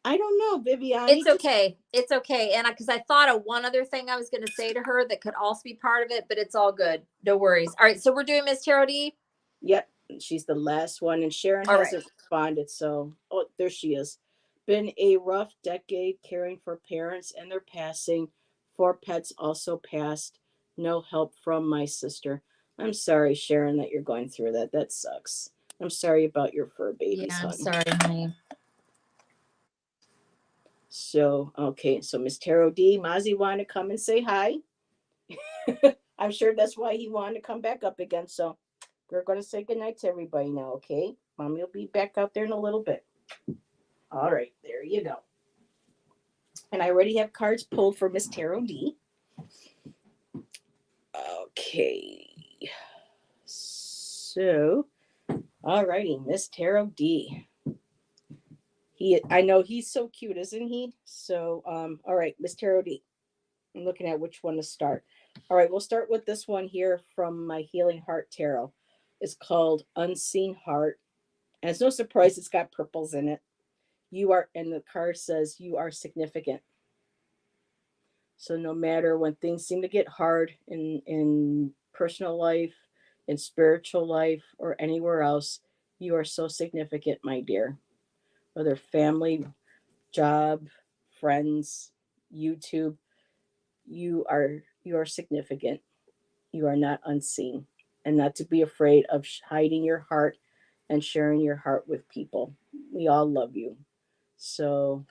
[SPEAKER 1] I don't know, Viviani.
[SPEAKER 2] It's okay. It's okay. And because I thought of one other thing I was going to say to her that could also be part of it, but it's all good. No worries. All right. So we're doing Miss Tarot D.
[SPEAKER 1] Yep, she's the last one, and Sharon
[SPEAKER 2] All
[SPEAKER 1] hasn't
[SPEAKER 2] right.
[SPEAKER 1] responded. So, oh, there she is. Been a rough decade caring for parents and their passing. 4 pets also passed. No help from my sister. I'm sorry, Sharon, that you're going through that. That sucks. I'm sorry about your fur babies,
[SPEAKER 2] Yeah, I'm
[SPEAKER 1] hon.
[SPEAKER 2] sorry, honey.
[SPEAKER 1] So, okay, so Miss Tarot D, Mozzie wanted to come and say hi. I'm sure that's why he wanted to come back up again. So, we're going to say goodnight to everybody now, okay? Mommy will be back out there in a little bit. All right, there you go. And I already have cards pulled for Miss Tarot D. Okay. So, all righty, Miss Tarot D. I know he's so cute, isn't he? So, all right, Miss Tarot D. I'm looking at which one to start. All right, we'll start with this one here from my Healing Heart Tarot. It's called Unseen Heart. And it's no surprise it's got purples in it. And the card says you are significant. So no matter when things seem to get hard in personal life, in spiritual life, or anywhere else, you are so significant, my dear. Whether family, job, friends, YouTube, you are significant. You are not unseen. And not to be afraid of hiding your heart and sharing your heart with people. We all love you. So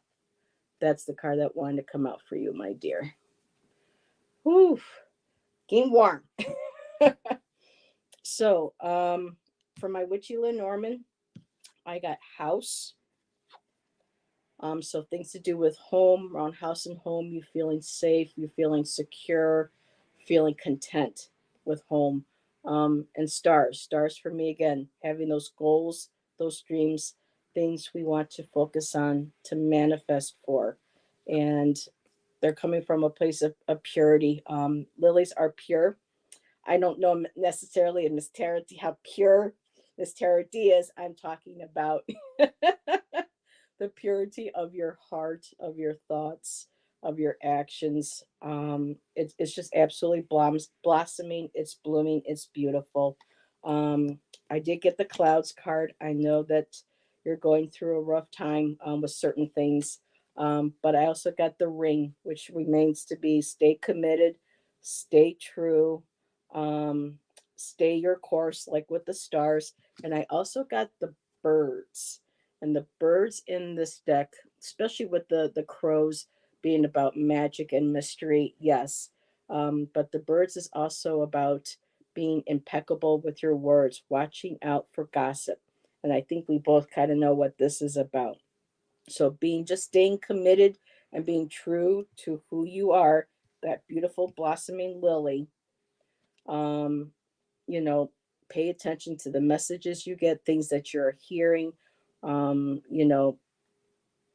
[SPEAKER 1] that's the card that wanted to come out for you, my dear. Whew, getting warm. So, for my witchy Lenormand, I got house. So things to do with home, around house and home, you feeling safe, you feeling secure, feeling content with home. And stars for me again, having those goals, those dreams, things we want to focus on, to manifest for. And they're coming from a place of purity. Lilies are pure. I don't know necessarily in Miss Tarot how pure Miss Tarot is. I'm talking about the purity of your heart, of your thoughts, of your actions. It's just absolutely blossoming. It's blooming. It's beautiful. I did get the clouds card. I know that you're going through a rough time with certain things. But I also got the ring, which remains to be stay committed, stay true, um, stay your course, like with the stars. And I also got the birds, and the birds in this deck, especially with the crows being about magic and mystery, yes. But the birds is also about being impeccable with your words, watching out for gossip. And I think we both kind of know what this is about. So being just staying committed and being true to who you are, that beautiful blossoming lily. Um, you know, pay attention to the messages you get, things that you're hearing, you know,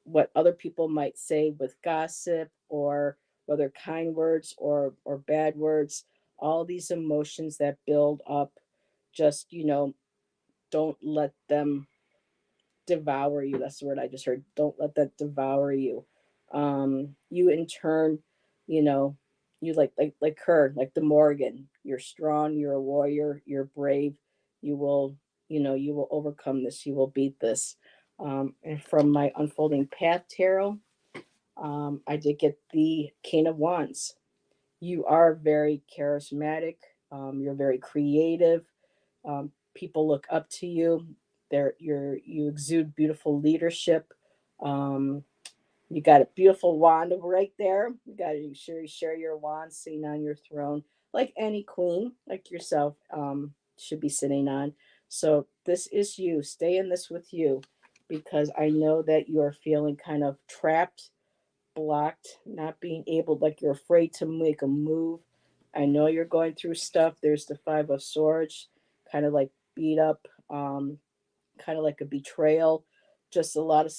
[SPEAKER 1] what other people might say with gossip, or whether kind words or bad words, all these emotions that build up, just, don't let them devour you. That's the word I just heard. Don't let that devour you. You in turn, you know, you like her, like the Morgan. You're strong. You're a warrior. You're brave. You will, you will overcome this. You will beat this. And from my unfolding path tarot, I did get the King of Wands. You are very charismatic. You're very creative. People look up to you. You exude beautiful leadership. Um, you got a beautiful wand right there. You got to share your wand sitting on your throne, like any queen, like yourself, should be sitting on. So this is you. Stay in this with you, because I know that you are feeling kind of trapped, blocked, not being able, like you're afraid to make a move. I know you're going through stuff. There's the Five of Swords, kind of like beat up, kind of like a betrayal. Just a lot of,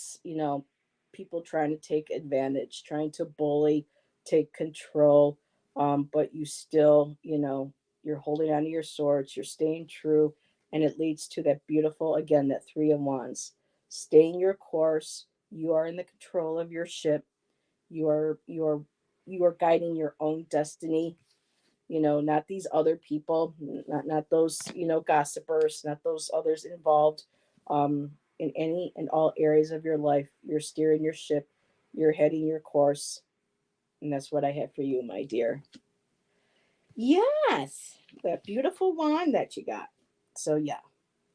[SPEAKER 1] people trying to take advantage, trying to bully, take control. But you still, you're holding on to your swords, you're staying true. And it leads to that beautiful, again, that Three of Wands. Stay in your course. You are in the control of your ship. You are guiding your own destiny, not these other people, not those, gossipers, not those others involved. In any and all areas of your life, you're steering your ship, you're heading your course. And that's what I have for you, my dear. Yes, that beautiful wand that you got. So yeah,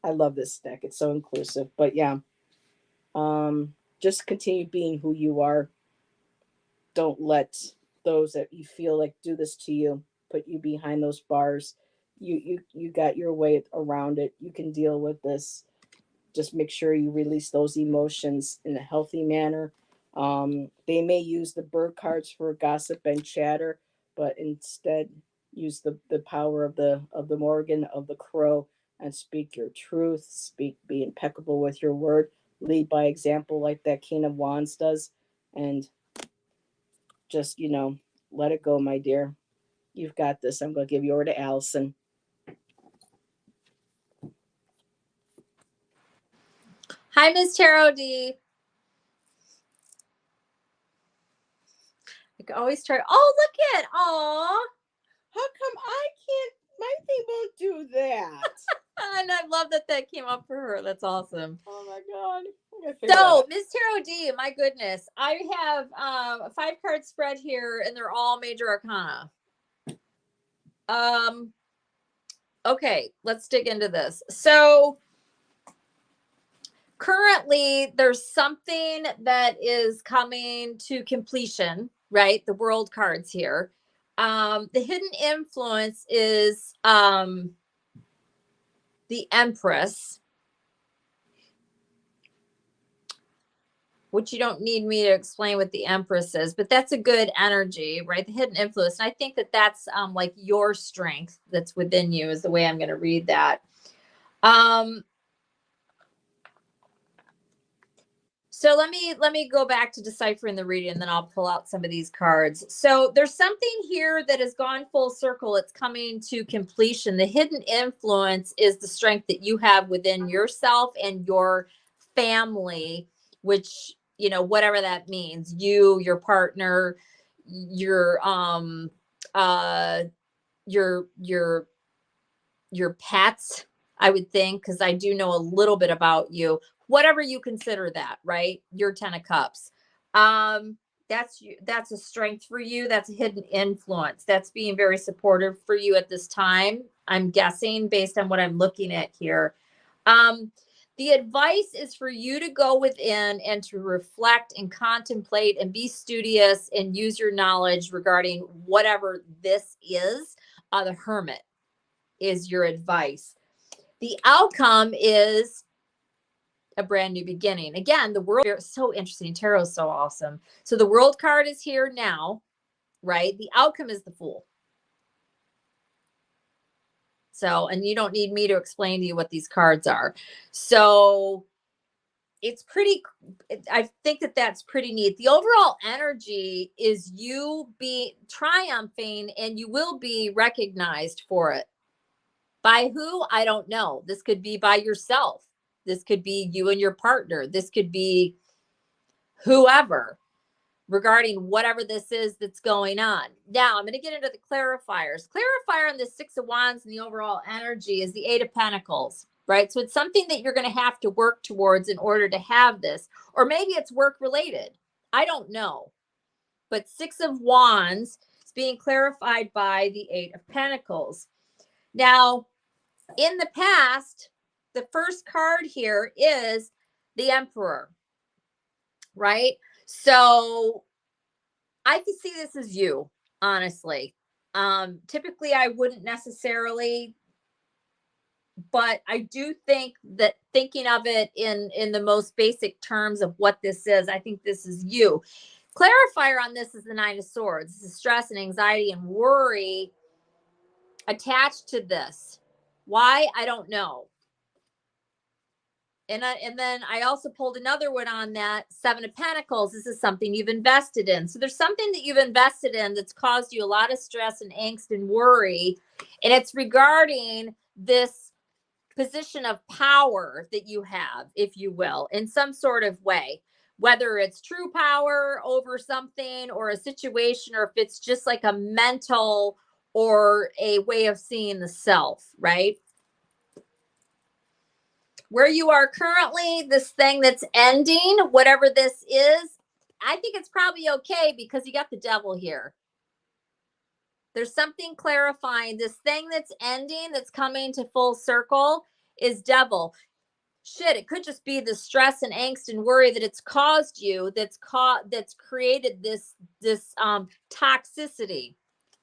[SPEAKER 1] I love this deck. It's so inclusive. But yeah, just continue being who you are. Don't let those that you feel like do this to you put you behind those bars. You got your way around it. You can deal with this. Just make sure you release those emotions in a healthy manner. They may use the bird cards for gossip and chatter, but instead use the power of the Morgan, of the crow, and speak your truth. Be impeccable with your word. Lead by example, like that King of Wands does, and just, let it go, my dear. You've got this. I'm going to give you over to Allyson.
[SPEAKER 2] Hi, Miss Tarot D. I can always try. Oh, look at, aw.
[SPEAKER 1] How come I can't? My thing won't do that.
[SPEAKER 2] And I love that came up for her. That's awesome.
[SPEAKER 1] Oh my God.
[SPEAKER 2] So, Miss Tarot D, my goodness, I have a 5-card spread here, and they're all major arcana. Okay, let's dig into this. So, currently, there's something that is coming to completion, right? The world cards here. The hidden influence is the Empress, which you don't need me to explain what the Empress is, but that's a good energy, right? The hidden influence. And I think that that's like your strength that's within you is the way I'm going to read that. So let me go back to deciphering the reading, and then I'll pull out some of these cards. So there's something here that has gone full circle. It's coming to completion. The hidden influence is the strength that you have within yourself and your family, which, you know, whatever that means, you, your partner, your uh your your your pets, I would think, because I do know a little bit about you, whatever you consider that, right? Your 10 of cups. um that's a strength for you. That's a hidden influence. That's being very supportive for you at this time, I'm guessing, based on what I'm looking at here. um the advice is for you to go within and to reflect and contemplate and be studious and use your knowledge regarding whatever this is. The Hermit is your advice. The outcome is a brand new beginning. Again, the world is so interesting. Tarot is so awesome. So the world card is here now, right? The outcome is the Fool. So, and you don't need me to explain to you what these cards are. So it's pretty, I think that that's pretty neat. The overall energy is you be triumphing, and you will be recognized for it. By who? I don't know. This could be by yourself. This could be you and your partner. This could be whoever, regarding whatever this is that's going on. Now, I'm going to get into the clarifiers. Clarifier on the 6 of Wands and the overall energy is the 8 of Pentacles, right? So it's something that you're going to have to work towards in order to have this. Or maybe it's work related. I don't know. But 6 of Wands is being clarified by the 8 of Pentacles. Now, in the past, the first card here is the Emperor, right? So I can see this as you, honestly. Typically I wouldn't necessarily, but I do think that thinking of it in the most basic terms of what this is, I think this is you. Clarifier on this is the 9 of Swords. This is stress and anxiety and worry attached to this. Why? I don't know. And then I also pulled another one on that 7 of Pentacles. This is something you've invested in. So there's something that you've invested in that's caused you a lot of stress and angst and worry. And it's regarding this position of power that you have, if you will, in some sort of way, whether it's true power over something or a situation, or if it's just like a mental or a way of seeing the self, right? Where you are currently, this thing that's ending, whatever this is, I think it's probably okay because you got the Devil here. There's something clarifying. This thing that's ending, that's coming to full circle, is Devil. Shit, it could just be the stress and angst and worry that it's caused you, that's created this toxicity,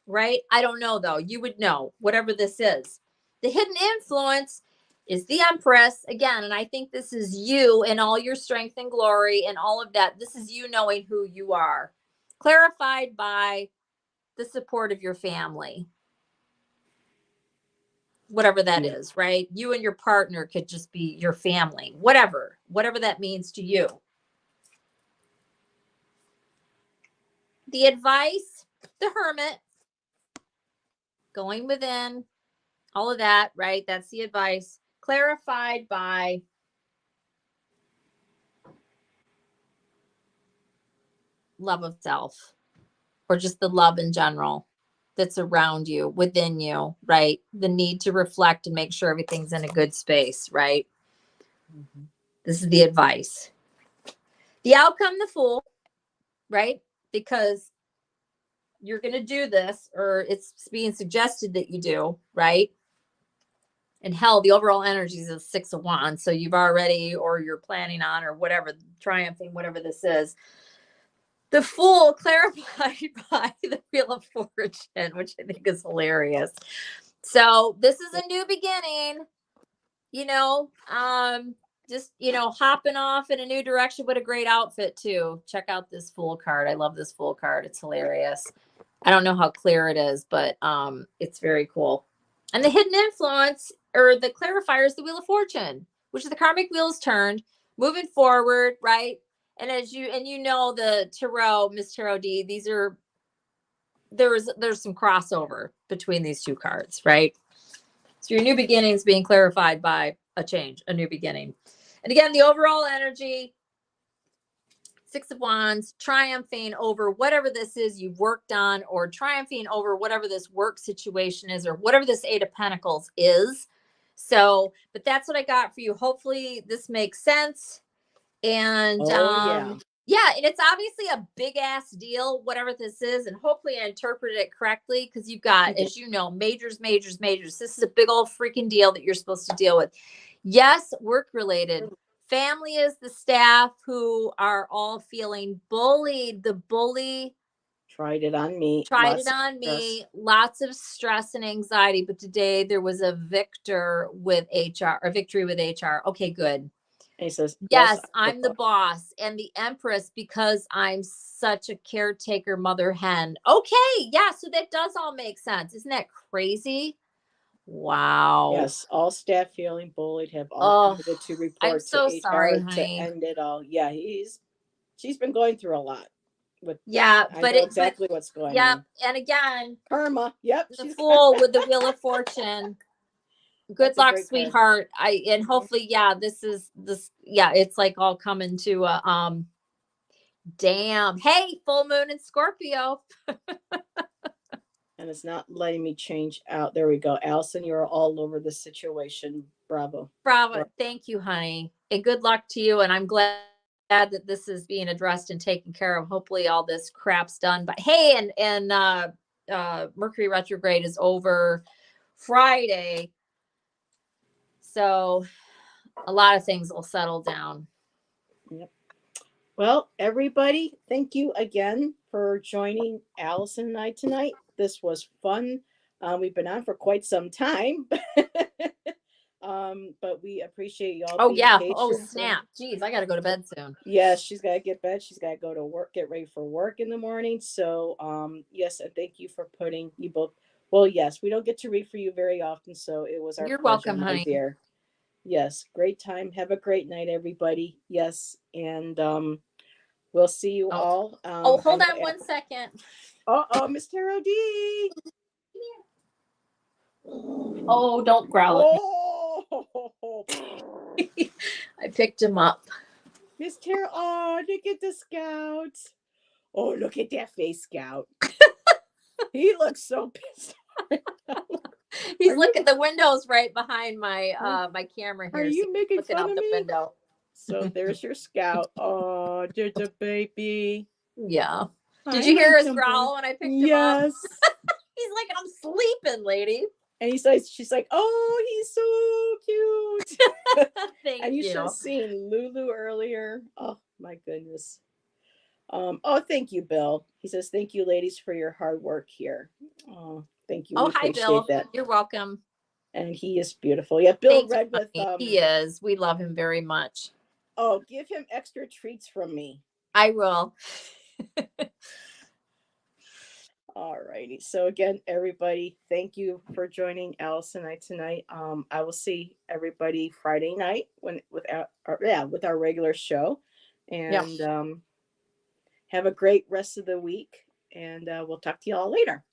[SPEAKER 2] right? I don't know though. You would know, whatever this is. The hidden influence is the Empress again, and I think this is you in all your strength and glory and all of that. This is you knowing who you are, clarified by the support of your family, whatever that is, right? You and your partner could just be your family, whatever that means to you. The advice, the Hermit, going within, all of that, right? That's the advice, clarified by love of self, or just the love in general that's around you, within you, right? The need to reflect and make sure everything's in a good space, right? Mm-hmm. This is the advice. The outcome, the Fool, right? Because you're going to do this, or it's being suggested that you do, right? And hell, the overall energy is a 6 of Wands. So you've already, or you're planning on, or whatever, triumphing, whatever this is. The Fool clarified by the Wheel of Fortune, which I think is hilarious. So this is a new beginning, just, hopping off in a new direction. What a great outfit too. Check out this Fool card. I love this Fool card. It's hilarious. I don't know how clear it is, but it's very cool. And the hidden influence, or the clarifier, is the Wheel of Fortune, which is the karmic wheels turned, moving forward, right? And the tarot, Miss Tarot D, there's some crossover between these two cards, right? So your new beginnings being clarified by a change, a new beginning. And again, the overall energy, Six of Wands, triumphing over whatever this is you've worked on, or triumphing over whatever this work situation is, or whatever this Eight of Pentacles is. So, but that's what I got for you. Hopefully this makes sense. And yeah, and it's obviously a big ass deal, whatever this is, and hopefully I interpreted it correctly, because you've got, as you know, majors. This is a big old freaking deal that you're supposed to deal with. Yes, work related. Family is the staff who are all feeling bullied. The bully
[SPEAKER 1] tried it on me.
[SPEAKER 2] Lots of stress and anxiety. But today there was a victory with HR. Okay, good.
[SPEAKER 1] And he says,
[SPEAKER 2] yes, I'm the boss and the Empress, because I'm such a caretaker mother hen. Okay. Yeah. So that does all make sense. Isn't that crazy? Wow.
[SPEAKER 1] Yes. All staff feeling bullied have all committed to report
[SPEAKER 2] to HR
[SPEAKER 1] sorry, to end it all. Yeah. She's been going through a lot. But exactly what's going on.
[SPEAKER 2] And again,
[SPEAKER 1] karma. Yep.
[SPEAKER 2] The Fool with the Wheel of Fortune. Good luck, sweetheart. Hopefully, it's like all coming to damn. Hey, full moon in Scorpio.
[SPEAKER 1] And it's not letting me change out. There we go. Allyson, you're all over the situation. Bravo.
[SPEAKER 2] Thank you, honey. And good luck to you. And I'm glad that this is being addressed and taken care of. Hopefully all this crap's done. But hey, and Mercury retrograde is over Friday. So a lot of things will settle down.
[SPEAKER 1] Yep. Well, everybody, thank you again for joining Allyson and I tonight. This was fun. We've been on for quite some time. But we appreciate you all.
[SPEAKER 2] Oh, yeah. Oh, snap. Jeez, I got to go to bed soon.
[SPEAKER 1] Yes, she's got to get bed. She's got to go to work, get ready for work in the morning. So, yes, and thank you for putting you both. Well, yes, we don't get to read for you very often, so it was our
[SPEAKER 2] You're
[SPEAKER 1] pleasure,
[SPEAKER 2] welcome, honey.
[SPEAKER 1] Dear. Yes, great time. Have a great night, everybody. Yes, and we'll see you all.
[SPEAKER 2] Hold on 1 second.
[SPEAKER 1] Miss Tarot D.
[SPEAKER 2] Oh, don't growl at me. I picked him up.
[SPEAKER 1] Miss Tarot. Oh, look at the Scout. Oh, look at that face, Scout. He looks so pissed off.
[SPEAKER 2] He's looking at the windows right behind my my camera here.
[SPEAKER 1] Are you making fun of me?
[SPEAKER 2] Window.
[SPEAKER 1] So there's your Scout. Oh, there's a baby.
[SPEAKER 2] Yeah. Did you hear his growl when I picked him up?
[SPEAKER 1] Yes.
[SPEAKER 2] He's like, I'm sleeping, lady.
[SPEAKER 1] And she's like, oh, he's so cute.
[SPEAKER 2] Thank
[SPEAKER 1] and you
[SPEAKER 2] you.
[SPEAKER 1] should have seen Lulu earlier. Oh my goodness. Thank you, Bill. He says, thank you, ladies, for your hard work here. Oh, thank you.
[SPEAKER 2] Hi, Bill. That. You're welcome.
[SPEAKER 1] And he is beautiful. Yeah, Bill read with
[SPEAKER 2] he is. We love him very much.
[SPEAKER 1] Oh, give him extra treats from me.
[SPEAKER 2] I will.
[SPEAKER 1] All righty. So again, everybody, thank you for joining Allyson and I tonight. I will see everybody Friday night with our regular show. And have a great rest of the week. And we'll talk to you all later.